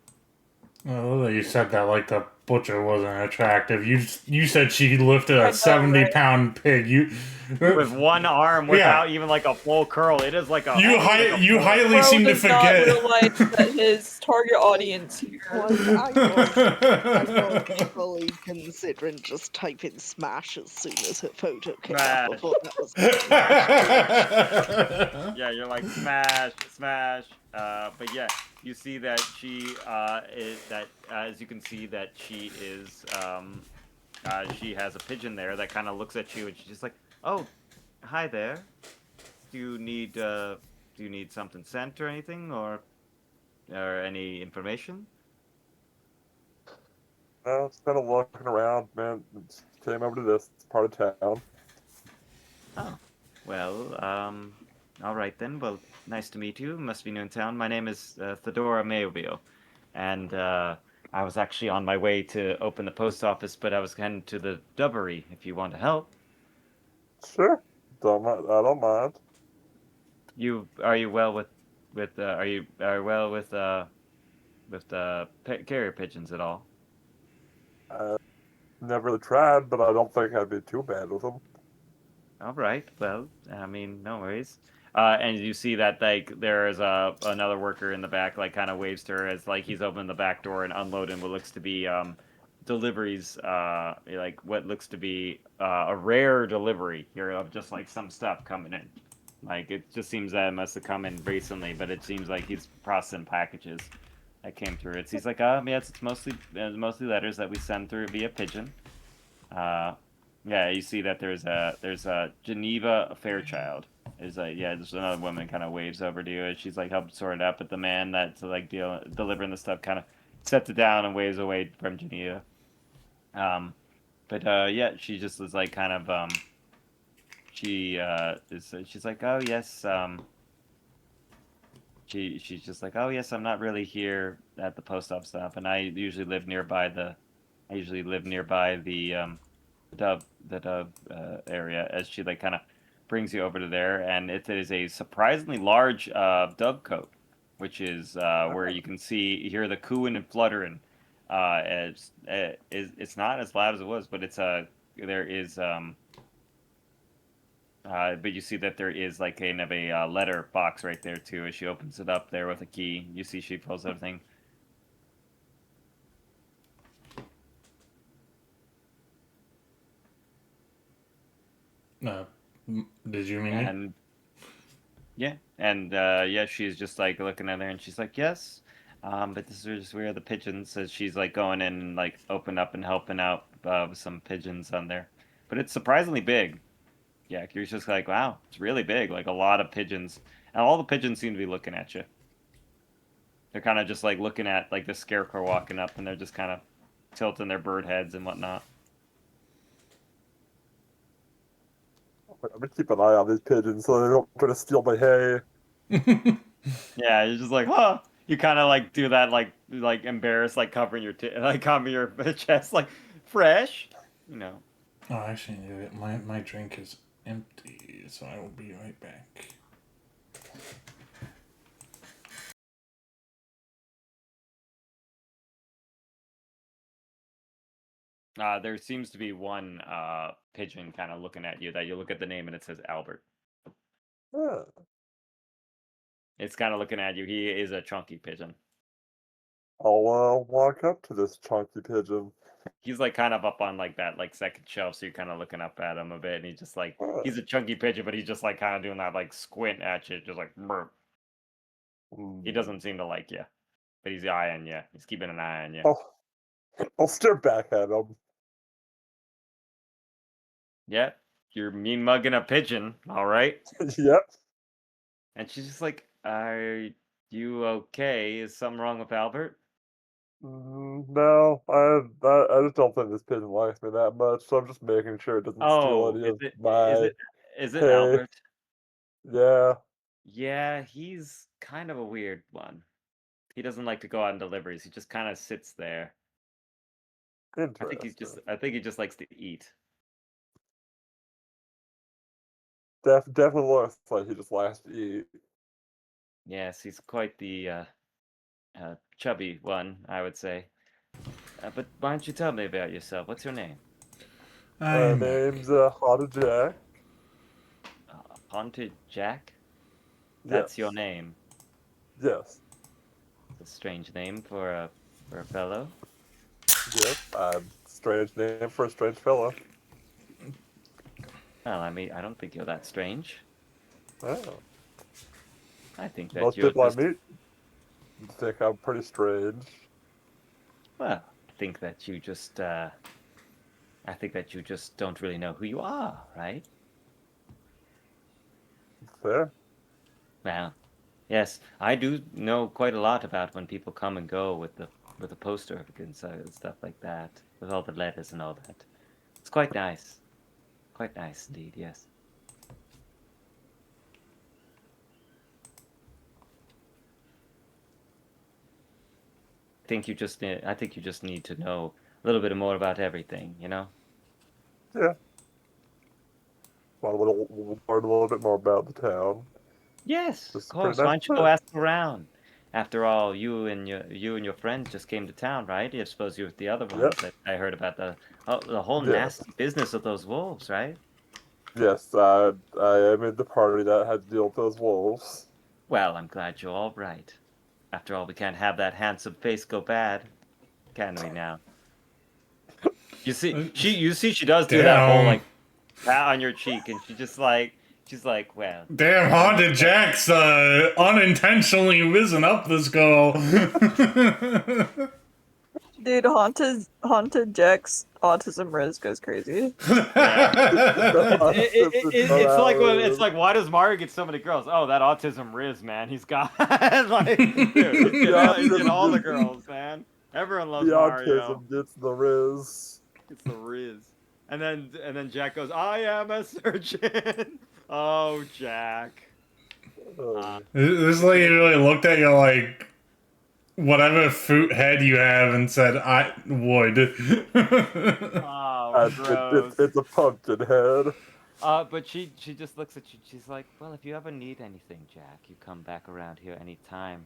Oh, you said that like the butcher wasn't attractive. You said she lifted I a know, 70-pound pig. You With one arm, without even like a full curl, it is like a. You highly Bro seem to does not forget. realize that his target audience here. I was fully considering just typing smash as soon as her photo came up. I Smash. thought that was Yeah, you're like smash, smash. But yeah, you see that she is that as you can see that she is she has a pigeon there that kind of looks at you and she's just like, "Oh, hi there. Do you need something sent or anything or any information?" Just kind of looking around, man. Just came over to this part of town. Oh, well, all right then. Well, nice to meet you. Must be new in town. My name is Theodora Mayville, and I was actually on my way to open the post office, but I was heading to the dovery. If you want to help, Sure, I don't mind. are you well with are you well with carrier pigeons at all? Never really tried, but I don't think I'd be too bad with them. All right. Well, I mean, no worries. And you see that like there is another worker in the back, like kind of waves to her as like he's opening the back door and unloading what looks to be deliveries, like what looks to be a rare delivery here of just like some stuff coming in. Like it just seems that it must have come in recently, but it seems like he's processing packages that came through. He's like, yes, it's mostly letters that we send through via pigeon. Yeah, you see that there's a Geneva Fairchild. There's another woman kind of waves over to you and she's like helping sort it out, but the man that's like delivering the stuff kind of sets it down and waves away from Geneva. Yeah, she just is like kind of she's like, oh yes, she's just like, oh yes, I'm not really here at the post office stuff, and I usually live nearby the Dove area. As she like kind of brings you over to there, and it is a surprisingly large dove cote, which is where you can hear the cooing and fluttering. It's not as loud as it was, but there is but you see that there is like kind of a letter box right there too. As she opens it up there with a key, you see she pulls everything. Did you mean it? And yeah, she's just like looking at her and she's like, yes, but this is just where the pigeons. So she's like going in and like open up and helping out with some pigeons on there, but it's surprisingly big. Yeah, you're just like, wow, it's really big, like a lot of pigeons, and all the pigeons seem to be looking at you. They're kind of just like looking at like the scarecrow walking up, and they're just kind of tilting their bird heads and whatnot. I'm gonna keep an eye on these pigeons so they don't try to steal my hay. Yeah, you're just like, huh. You kind of like do that, like embarrassed, like covering your chest, like fresh, you know. Oh, actually, my drink is empty, so I will be right back. There seems to be one pigeon kind of looking at you that you look at the name and it says Albert. Yeah. It's kind of looking at you. He is a chunky pigeon. I'll walk up to this chunky pigeon. He's like kind of up on like that like second shelf, so you're kind of looking up at him a bit, and he's just like he's a chunky pigeon, but he's just like kind of doing that like squint at you, just like brr. He doesn't seem to like you, but he's eyeing you. He's keeping an eye on you. I'll stare back at him. Yeah, you're mean mugging a pigeon, all right? Yep. And she's just like, "Are you okay? Is something wrong with Albert?" No, I just don't think this pigeon likes me that much, so I'm just making sure it doesn't steal Oh, any is of it my is it hay. Albert? Yeah. Yeah, he's kind of a weird one. He doesn't like to go on deliveries. He just kind of sits there. Interesting. I think he just likes to eat. Definitely looks like he just likes to eat. Yes, he's quite the chubby one, I would say. But why don't you tell me about yourself? What's your name? My I'm name's Haunted Jack. Haunted Jack? That's your Yes. name. Yes. It's a strange name for a fellow. Yep. Strange name for a strange fellow. Well, I mean, I don't think you're that strange. Oh. I think that Most you're people I just meet think I'm pretty strange. well. I think that you just don't really know who you are, right? Fair. Well, yes, I do know quite a lot about when people come and go with the poster and stuff like that, with all the letters and all that. It's quite nice. Quite nice indeed, yes. I think you just need to know a little bit more about everything, you know? Yeah. Want to learn a little bit more about the town. Yes, This of is a pretty course. Why nice don't you go place. ask around? After all, you and your friends just came to town, right? I suppose you were the other ones Yep. that I heard about the whole Yes. nasty business of those wolves, right? Yes, I am in the party that had to deal with those wolves. Well, I'm glad you're all right. After all, we can't have that handsome face go bad, can we now? You see, she does do that whole damn. like pat on your cheek, and she's like, well, Damn, Haunted Jack's unintentionally risen up this girl. Dude, Haunted Jack's autism riz goes crazy. It's like why does Mario get so many girls? Oh, that autism Riz, man, he's got like dude, he's getting all the girls, man. Everyone loves The Mario. autism gets the riz. It's the Riz. And then Jack goes, I am a surgeon. Oh, Jack. This lady really looked at you like whatever fruit head you have and said, I would. Oh, gross. It's a pumpkin head. But she just looks at you. She's like, well, if you ever need anything, Jack, you come back around here anytime.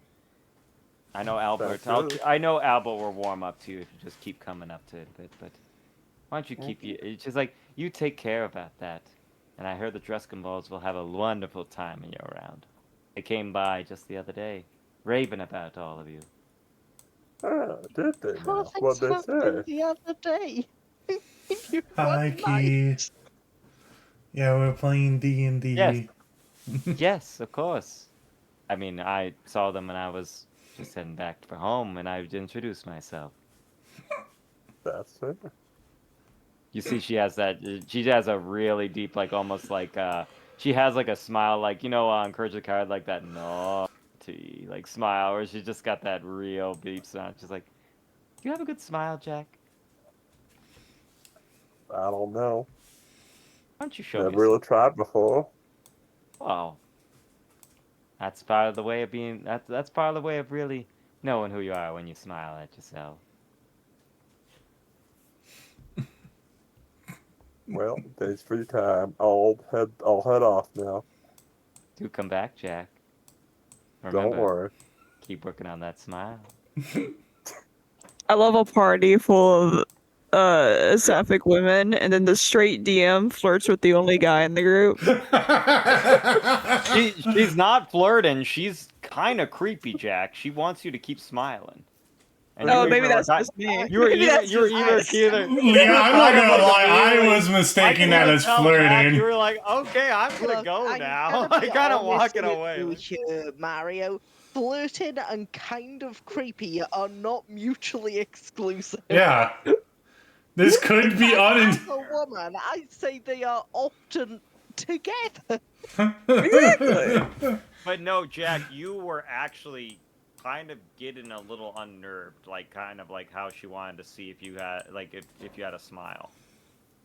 I know Albert. I know Albert will warm up to you if you just keep coming up to it a bit. But why don't you keep you? She's like, you take care about that. And I heard the Dreskin Balls will have a wonderful time when you're around. They came by just the other day, raving about all of you. Ah, did they Oh, now? thanks What'd they for coming say? the other day. You Hi, were Key. nice. Yeah, we're playing D&D. Yes. Yes, of course. I mean, I saw them when I was just heading back for home, and I introduced myself. That's fair. You see, she has a really deep, like almost like she has like a smile, like on Courage the Coward, like that naughty like smile, where she just got that real deep smile. She's like, "You have a good smile, Jack. I don't know. Why don't you show me?" Never really tried before. Well, that's part of the way of being. That's part of the way of really knowing who you are when you smile at yourself. Well, thanks for your time. I'll head off now. Do come back, Jack. Don't Remember, worry. keep working on that smile. I love a party full of sapphic women, and then the straight DM flirts with the only guy in the group. She's not flirting. She's kind of creepy, Jack. She wants you to keep smiling. And Oh, you maybe even that's were just me. You were Maybe either that's you were just either me. Yeah, I'm not kind of gonna like lie, I immediately- was I mistaking can that even as tell, Jack, flirting. you were like, okay, I'm gonna Look, go I'm now. gonna Like be kind of honest walking with away. you Like, here, Mario. Flirting and kind of creepy are not mutually exclusive. Yeah. This could be As a woman, I'd say they are often together. Exactly. but no, Jack, you were actually kind of getting a little unnerved, like kind of like how she wanted to see if you had like if you had a smile.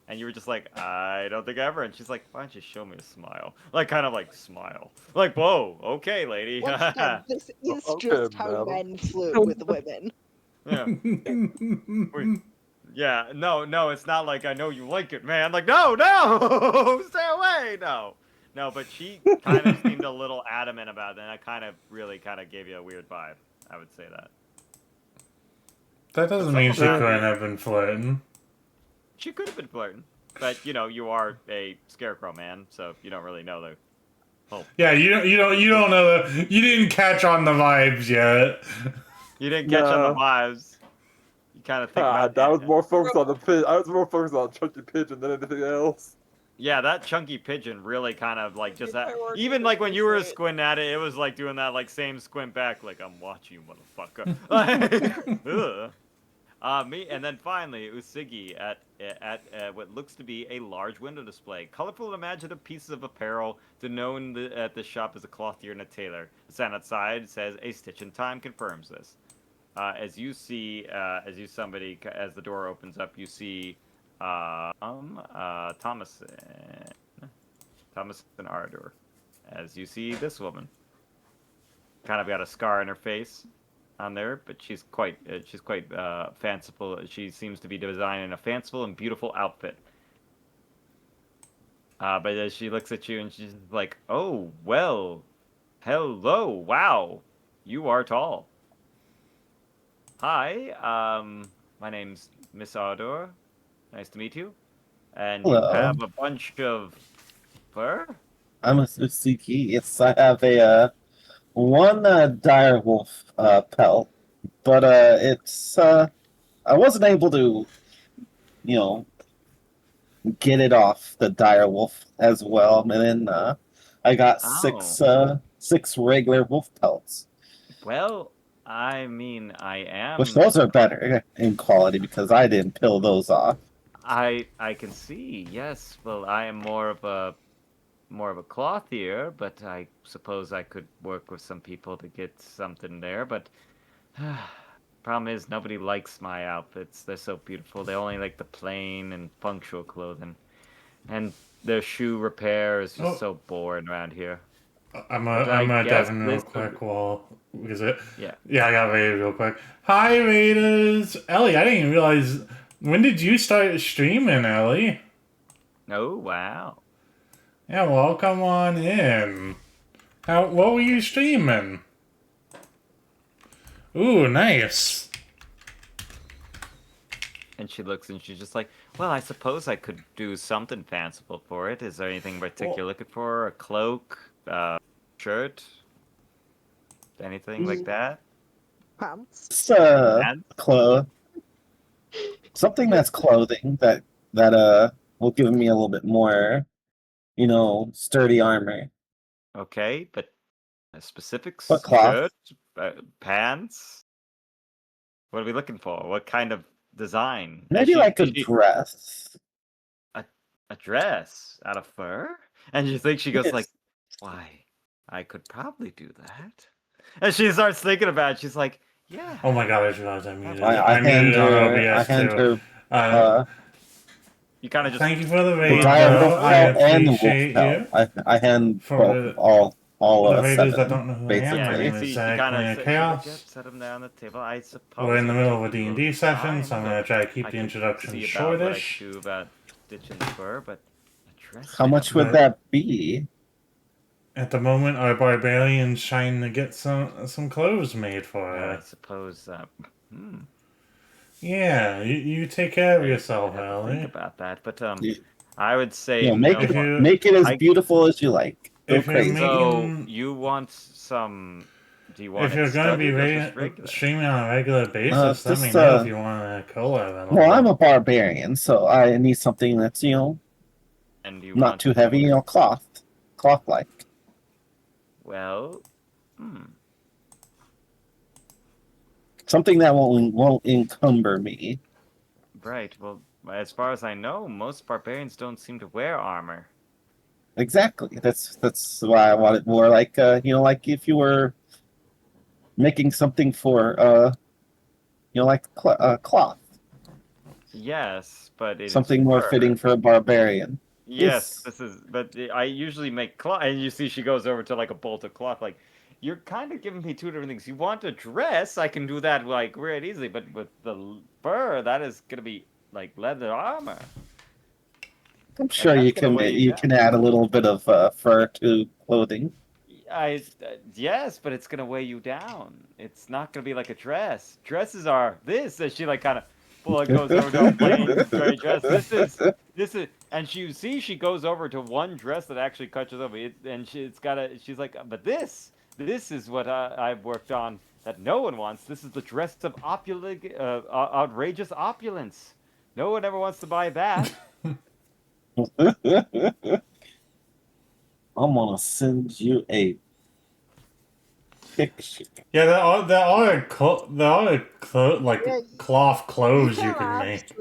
And you were just like, I don't think ever. And she's like, why don't you show me a smile? Like, kind of like, smile. Like, whoa, okay, lady. Once again, this is Okay, just how madam. men flirt Oh. with women. Yeah. Yeah, no, it's not like I know you like it, man. Like, no, stay away, no. No, but she kind of seemed a little adamant about it, and that kind of really kind of gave you a weird vibe. I would say that. That doesn't mean she couldn't have been flirting. She could have been flirting, but you know, you are a scarecrow man, so you don't really know the whole. Yeah, you don't know you didn't catch on the vibes yet. You didn't catch on the No. vibes. You kind of think about I was more focused on the pigeon. I was more focused on chunky pigeon than anything else. Yeah, that chunky pigeon really kind of like just Your that. priorities Even are like when you were straight. squinting at it, it was like doing that like same squint back, like I'm watching you, motherfucker. Like, ugh. Me, and then finally Usigi at what looks to be a large window display, colorful and imaginative pieces of apparel known at the shop as a clothier and a tailor. The sign outside says a stitch in time confirms this. As you see, as the door opens up, you see Thomas and Ardor. As you see this woman, kind of got a scar on her face on there, but she's quite fanciful. She seems to be designing a fanciful and beautiful outfit. But as she looks at you and she's like, "Oh well, hello, wow, you are tall. Hi, my name's Miss Ardor. Nice to meet you. And you Hello. have a bunch of fur? I'm a Suzuki. Yes, I have a one dire wolf pelt, but it's I wasn't able to, you know, get it off the dire wolf as well, and then I got six regular wolf pelts, Well, I mean, I am. which those are better in quality because I didn't peel those off. I can see. Yes. Well, I am more of a clothier, but I suppose I could work with some people to get something there. But problem is, nobody likes my outfits. They're so beautiful. They only like the plain and functional clothing, and their shoe repair is just so boring around here. I'm gonna dive in real quick because I got raided real quick. Hi Raiders! Ellie, I didn't even realize, when did you start streaming, Ellie? Oh wow. Yeah, welcome on in. What were you streaming? Ooh, nice. And she looks and she's just like, well, I suppose I could do something fanciful for it. Is there anything particular you're looking for? A cloak? Shirt? Anything like that? Pants. It's Pants? something that's clothing that will give me a little bit more, sturdy armor. Okay, but a specific What cloth? shirt? Pants? What are we looking for? What kind of design? Maybe like a dress. A dress out of fur? And you think she goes Yes. like, why? I could probably do that. And she starts thinking about it. She's like, yeah. Oh my god, I just realized I muted. I hand muted on her. I OBS hand too. her. You kind of just. Thank you for the The raid, dire though. wolf I pelt and the wolf appreciate you. pelt. I hand For both, all the raiders that seven, don't know who I am, basically. my Yeah, name you is see, she Zach kind Planet of Chaos. set him down on the table. I suppose. We're in the I middle of a could do D&D session, fine, so I'm but going to try to keep I the could introduction see about what I shortish. could do about stitch in the fur, but a dress. How made much of would But- that be? At the moment, our barbarians trying to get some clothes made for I her. suppose. Yeah, you take care of I yourself, have to think Ellie. about that, but You, I would say you know, make no. If you- make it as I- beautiful as you like. Go If you're crazy. So making- you want some? Do you want If it you're going to be studded or just regular? streaming on a regular basis, let me just, know if you want to collab at all. Well, I'm a barbarian, so I need something that's And you not want too heavy. Cloth like. Well, Something that won't encumber me. right. Well, as far as I know, most barbarians don't seem to wear armor. Exactly. That's why I want it more like like if you were making something for like cloth, Yes, but it is something more fur. fitting for a barbarian. Yes, It's- this is. But I usually make cloth, and you see, she goes over to like a bolt of cloth. Like, you're kind of giving me two different things. You want a dress? I can do that like really easily. But with the fur, that is gonna be like leather armor. I'm sure that's you gonna can weigh you you down. can add a little bit of fur to clothing. Yes, but it's gonna weigh you down. It's not gonna be like a dress. Dresses are this, as she like kind of goes over to a plain straight dress. This is, and she goes over to one dress that actually catches over it, and she's like, but this is what I've worked on that no one wants. This is the dress of outrageous opulence. No one ever wants to buy that. I'm gonna send you a picture. Yeah, there are like Yeah, cloth clothes you can can make.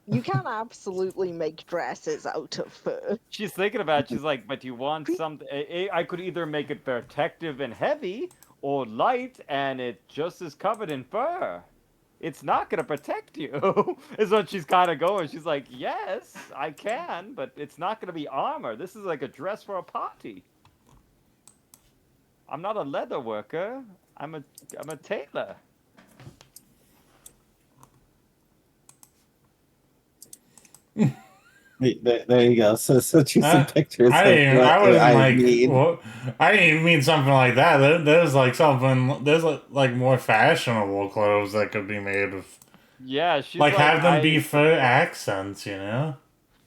You can absolutely make dresses out of fur. She's thinking about it. She's like, but you want something. I could either make it protective and heavy or light and it just is covered in fur. It's not going to protect you, is what she's kind of going. She's like, yes, I can, but it's not going to be armor. This is like a dress for a party. I'm not a leather worker. I'm a tailor. There you go. So you some pictures. I of didn't. what I wasn't I like. need. Well, I didn't even mean something like that. There's like something. There's like more fashionable clothes that could be made of. Yeah, she's Like have them be I fur accents, you know.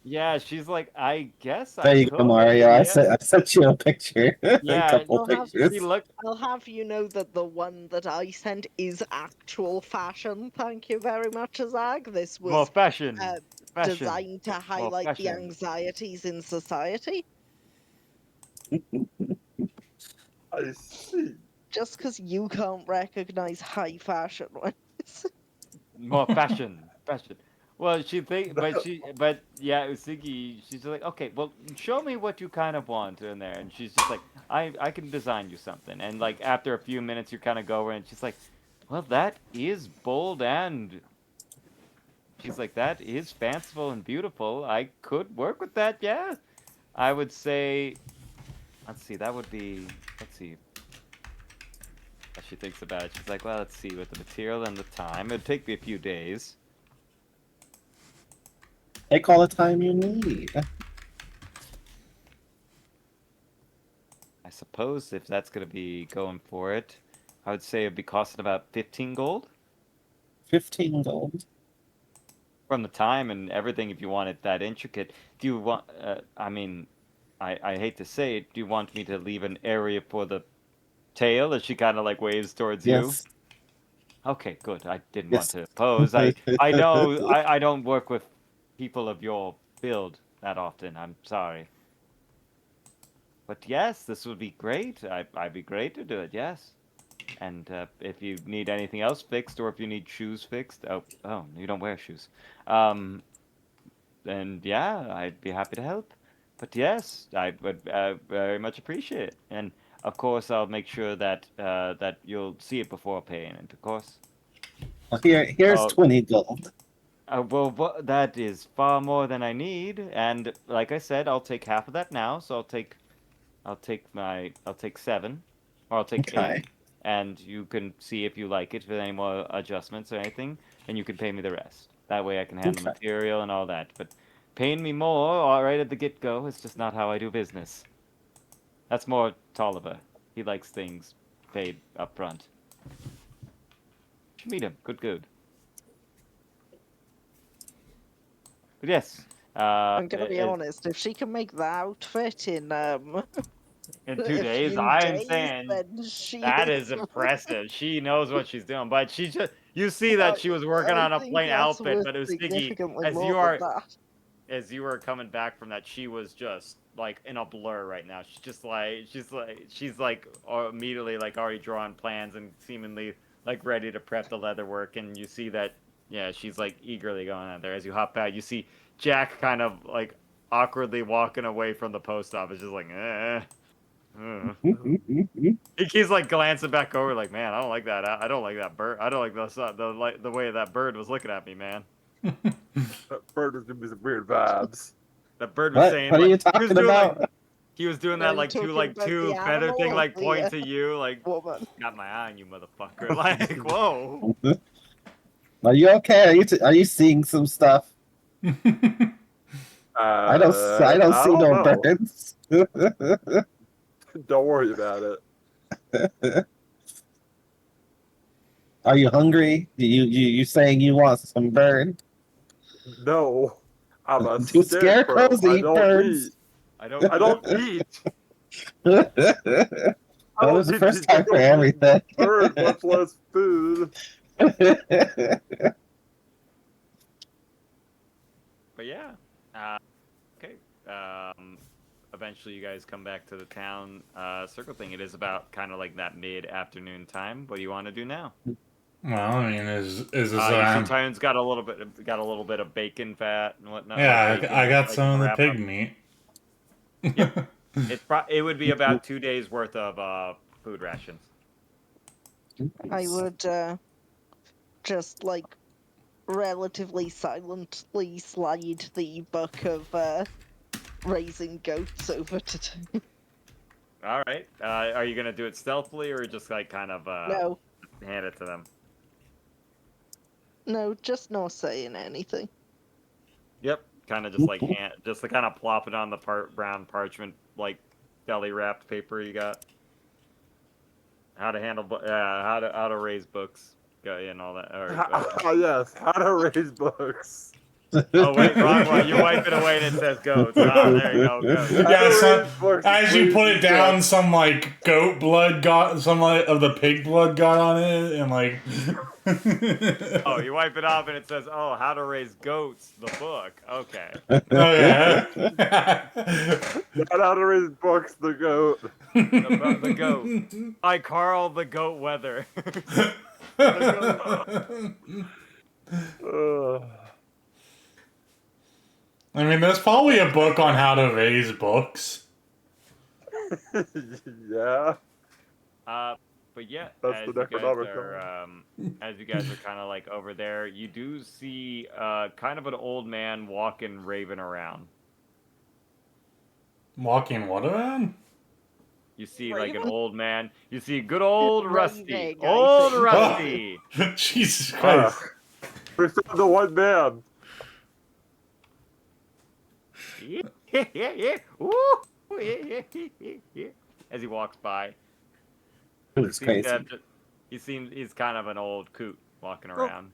Yeah, she's like, I guess There I you go, could. Mario. Yeah. I sent you a picture. a Yeah, couple I'll have- pictures. She looked. I'll have you know that the one that I sent is actual fashion. Thank you very much, Azag. This More was fashion. uh, Fashion. designed to highlight the fashion. anxieties in society. I see. Just because you can't recognize high fashion ones. More fashion. Fashion. Well, but yeah, Usigi, she's like, okay, well, show me what you kind of want in there. And she's just like, I can design you something. And like, after a few minutes, you kind of go over and she's like, well, that is bold and she's like, that is fanciful and beautiful. I could work with that, yeah. I would say, let's see, that would be, let's see. As she thinks about it, she's like, well, let's see, with the material and the time, it'd take me a few days. Take all the time you need. I suppose if that's going to be going for it, I would say it'd be costing about 15 gold 15 gold. from the time and everything if you want it that intricate. Do you want, I mean, I hate to say it, do you want me to leave an area for the tail as she kind of like waves towards you? Yes. Okay, good. I didn't Yes. want to oppose. I know I don't work with people of your build that often. I'm sorry. But yes, this would be great. I'd be great to do it, yes. And if you need anything else fixed or if you need shoes fixed, oh, you don't wear shoes. Then yeah, I'd be happy to help. But yes, I would very much appreciate it. And of course, I'll make sure that that you'll see it before payment, of course. Well, here's Oh. 20 gold. Well, that is far more than I need, and like I said, I'll take half of that now. So I'll take 7, or I'll take Okay. 8, and you can see if you like it, if there are any more adjustments or anything, and you can pay me the rest. That way I can handle Okay. material and all that. But paying me more, all right at the get-go. It's just not how I do business. That's more Tolliver. He likes things paid up front. Should meet him. Good. But yes, I'm gonna be as- honest. If she can make the outfit in in a 2 days, few I'm days, saying then she that is. is impressive. She knows what she's doing, but she just you see that she was working I on a think plain that's outfit, worth but it was sticky. significantly As more you than are that. as you were coming back from that, she was just like in a blur right now. She's like immediately like already drawing plans and seemingly like ready to prep the leather work. And you see that, yeah, she's like eagerly going out there. As you hop out, you see Jack kind of like awkwardly walking away from the post office, just like, He keeps like glancing back over, like, man, I don't like that. I don't like that bird. I don't like the way that bird was looking at me, man. That bird was giving me some weird vibes. That bird was What? saying, What are like, you he was talking doing about? like he was doing Are that you like talking about two the feather thing, animal like or pointing the, to you, like, woman? got my eye on you, motherfucker. Like, whoa. Are you okay? Are you seeing some stuff? I don't I see don't no know. birds. Don't worry about it. Are you hungry? You saying you want some bird? No, I'm a Do scarecrow. scarecrows I eat don't birds? eat. I don't I don't eat. That I was don't the eat first these time for little everything. bird, much less food. But yeah. Okay. Eventually you guys come back to the town circle thing. It is about kind of like that mid-afternoon time. What do you want to do now? Well, I mean, is this You see Tyne's got a little bit of bacon fat and whatnot. yeah, like bacon, I got like some of the wrap pig up. meat. Yep. It would be about 2 days worth of food rations. I would just like relatively silently slide the buck of raising goats over to. All right. Are you gonna do it stealthily or just like kind of No, hand it to them? no, just not saying anything. Yep. Kind of just like just to kind of plop it on the brown parchment like deli wrapped paper you got. How to handle how to raise books, and all that. Yes, how to raise books. Oh wait, wrong one. You wipe it away and it says goats. Ah, there you go, goats. Yeah, raise books, as you put it please, down, yes. some like goat blood got some like, of the pig blood got on it, and like. Oh, you wipe it off and it says, "Oh, how to raise goats." The book. Okay. Oh yeah. Not how to raise books, the goat. The goat. By Carl the Goat Weather. The goat. I mean, there's probably a book on how to raise books. Yeah. But yeah, That's as the you guys Necronomicon. are as you guys are kind of like over there, you do see kind of an old man walking Raven around. Walking what around? You see like an Raven? old man. You see good old Rusty. Raving, I Old think. Rusty. Jesus Christ. We found the one man. Yeah. Ooh, yeah. As he walks by. It's crazy. He's kind of an old coot walking around.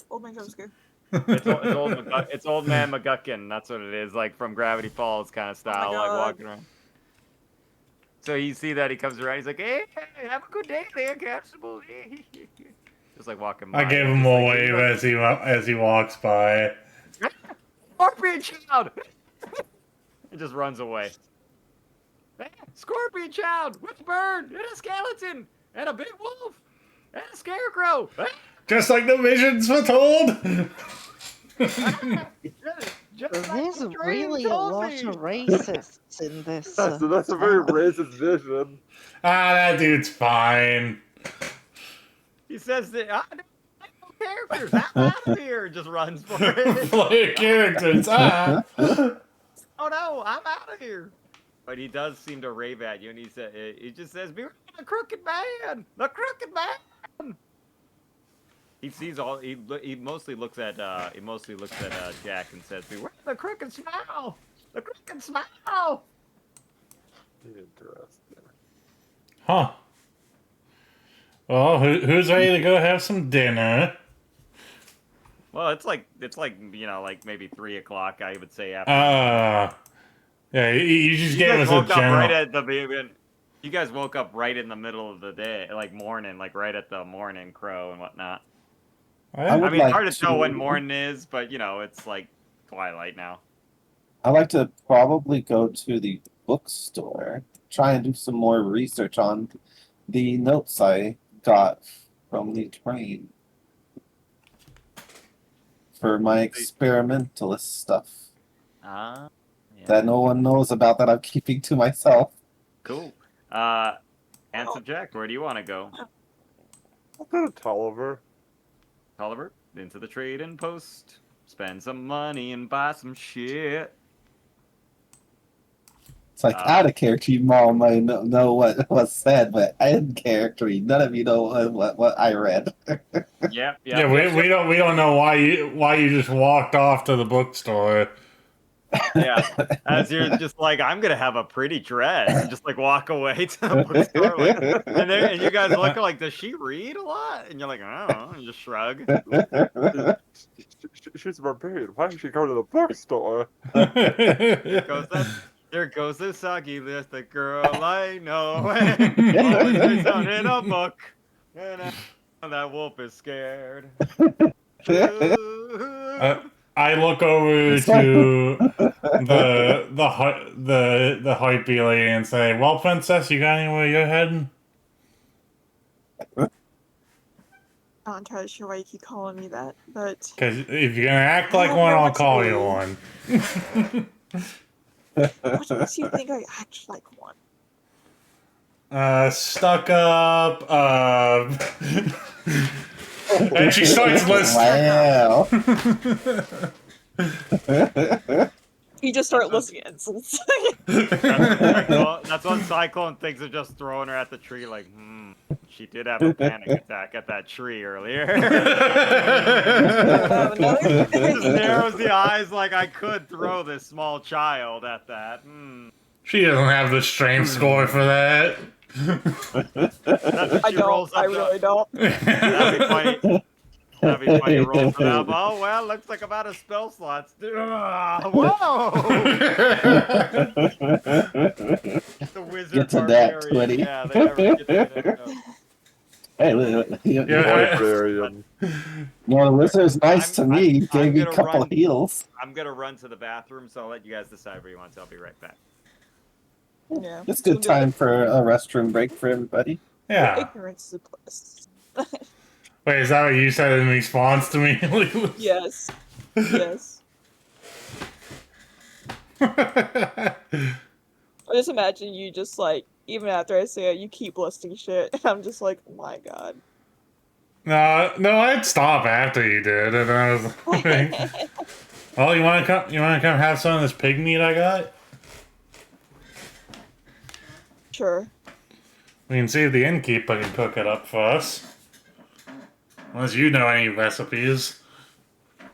Old man jump scare. It's old man McGuckin. That's what it is, like from Gravity Falls kind of style, like God. walking around. So you see that he comes around. He's like, "Hey, have a good day there, Constable." Just like walking by. I gave him Just a like, wave as he walks by. Scorpion Child. It just runs away. Hey, Scorpion Child with a bird and a skeleton and a big wolf and a scarecrow. Just like the visions foretold. Just like There's the dream really a told lot me. of racists in this. That's a very town. racist vision. That dude's fine. He says that I don't like no characters. I'm out of here. Just runs for it. Player characters. Oh no, I'm out of here. But he does seem to rave at you, and he just says, "Be the crooked man, the crooked man." He sees all. He mostly looks at Jack and says, "Beware The crooked smile! The crooked smile! Interesting. Huh. Well, who's ready to go have some dinner? Well, it's like like maybe 3 o'clock. I would say after. Yeah, you just You gave guys us a woke up right general. at the beginning. You guys woke up right in the middle of the day, like morning, like right at the morning crow and whatnot. I I would mean, it's like hard to tell when to. morning is, but it's like twilight now. I like to probably go to the bookstore, try and do some more research on the notes I got from the train for my experimentalist stuff Ah, yeah. that no one knows about that I'm keeping to myself. Cool. Handsome Jack, where do you want to go? I'll go to Tolliver. Tolliver, into the trading post. Spend some money and buy some shit. It's like out of character, you all might know what was said, but in character, none of you know what I read. Yep. Yeah, we don't know why you just walked off to the bookstore. Yeah, as you're just like, I'm gonna have a pretty dress, and just like walk away to the bookstore, like, and you guys look like, does she read a lot? And you're like, I don't know, and just shrug. She's a barbarian. Why does she go to the bookstore? There goes the soggy list, the girl I know. Always stays down in a book, and that wolf is scared. I look over to the hypey lady and say, "Well, princess, you got anywhere you're heading?" I'm not entirely sure why you keep calling me that, but Because if you're gonna act like don't one, know I'll what to call you do. one. what makes you think I act like one? Stuck up. And she starts listing. Wow. You just start listing insults. That's what Cyclone thinks of, just throwing her at the tree like, she did have a panic attack at that tree earlier. Just narrows the eyes like, I could throw this small child at that. She doesn't have the strength score for that. That's what I she don't. rolls up I really don't. That'd be funny. That'd be funny roll for that. Oh, well, looks like I'm out of spell slots. Whoa! The wizard Get to that, barbarian. 20. Yeah, they never get to that. Hey, look, Barbarian. the wizard's nice to me. He I'm gave me a gonna couple run- heals. I'm gonna run to the bathroom, so I'll let you guys decide where you want to. I'll be right back. Yeah. It's good time for a restroom break for everybody. Yeah. Ignorance is bliss. Wait, is that what you said in response to me? Yes. Yes. I just imagine you just like, even after I say it, you keep listing shit, and I'm just like, oh my god. No, I'd stop after you did, and I was like, "Oh, you want to come? You want to come have some of this pig meat I got?" Sure. We can see if the innkeeper can cook it up for us. Unless you know any recipes.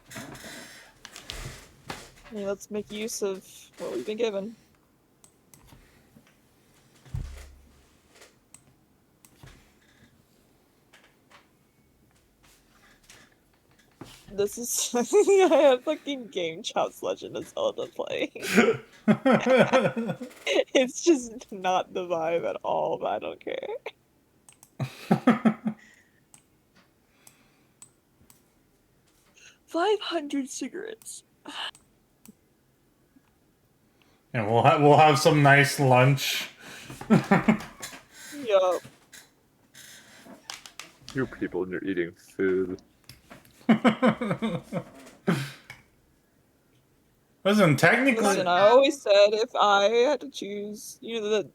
I mean, let's make use of what we've been given. This is I have fucking Game Chops Legend of Zelda playing. It's just not the vibe at all, but I don't care. 500 cigarettes. And we'll have some nice lunch. Yup. You people and you're eating food. Listen, technically, Listen, I always said if I had to choose, the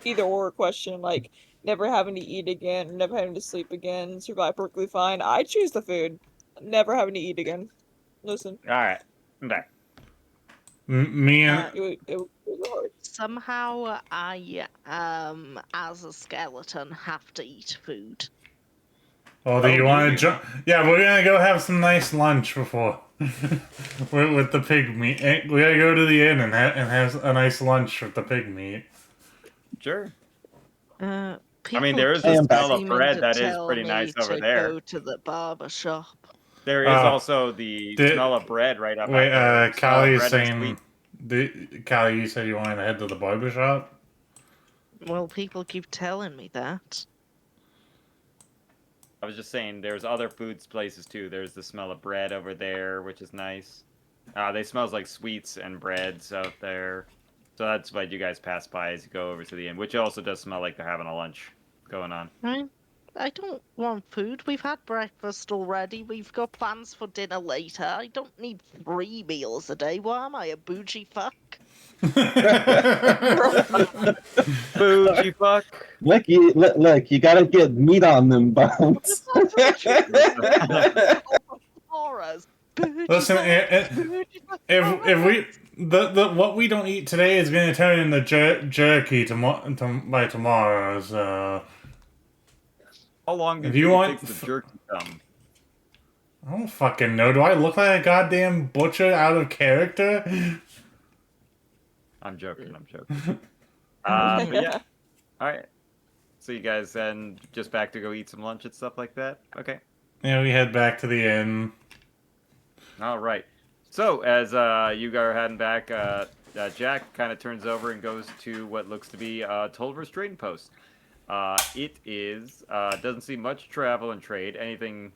either or question, like never having to eat again, never having to sleep again, survive perfectly fine, I choose the food. Never having to eat again. Listen. All right, I'm back. me and It was hard. Somehow I, as a skeleton, have to eat food. Oh, do you Oh, want to you- jump? Yeah, we're gonna go have some nice lunch before with the pig meat. We gotta go to the inn and have a nice lunch with the pig meat. Sure. Uh, I mean, people there is I a am keep back. smell of seeming bread to that is tell pretty nice me over to there. go to the barber shop. There is Uh, also the Did, smell of bread right up wait, out there. The smell of Callie is bread and saying, sweet. Callie, you said you wanted to head to the barber shop? Well, people keep telling me that. I was just saying, there's other foods places too. There's the smell of bread over there, which is nice. They smells like sweets and breads out there. So that's what you guys pass by as you go over to the inn, which also does smell like they're having a lunch going on. I don't want food. We've had breakfast already. We've got plans for dinner later. I don't need 3 meals a day. Why am I a bougie fuck? Bougie fuck. Look, you gotta get meat on them bones. Horrors. Bougie Listen, fuck. Bougie fuck. if we the what we don't eat today is going to turn into jerky by tomorrow. So How long do if you you think it want, takes the jerky to come? I don't fucking know. Do I look like a goddamn butcher out of character? I'm joking. I'm joking. But yeah. All right. So you guys then just back to go eat some lunch and stuff like that? Okay. Yeah, we head back to the inn. All right. So as you guys are heading back, Jack kind of turns over and goes to what looks to be Tolliver's trading post. It is doesn't see much travel and trade. Anything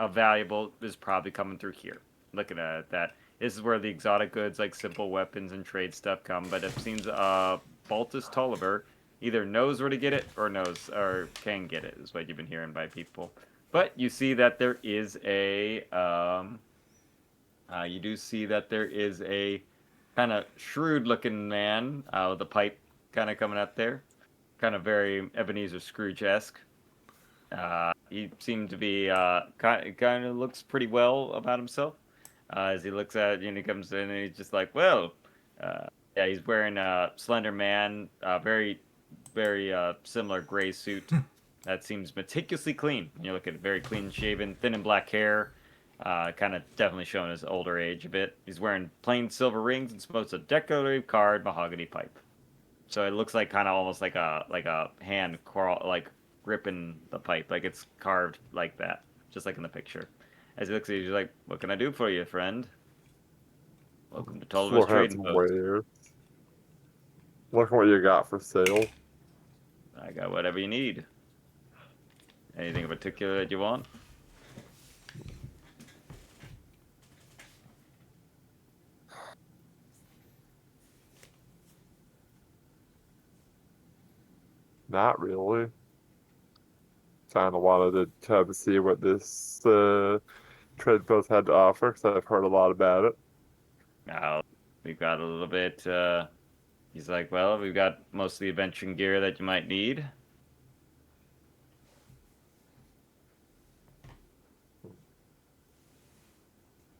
valuable is probably coming through here. Looking at that, this is where the exotic goods like simple weapons and trade stuff come. But it seems Baltus Tolliver either knows where to get it or can get it. Is what you've been hearing by people. But you see that there is a you do see that there is a kind of shrewd-looking man with a pipe kind of coming out there, kind of very Ebenezer Scrooge-esque. He seemed to be kind of looks pretty well about himself as he looks at you and he comes in and he's just like, well, yeah, he's wearing a Slender Man, very similar gray suit that seems meticulously clean. You look at it, very clean shaven, thin and black hair. Kind of definitely showing his older age a bit. He's wearing plain silver rings and smokes a decorative carved mahogany pipe. So it looks like kind of almost like a hand like gripping the pipe, like it's carved like that, just like in the picture. As he looks at you, he's like, "What can I do for you, friend? Welcome to Tolliver's Floor Trading handsome Post. waiter. Look what you got for sale. I got whatever you need. Anything in particular that you want?" Not really. Kind of wanted to have to see what this trade post had to offer because I've heard a lot about it. Now we've got a little bit. He's like, "Well, we've got most of the adventuring gear that you might need."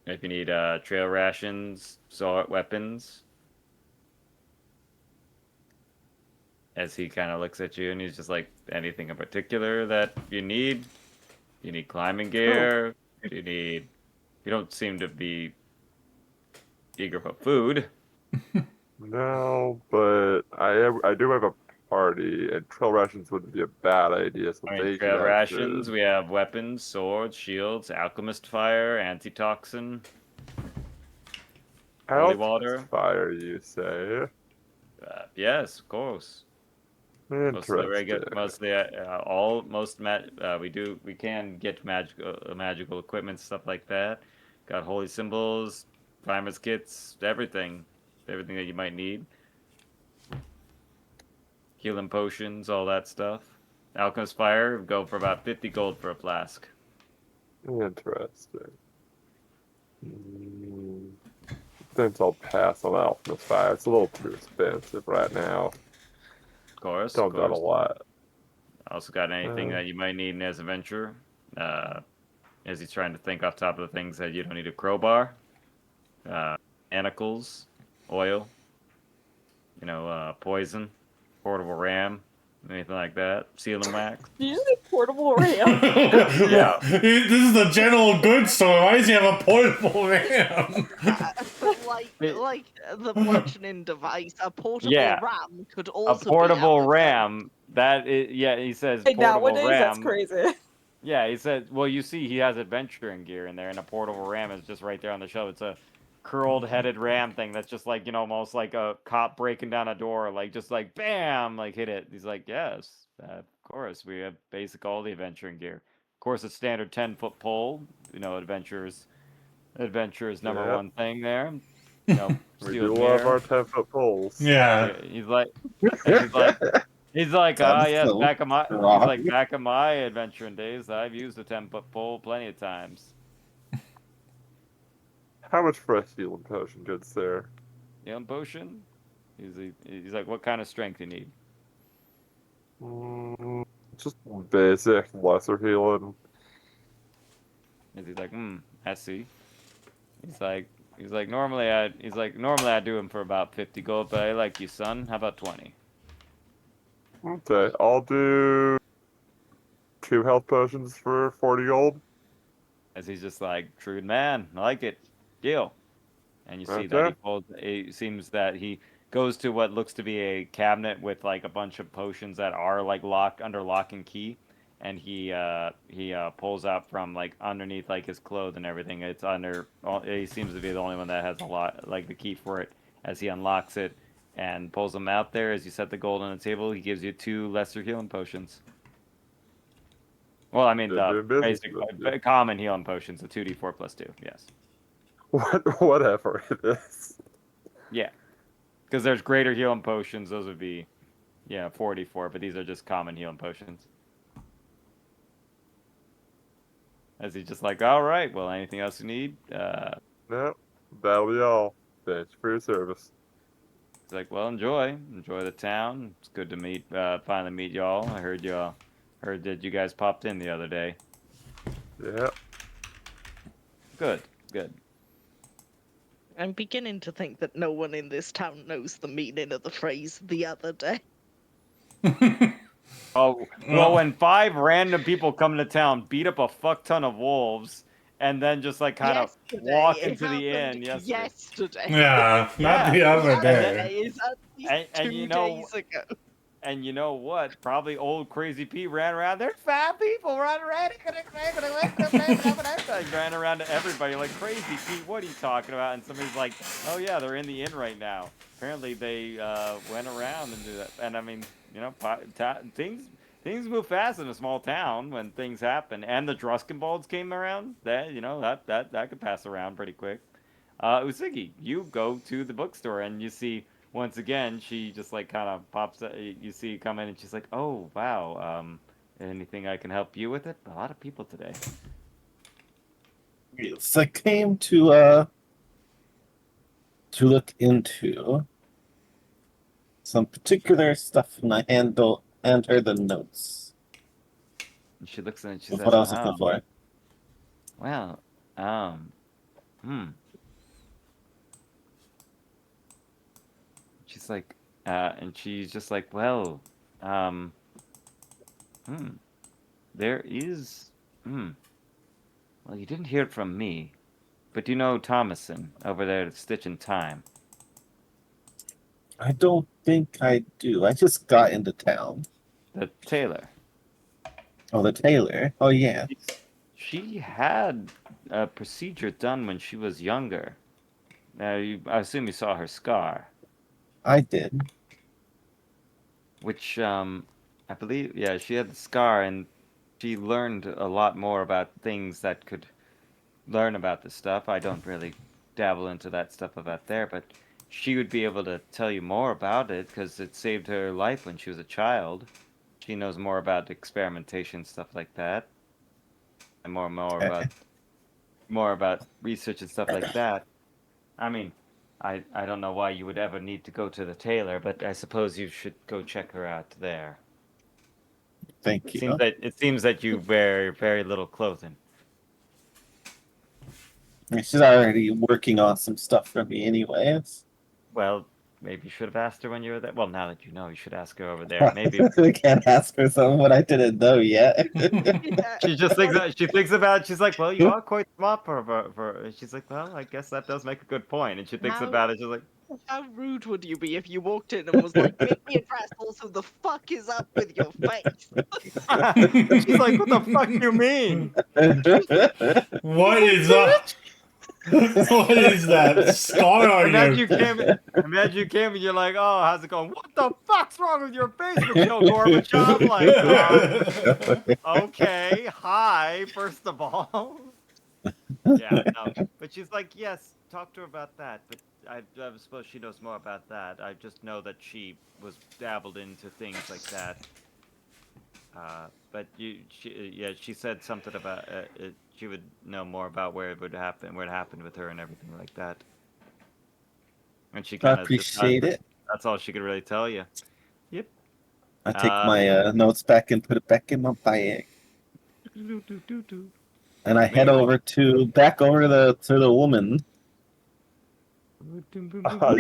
If you need trail rations, sword weapons. As he kind of looks at you and he's just like, anything in particular that you need? You need climbing gear? You need. You don't seem to be eager for food. No, but I do have a party, and trail rations wouldn't be a bad idea. So I mean, they should trail have rations. food. We have weapons, swords, shields, alchemist fire, antitoxin, holy water. Fire, you say? Yes, of course. Most of the Interesting. we can get magical equipment, stuff like that. Got holy symbols, climbers kits, everything that you might need. Healing potions, all that stuff. Alchemist fire, go for about 50 gold for a flask. Interesting. Think I'll pass on Alchemist Fire. It's a little too expensive right now. Of course, Don't got a lot. Also got anything that you might need as a venture. As he's trying to think off top of the things that you don't need a crowbar. Manacles, oil, poison, portable ram, Anything like that? Seal and wax? Did you say portable ram? Yeah. This is the general goods store. Why does he have a portable ram? Like the bludgeoning device, a portable Yeah. ram could A also portable be out ram. That is, yeah, he says Hey, portable nowadays, that's ram. crazy. Yeah, he said, well, you see, he has adventuring gear in there, and a portable ram is just right there on the shelf. It's a curled headed ram thing that's just like, almost like a cop breaking down a door, like, just like, bam, like, hit it. He's like, yes, of course, we have basic all the adventuring gear. Of course, a standard 10-foot pole, adventurers number Yep. one thing there. We Steel do love mirror. our 10-foot poles. Yeah. Yeah, he's like, Sounds yes, so back of my, he's wrong. like, back of my adventuring days, I've used a 10-foot pole plenty of times. How much for a healing potion, good sir? Healing potion? He's like, what kind of strength you need? Just basic, lesser healing. And he's like, I see. He's like, normally I do him for about 50 gold, but I like you, son. How about 20? Okay, I'll do 2 health potions for 40 gold. As he's just like, shrewd man, I like it. Deal. And you see that Okay. he pulls. It seems that he goes to what looks to be a cabinet with like a bunch of potions that are like locked under lock and key, and he pulls out from like underneath like his clothes and everything. It's under. He seems to be the only one that has a lot like the key for it. As he unlocks it and pulls them out there, as you set the gold on the table, he gives you 2 lesser healing potions. Well, I mean They're the doing business basic with you. common healing potions, the 2d4 plus 2. Yes. Whatever it is. Yeah. Because there's greater healing potions. Those would be, 44, but these are just common healing potions. As he's just like, all right, well, anything else you need? No, that'll be all. Thanks for your service. He's like, well, enjoy the town. It's good to finally meet y'all. I heard that you guys popped in the other day. Yeah. Good. I'm beginning to think that no one in this town knows the meaning of the phrase "the other day." Oh, well, when 5 random people come to town, beat up a fuck ton of wolves, and then just like kind of walk It into the happened inn yesterday. Yeah, not the Yeah. other day. Yesterday is at least And 2 you know- days ago. And you know what? Probably old crazy Pete ran around. There's 5 people running around. Ran around to everybody like crazy Pete. What are you talking about? And somebody's like, "Oh yeah, they're in the inn right now." Apparently they went around and do that. And I mean, things move fast in a small town when things happen. And the Druskenbolds came around. That could pass around pretty quick. Usagi, you go to the bookstore and you see. Once again, she just like kind of pops. You see you come in, and she's like, "Oh wow, anything I can help you with it?" A lot of people today. Yes, I came to look into some particular stuff, and I hand her the notes And she looks at it and she of says, what I was looking for. Well, She's like, and she's just like, well, there is, well, you didn't hear it from me, but you know Thomason over there at Stitch in Time. I don't think I do. I just got into town. The tailor. Oh, the tailor. Oh, yeah. She had a procedure done when she was younger. I assume you saw her scar. I did. Which, I believe, yeah, she had the scar, and she learned a lot more about things that could learn about this stuff. I don't really dabble into that stuff about there, but she would be able to tell you more about it because it saved her life when she was a child. She knows more about experimentation, stuff like that, and more about research and stuff like that. I mean, I don't know why you would ever need to go to the tailor, but I suppose you should go check her out there. Thank It you. seems that you wear very little clothing. She's already working on some stuff for me anyways. Well, maybe you should have asked her when you were there. Well, now that you know, you should ask her over there. Maybe I can't ask her something what I didn't know yet. Yeah, she just thinks that she thinks about it. She's like, well, you are quite smart for. She's like, well, I guess that does make a good point. And she thinks How- about it. She's like, how rude would you be if you walked in and was like, "Make me a dress." Also, the fuck is up with your face? she's like, what the fuck do you mean? What is up? What is that scar on Imagine your? you came. Imagine you came and you're like, oh, how's it going? What the fuck's wrong with your face, Mikhail Gorbachev? Like, okay, hi, first of all. Yeah, no. But she's like, yes, talk to her about that. But I suppose she knows more about that. I just know that she was dabbled into things like that. But she said something about she would know more about where it would happen, where it happened with her, and everything like that. And she I kind of appreciate it. That's all she could really tell you. Yep. I take my notes back and put it back in my bag, and I head over to the woman. We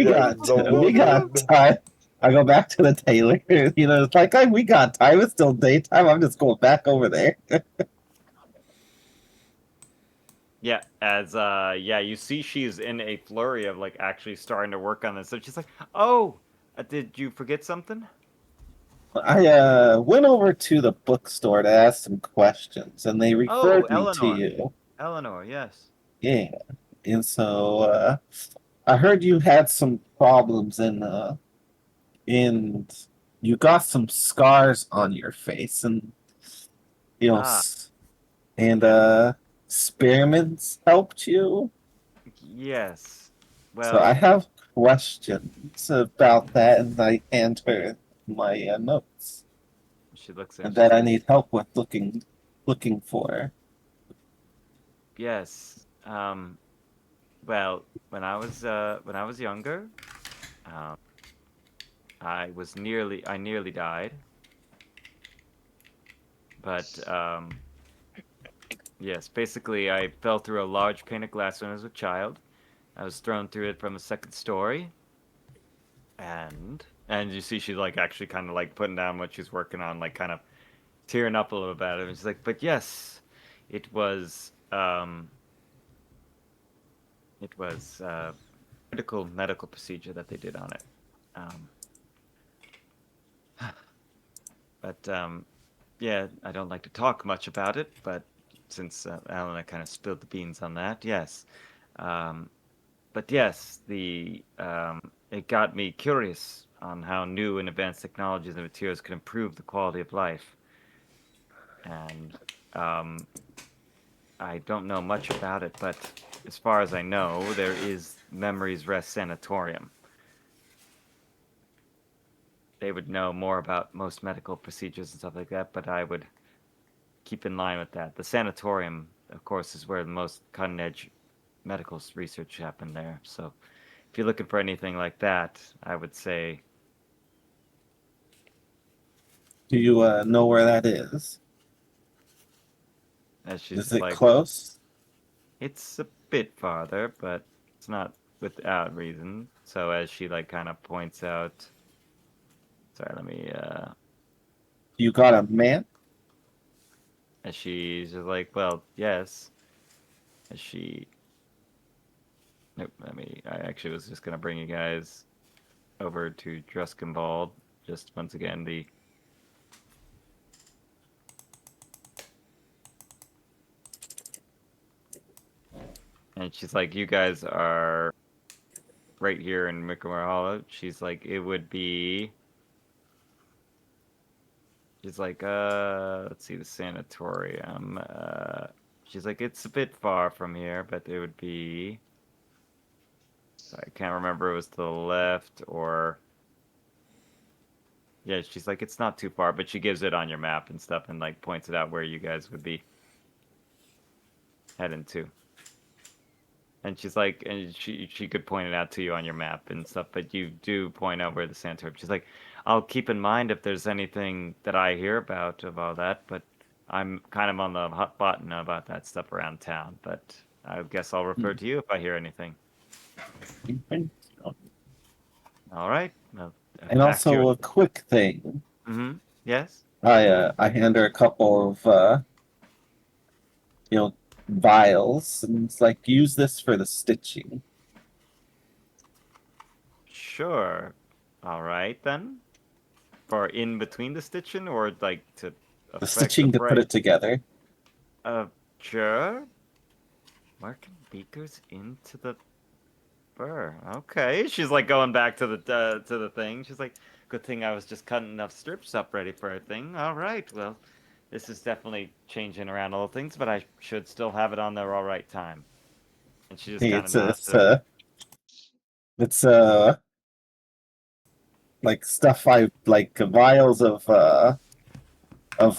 Yeah, got the we got woman. time. I go back to the tailor. You know, it's like we got time. It's still daytime. I'm just going back over there. Yeah, as you see she's in a flurry of like actually starting to work on this. So she's like, "Oh, did you forget something?" I went over to the bookstore to ask some questions, and they Oh, referred me to Eleanor. you. Eleanor, yes. Yeah, and so I heard you had some problems and you got some scars on your face, and you know, Ah, and spearmins helped you. yes. So I Well, have questions about that, and I hand her my notes, she looks at and it. She's that I like, need help with looking for. "Yes. Well, when I was younger, um, I nearly died. But yes, basically I fell through a large pane of glass when I was a child. I was thrown through it from a second story, and you see she's like actually kind of like putting down what she's working on, like kind of tearing up a little bit. And she's like, "But yes, it was critical medical procedure that they did on it." Um, but yeah, I don't like to talk much about it, but since Alan kind of spilled the beans on that, yes. Um, but yes, the it got me curious on how new and advanced technologies and materials could improve the quality of life. And I don't know much about it, but as far as I know, there is Memories Rest Sanatorium. They would know more about most medical procedures and stuff like that, but I would keep in line with that. The sanatorium, of course, is where the most cutting edge medical research happened there. So if you're looking for anything like that, I would say, Do you know where that is? as she's Is just it like, close? it's a bit farther, but it's not without reason. So as she like kind of points out, sorry, let me, You got a man? as she's just like, well, yes, as she, nope, I actually was just gonna bring you guys over to Druskembald, just once again, and she's like, you guys are right here in Mikamura Hollow. She's like, it would be. She's like, let's see, the sanatorium. She's like, it's a bit far from here, but it would be. So I can't remember if it was to the left or. Yeah, she's like, it's not too far, but she gives it on your map and stuff and like points it out where you guys would be heading to. And she's like, and she could point it out to you on your map and stuff, but you do point out where the sanatorium. She's like, I'll keep in mind if there's anything that I hear about of all that, but I'm kind of on the hot button about that stuff around town. But I guess I'll refer to you if I hear anything. All right. Well, And back to also your. a quick thing. Yes. I hand her a couple of vials, and it's like use this for the stitching. Sure. All right then. For in between the stitching, or like to The affect stitching to put break? it together. Sure. Working beakers into the burr. Okay. She's like going back to the thing. She's like, good thing I was just cutting enough strips up ready for a thing. All right. Well, this is definitely changing around a little things, but I should still have it on there all right time. And she just Hey, kind of it's nods. it's like stuff I like vials of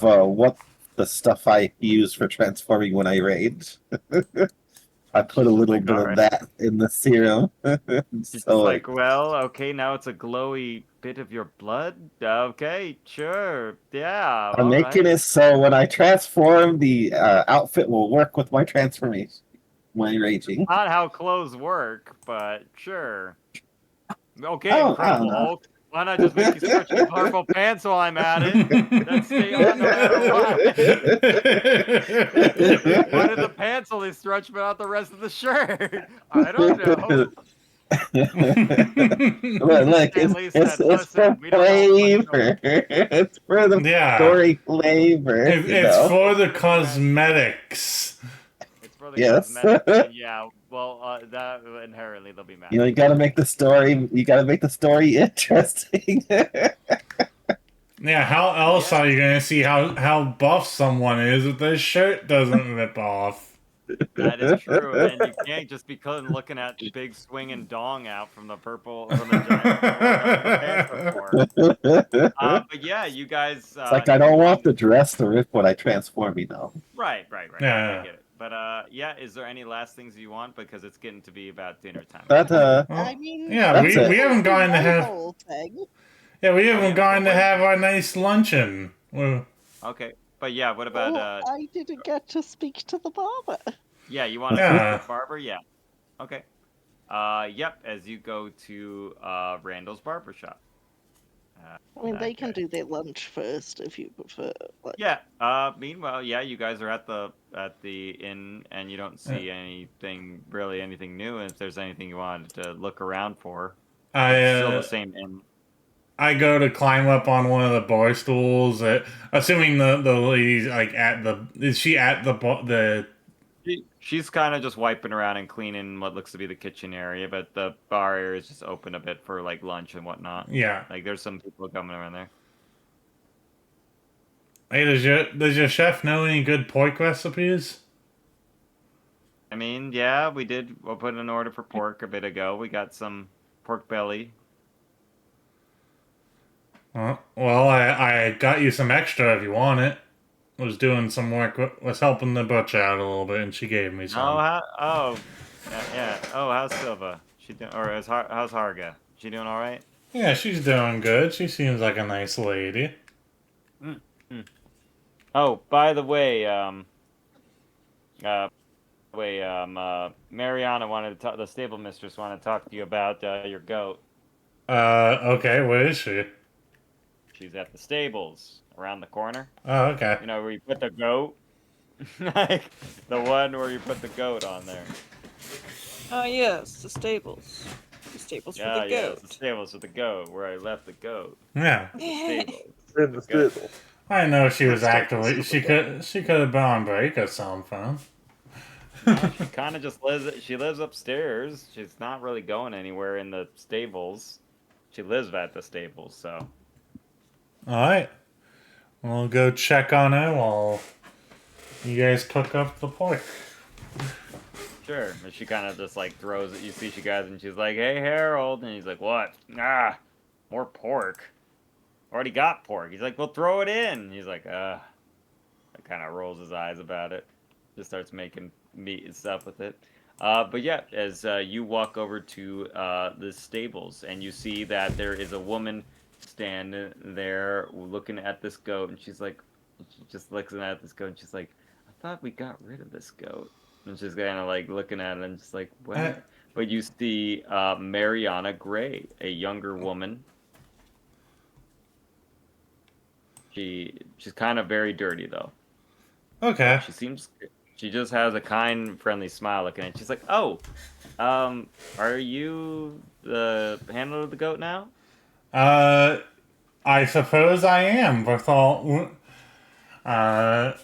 what the stuff I use for transforming when I rage. I put a little Like, bit all of right. that in the serum. She's So like, well, okay, now it's a glowy bit of your blood. Okay, sure, yeah, I'm all making right. it so when I transform, the outfit will work with my transformation, my raging. Not how clothes work, but sure. Okay, Oh, I don't Incredible know. Hulk. Why not just make you stretch your purple pants while I'm at it? That stay on no matter what. Why did the pants only stretch but not the rest of the shirt? I don't know. Look, Stan Lee it's said, listen, for we don't all punch no. flavor. It's for the Yeah. story flavor, It's for the cosmetics. It's for the Yes. cosmetics, and yeah, well, that inherently they'll be mad. You gotta make the story. You gotta make the story interesting. Yeah, how else Yeah. are you gonna see how buff someone is if their shirt doesn't rip off? That is true, and you can't just be looking at big swinging dong out from the giant purple. That's what the pants are for. But yeah, you guys, It's like I don't want everyone. the dress to rip when I transform, Right. I Yeah. get it. But yeah, is there any last things you want? Because it's getting to be about dinner time. That Well, I mean, yeah, That's we, it. we haven't gotten to my have whole thing. yeah we Oh, haven't yeah, gotten to what? have our nice luncheon. Well, Okay, but yeah, what about I didn't get to speak to the barber. yeah, you want to speak to yeah. the barber? Yeah. Okay. Yep. As you go to Randall's barber shop. I mean, That they can guy. do their lunch first if you prefer. Like, Yeah. Meanwhile, yeah, you guys are at the inn, and you don't see anything new. And if there's anything you wanted to look around for, I it's still the same inn. I go to climb up on one of the bar stools. Assuming the lady's like at the is she at the She's kind of just wiping around and cleaning what looks to be the kitchen area, but the bar area is just open a bit for like lunch and whatnot. yeah. Like there's some people coming around there. Hey, does your chef know any good pork recipes? I mean, yeah, we'll put in an order for pork a bit ago. We got some pork belly. Well, I got you some extra if you want it. Was doing some work, was helping the butcher out a little bit, and she gave me Oh, some. yeah. Oh, how's Silva? She doing, or how's Harga? She doing all right? Yeah, she's doing good. She seems like a nice lady. Mm, mm. Oh, by the way, Mariana wanted to talk. The stable mistress wanted to talk to you about your goat. Okay, where is she? She's at the stables around the corner. Oh, okay. You know where you put the goat, like the one where you put the goat on there. Oh yes, the stables. The stables for Yeah, the yeah, it's the goat. stables with the goat where I left the goat. Yeah, The stables. In the Good. stable. I know she was Let's take actively. this She could have been on break or something. No, she kind of just lives. She lives upstairs. She's not really going anywhere in the stables. She lives at the stables, so. All right, we'll go check on her while you guys cook up the pork. Sure. And she kind of just like throws it. You see, she guys, and she's like, "Hey, Harold," and he's like, "What? Ah, more pork. Already got pork." He's like, "Well, throw it in." And he's like, kind of rolls his eyes about it. Just starts making meat and stuff with it. But yeah, as you walk over to the stables, and you see that there is a woman standing there looking at this goat, and she's like, she just looking at this goat, and she's like, "I thought we got rid of this goat." And she's kind of like looking at it and just like, "What? but you see Mariana Gray, a younger woman. She's kind of very dirty though. Okay. She just has a kind, friendly smile looking at. She's like, "Oh, are you the handler of the goat now?" I suppose I am, Barthol.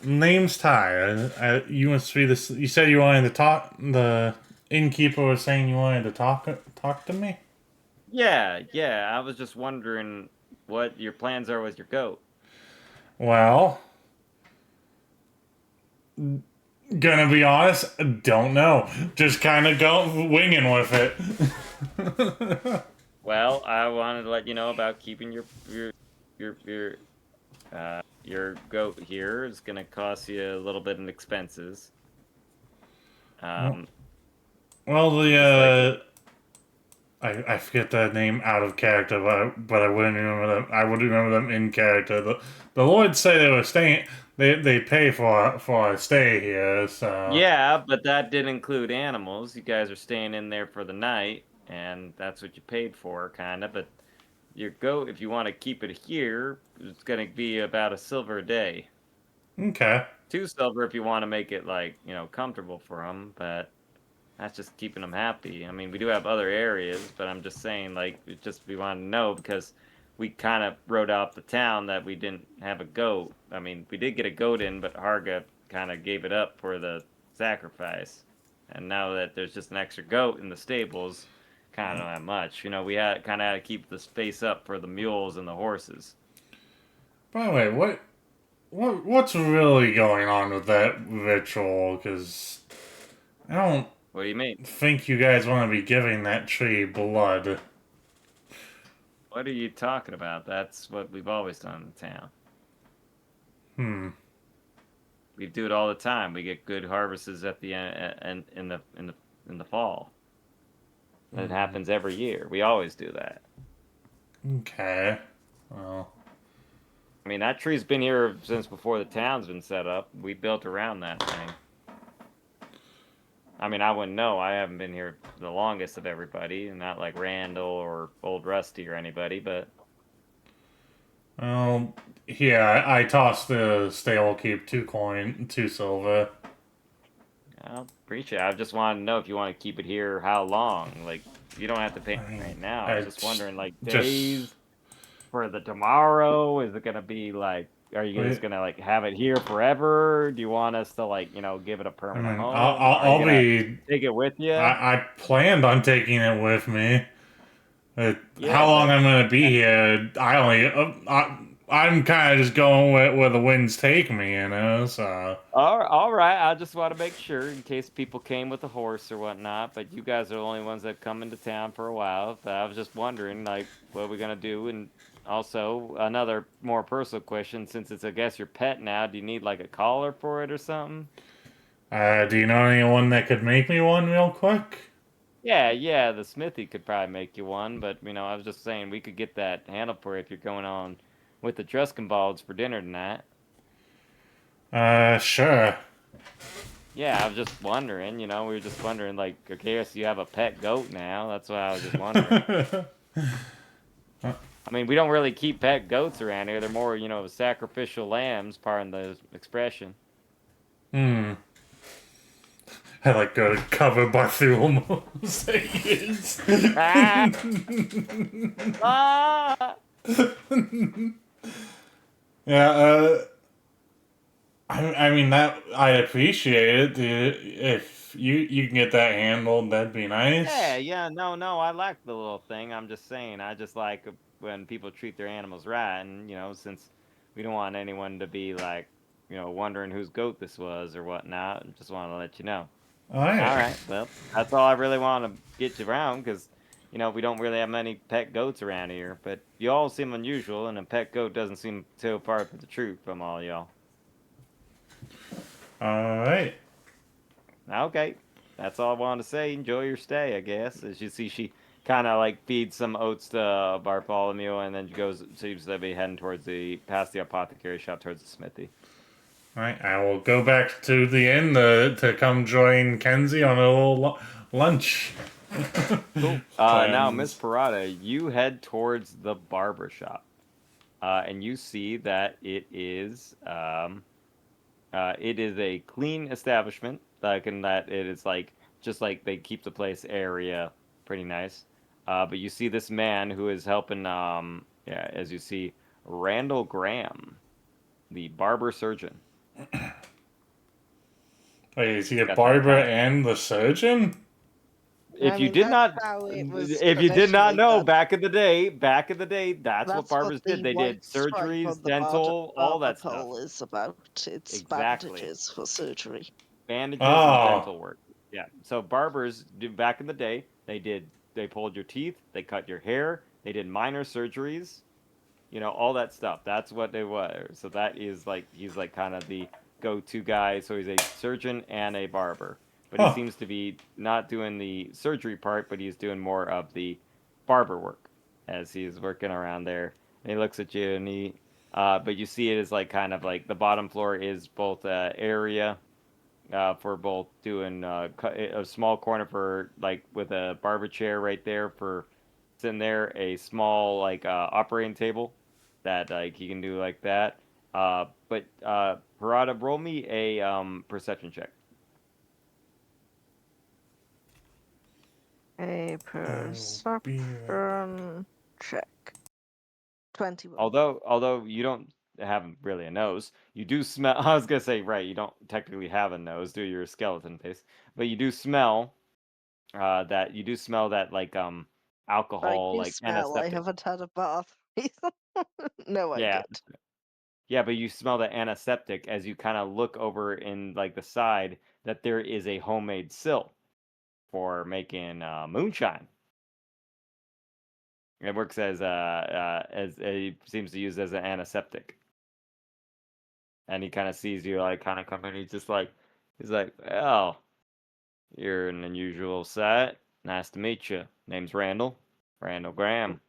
Name's Ty. You must be this. You said you wanted to talk. The innkeeper was saying you wanted to talk to me. Yeah. I was just wondering what your plans are with your goat. Well, gonna be honest, don't know. Just kind of go winging with it. Well, I wanted to let you know about keeping your goat here. It's gonna cost you a little bit in expenses. Well, Just I forget that name out of character, but I wouldn't remember them. I would remember them in character. The Lords say they were staying. They pay for a stay here. So yeah, but that did include animals. You guys are staying in there for the night, and that's what you paid for, kind of. But your goat, if you want to keep it here, it's gonna be about a silver a day. okay. 2 silver if you want to make it like comfortable for them, but that's just keeping them happy. I mean, we do have other areas, but I'm just saying, like, we want to know because we kind of wrote out the town that we didn't have a goat. I mean, we did get a goat in, but Harga kind of gave it up for the sacrifice. And now that there's just an extra goat in the stables, kind of not much. We had kind of had to keep the space up for the mules and the horses. By the way, what's really going on with that ritual? Because I don't What do you mean? think you guys want to be giving that tree blood. What are you talking about? That's what we've always done in the town. We do it all the time. We get good harvests at the end in the fall. It happens every year. We always do that. Okay. Well. I mean, that tree's been here since before the town's been set up. We built around that thing. I mean, I wouldn't know. I haven't been here the longest of everybody, and not like Randall or Old Rusty or anybody, but... Yeah, I tossed the stable keep 2 silver. I appreciate it. I just wanted to know if you want to keep it here, how long. Like, you don't have to pay right now. I was just wondering, like, days for the tomorrow. Is it going to be, like, are you just going to, like, have it here forever? Do you want us to, like, give it a permanent home? I'll be... Take it with you? I planned on taking it with me. Yeah, how long I'm going to be here, I'm kind of just going where the winds take me, so... All right, I just want to make sure in case people came with a horse or whatnot, but you guys are the only ones that come into town for a while. So I was just wondering, like, what are we going to do? And also, another more personal question, since it's, I guess, your pet now, do you need, like, a collar for it or something? Do you know anyone that could make me one real quick? Yeah, the smithy could probably make you one, but, I was just saying we could get that handled for you if you're going on with the Truskenbalds for dinner tonight. Sure. Yeah, I was just wondering, we were just wondering, like, okay, so you have a pet goat now. That's why I was just wondering. I mean, we don't really keep pet goats around here. They're more, sacrificial lambs, pardon the expression. I like go to cover Bartholomew sayings. Yeah, I mean that I appreciate it. If you can get that handled, that'd be nice. Yeah, no, I like the little thing. I'm just saying, I just like when people treat their animals right, and since we don't want anyone to be like, wondering whose goat this was or whatnot, just want to let you know. All right. Well, that's all I really want to get you around because, we don't really have many pet goats around here. But you all seem unusual, and a pet goat doesn't seem too far from the truth from all y'all. All right. Okay, that's all I wanted to say. Enjoy your stay, I guess. As you see, she kind of like feeds some oats to Bartholomew, and then seems to be heading past the apothecary shop towards the smithy. Alright, I will go back to the inn to come join Kenzie on a little lunch. Cool. Now, Miss Cleanse. Parada, you head towards the barber shop, and you see that it is a clean establishment, like in that it is like just like they keep the place area pretty nice. But you see this man who is helping. Yeah, as you see, Randall Graham, the barber surgeon. Wait, is he a Got that barber kind of. and the surgeon? I mean, that's how it was If you did not traditionally know, done. back in the day, that's what That's what barbers did. the They did white stripe surgeries, on the dental, all barber that stuff. pole is about. It's Exactly. bandages for surgery. Bandages and Oh. dental work. Yeah. So barbers back in the day, they pulled your teeth, they cut your hair, they did minor surgeries, all that stuff. That's what they were. So that is like he's like kind of the go-to guy. So he's a surgeon and a barber. But he Huh. seems to be not doing the surgery part, but he's doing more of the barber work as he's working around there. And he looks at you and but you see it as like kind of like the bottom floor is both area for both doing a small corner for like with a barber chair right there for sitting there, a small like operating table that like you can do like that. But Parada, roll me a perception check. A Oh, be right perception check. 21. Although you don't have really a nose, you do smell. I was gonna say right, you don't technically have a nose, do your skeleton face, but you do smell that like I alcohol do like smell. I anesthetic. haven't had a bath. No, I Yeah. did. Yeah, but you smell the antiseptic as you kind of look over in like the side that there is a homemade sill for making moonshine. It works as a seems to use as an antiseptic. And he kind of sees you like kind of come in. He's like, well, you're an unusual sight. Nice to meet you. Name's Randall Graham.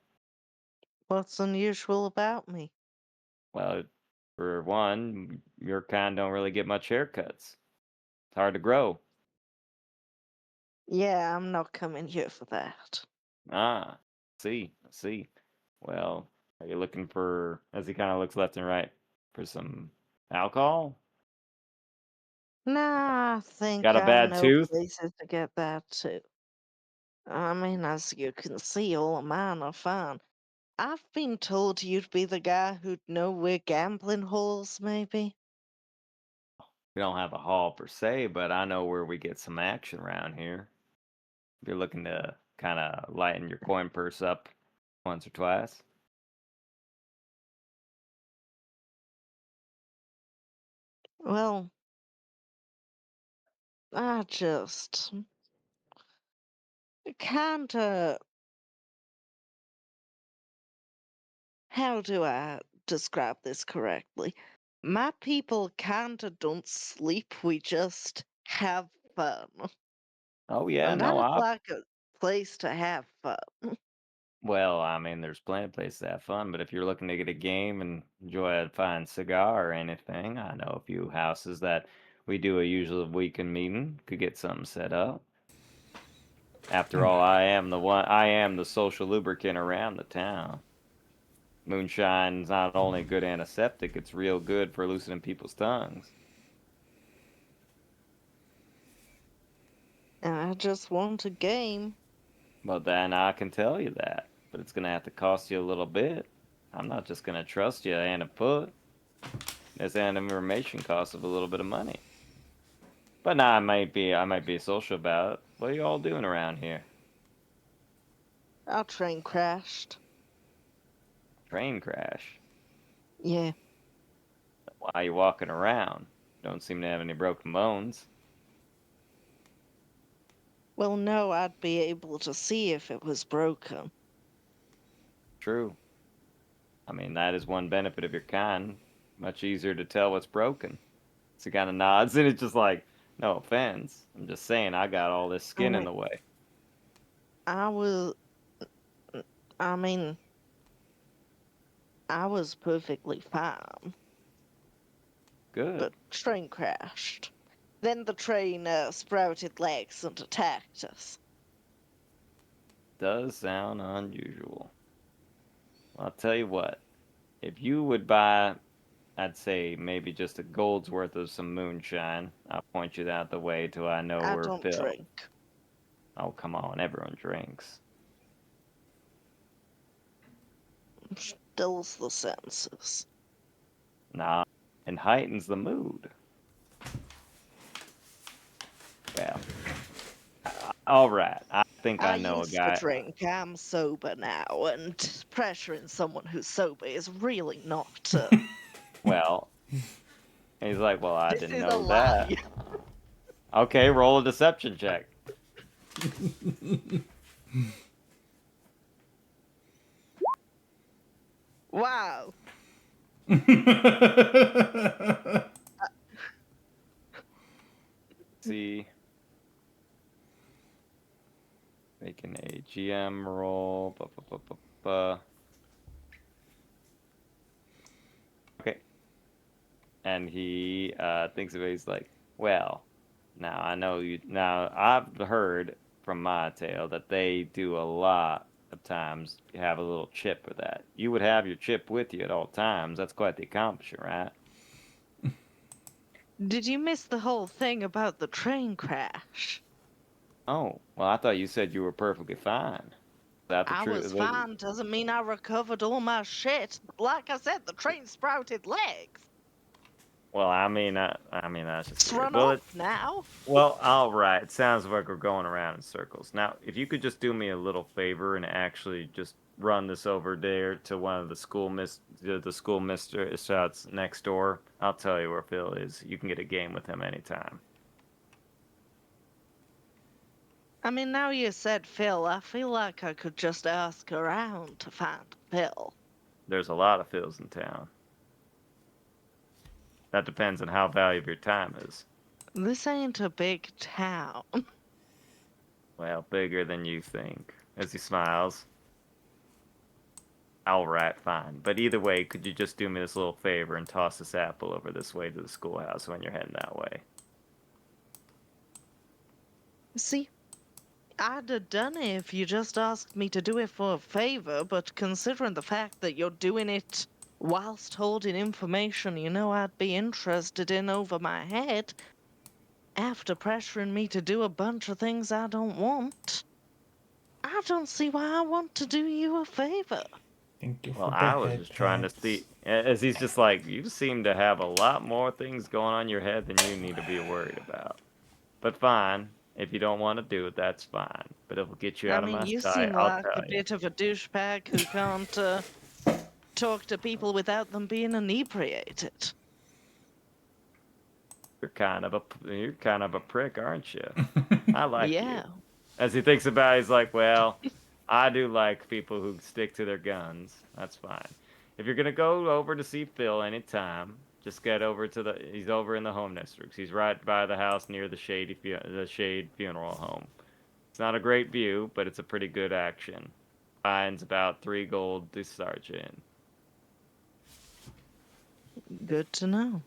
What's unusual about me? Well, for one, your kind don't really get much haircuts. It's hard to grow. Yeah, I'm not coming here for that. Ah, I see. Well, are you looking for, as he kind of looks left and right, for some alcohol? Nah, I think Got a I bad know tooth? places to get that too. I mean, as you can see, all of mine are fine. I've been told you'd be the guy who'd know where gambling halls may be. We don't have a hall per se, but I know where we get some action around here. If you're looking to kind of lighten your coin purse up once or twice. Well, I just kinda. How do I describe this correctly? My people kinda don't sleep, we just have fun. Oh yeah, And no, I'd like a place to have fun. well, I mean, there's plenty of places to have fun, but if you're looking to get a game and enjoy a fine cigar or anything, I know a few houses that we do a usual weekend meeting, could get something set up. After all, I am the social lubricant around the town. Moonshine's not only a good antiseptic, it's real good for loosening people's tongues. And I just want a game. Well, then I can tell you that, but it's gonna have to cost you a little bit. I'm not just gonna trust you and a put. This information costs of a little bit of money. But nah, I might be social about it. What are you all doing around here? Our train crashed. Train crash. Yeah. Why are you walking around? Don't seem to have any broken bones. Well, no, I'd be able to see if it was broken. True. I mean, that is one benefit of your kind. Much easier to tell what's broken. So he kind of nods, and it's just like, no offense. I'm just saying I got all this I skin in mean, the way. I was. I mean, I was perfectly fine, Good. but train crashed. Then the train sprouted legs and attacked us. does sound unusual. I'll tell you what. If you would buy, I'd say maybe just a gold's worth of some moonshine. I'll point you out the way till I know I we're don't filled. drink. Oh, come on, everyone drinks. Stills the senses. Nah, and heightens the mood. Well, all right. I think I I know a used to guy. drink. I'm sober now, and pressuring someone who's sober is really not. Well, and he's like, well, I This didn't is a know that. lie. Okay, roll a deception check. Wow. See, making a GM roll. Okay, and he thinks of it. He's like, well, now I know you. Now I've heard from my tale that they do a lot of times have a little chip with that. You would have your chip with you at all times. That's quite the accomplishment, right? Did you miss the whole thing about the train crash? Oh, well, I thought you said you were perfectly fine. Is that the I was truth? fine, doesn't mean I recovered all my shit. Like I said, the train sprouted legs. Well, I mean that's just It's weird. run Well, off now. well, all right. It sounds like we're going around in circles. Now, if you could just do me a little favor and actually just run this over there to one of the school mister shots next door, I'll tell you where Phil is. You can get a game with him anytime. I mean, now you said Phil, I feel like I could just ask around to find Phil. There's a lot of Phils in town. That depends on how valuable your time is. This ain't a big town. Well, bigger than you think. As he smiles. All right, fine. But either way, could you just do me this little favor and toss this apple over this way to the schoolhouse when you're heading that way? See, I'd have done it if you just asked me to do it for a favor, but considering the fact that you're doing it whilst holding information you know I'd be interested in over my head, after pressuring me to do a bunch of things I don't want, I don't see why I want to do you a favor. Thank you Well, for the I was head just trying to see, pats. as he's just like, you seem to have a lot more things going on in your head than you need to be worried about. But fine, if you don't want to do it, that's fine. But if it'll get you I out of mean, my you sight, seem I'll like tell a you. bit of a douchebag who can't talk to people without them being inebriated. You're kind of a prick, aren't you? I like you. Yeah. As he thinks about it, he's like, well, I do like people who stick to their guns. That's fine. If you're gonna go over to see Phil anytime, just get over to he's over in the home districts. He's right by the house near the Shade Funeral Home. It's not a great view, but it's a pretty good action. Fine's about 3 gold to start you in. Good to know.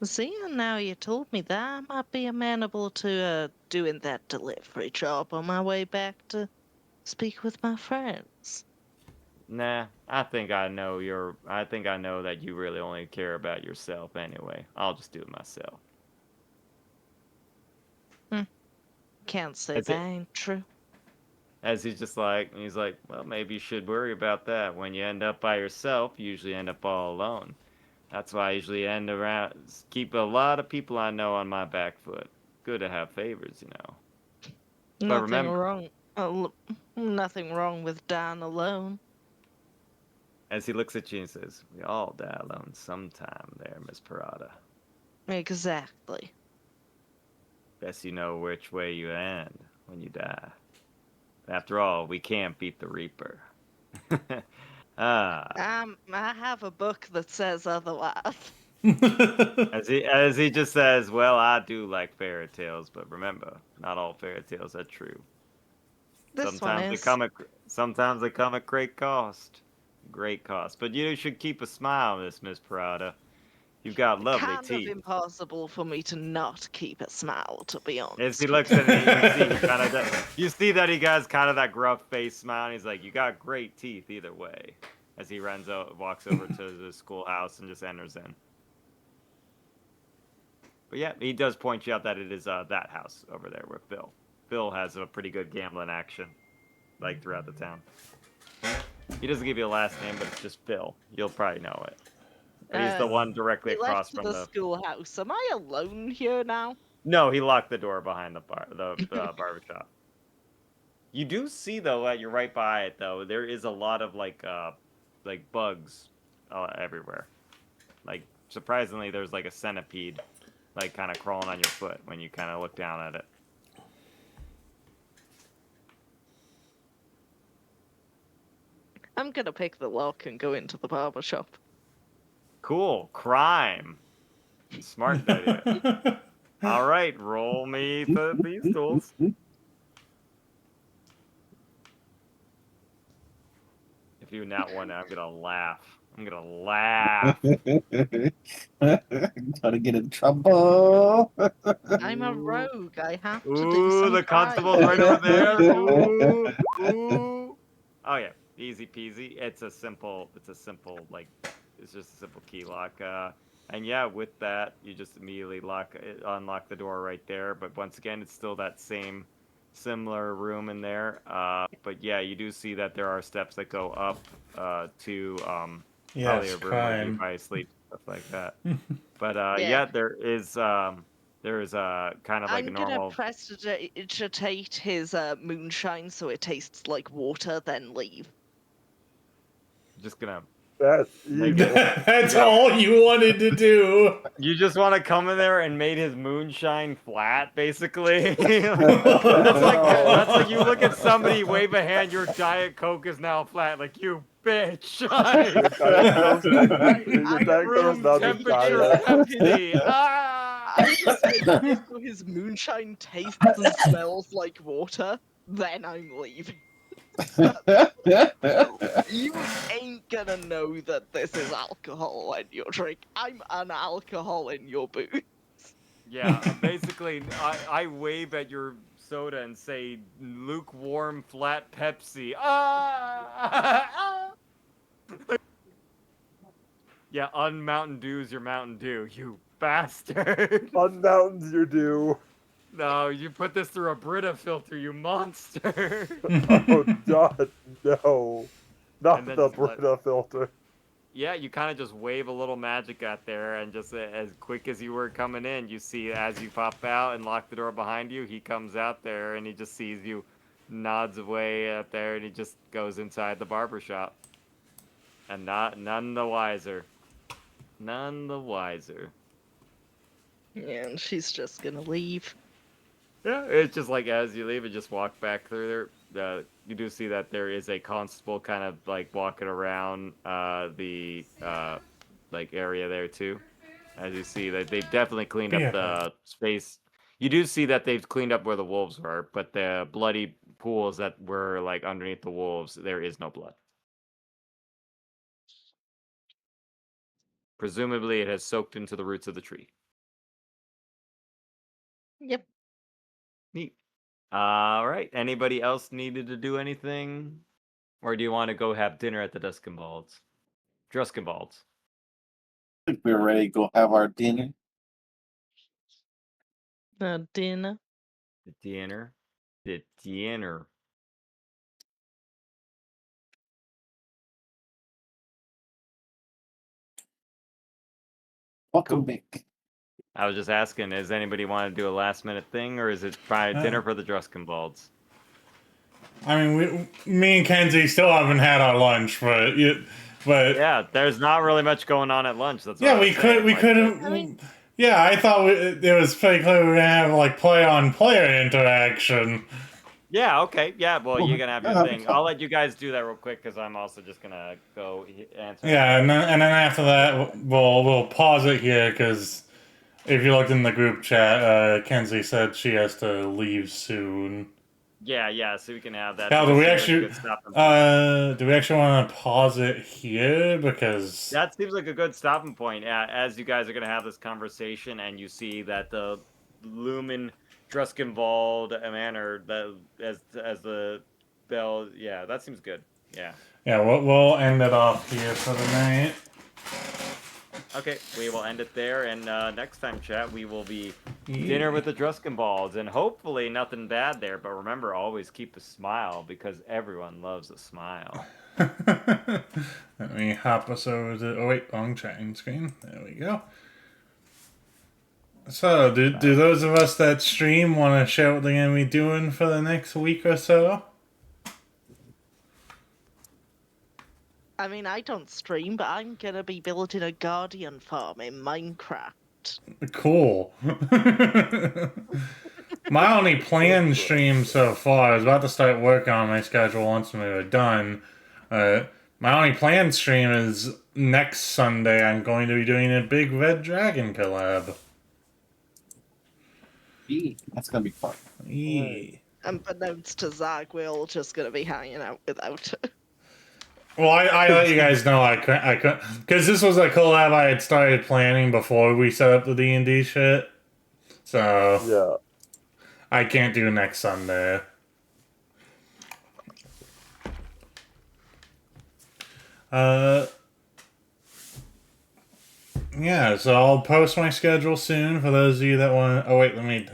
See, and now you told me that, I might be amenable to doing that delivery job on my way back to speak with my friends. Nah, I think I know that you really only care about yourself anyway. I'll just do it myself. Can't say That's that it. ain't true. As he's like, well, maybe you should worry about that. When you end up by yourself, you usually end up all alone. That's why I usually keep a lot of people I know on my back foot. Good to have favors, you know. But Nothing remember, wrong. Nothing wrong with dying alone. as he looks at you and says, we all die alone sometime there, Miss Parada. Exactly. Guess you know which way you end when you die. After all, we can't beat the Reaper. ah. I have a book that says otherwise. As he just says, well, I do like fairy tales, but remember, not all fairy tales are true. This one is. Sometimes they come at great cost. Great cost. But you should keep a smile, Miss Parada. You've got lovely Kind of teeth. impossible for me to not keep a smile, to be honest. As he looks at it, you see that he has kind of that gruff face smile, and he's like, "You got great teeth either way." As he walks over to the schoolhouse and just enters in. But yeah, he does point you out that it is that house over there with Bill. Bill has a pretty good gambling action, like throughout the town. He doesn't give you a last name, but it's just Bill. You'll probably know it. But he's the one directly We across left from the the. schoolhouse. Am I alone here now? No, he locked the door behind the barbershop. You do see though that you're right by it though. There is a lot of like bugs everywhere. Like surprisingly, there's like a centipede, like kind of crawling on your foot when you kind of look down at it. I'm gonna pick the lock and go into the barber shop. Cool. Crime. Smart idea. All right, roll me these tools. If you not one, I'm gonna laugh. I'm gonna laugh. Gotta get in trouble. I'm a rogue. I have to do Ooh, some the constable's crime. right over there. Ooh, ooh. Oh yeah, easy peasy. It's a simple like, it's just a simple key lock. And yeah, with that, you just immediately unlock the door right there. But once again, it's still that same similar room in there. But yeah, you do see that there are steps that go up to probably Yes, a room where you crime. probably sleep, stuff like that. But Yeah. yeah, there is kind of like I'm a gonna normal. prestidigitate his moonshine so it tastes like water, then leave. Just gonna. That's Make evil. That's all you wanted to do. You just want to come in there and made his moonshine flat, basically. That's like you look at somebody, wave a hand, your Diet Coke is now flat. Like, you bitch. Room temperature Pepsi. Ah! I just make it so his moonshine tastes and smells like water, then I'm leaving. You ain't gonna know that this is alcohol when you drink. I'm an alcohol in your boots. Yeah, basically, I wave at your soda and say lukewarm flat Pepsi. Ah! Yeah, un-Mountain Dew's your Mountain Dew, you bastard. On mountains you do. No, you put this through a Brita filter, you monster. Oh God, no. Not And then the just let- Brita filter. Yeah, you kind of just wave a little magic out there, and just as quick as you were coming in, you see as you pop out and lock the door behind you, he comes out there and he just sees you, nods away out there, and he just goes inside the barber shop. And none the wiser. None the wiser. Yeah, and she's just gonna leave. Yeah, it's just like as you leave and just walk back through there, you do see that there is a constable kind of like walking around the like area there too. As you see that they've definitely cleaned up the space. You do see that they've cleaned up where the wolves were, but the bloody pools that were like underneath the wolves, there is no blood. Presumably, it has soaked into the roots of the tree. Yep. Neat. All right. Anybody else needed to do anything? Or do you want to go have dinner at the Druskenbalds? Druskenbalds. I think we're ready to go have our dinner. Dinner. The dinner. The dinner. Welcome Cool. back. I was just asking, does anybody want to do a last minute thing, or is it probably dinner for the Druskenbalds? I mean, me and Kenzie still haven't had our lunch, but Yeah, there's not really much going on at lunch. That's what yeah, I was saying. we Like, could I have. mean- Yeah, I thought it was pretty clear we were gonna have like player interaction. Yeah, okay. Yeah, well, you're going to have your Yeah, thing. I'll let you guys do that real quick because I'm also just going to go answer. Yeah, and then after that, we'll pause it here because if you looked in the group chat, Kenzie said she has to leave soon. Yeah. So we can have that. Now, do This we seems like a actually, good stopping point. do we actually want to pause it here? Because That seems like a good stopping point. As you guys are going to have this conversation, and you see that the Lumen Druskenwald Manor, as the bell. Yeah, that seems good. Yeah. yeah, we'll end it off here for the night. Okay, we will end it there, and next time, chat, we will be dinner with the Druskenwalds, and hopefully nothing bad there. But remember, always keep a smile because everyone loves a smile. Let me hop us over to. Oh wait, wrong chatting screen. There we go. So, do those of us that stream want to share what they're gonna be doing for the next week or so? I mean, I don't stream, but I'm gonna be building a guardian farm in Minecraft. Cool. My only planned stream so far, I was about to start working on my schedule once we were done. My only planned stream is next Sunday. I'm going to be doing a big Red Dragon collab. That's gonna be fun. Yeah. Unbeknownst to Zag, we're all just gonna be hanging out without it. Well, I let you guys know I couldn't, because this was a collab I had started planning before we set up the D&D shit. So Yeah. I can't do next Sunday. Yeah, so I'll post my schedule soon for those of you that want. Oh wait, let me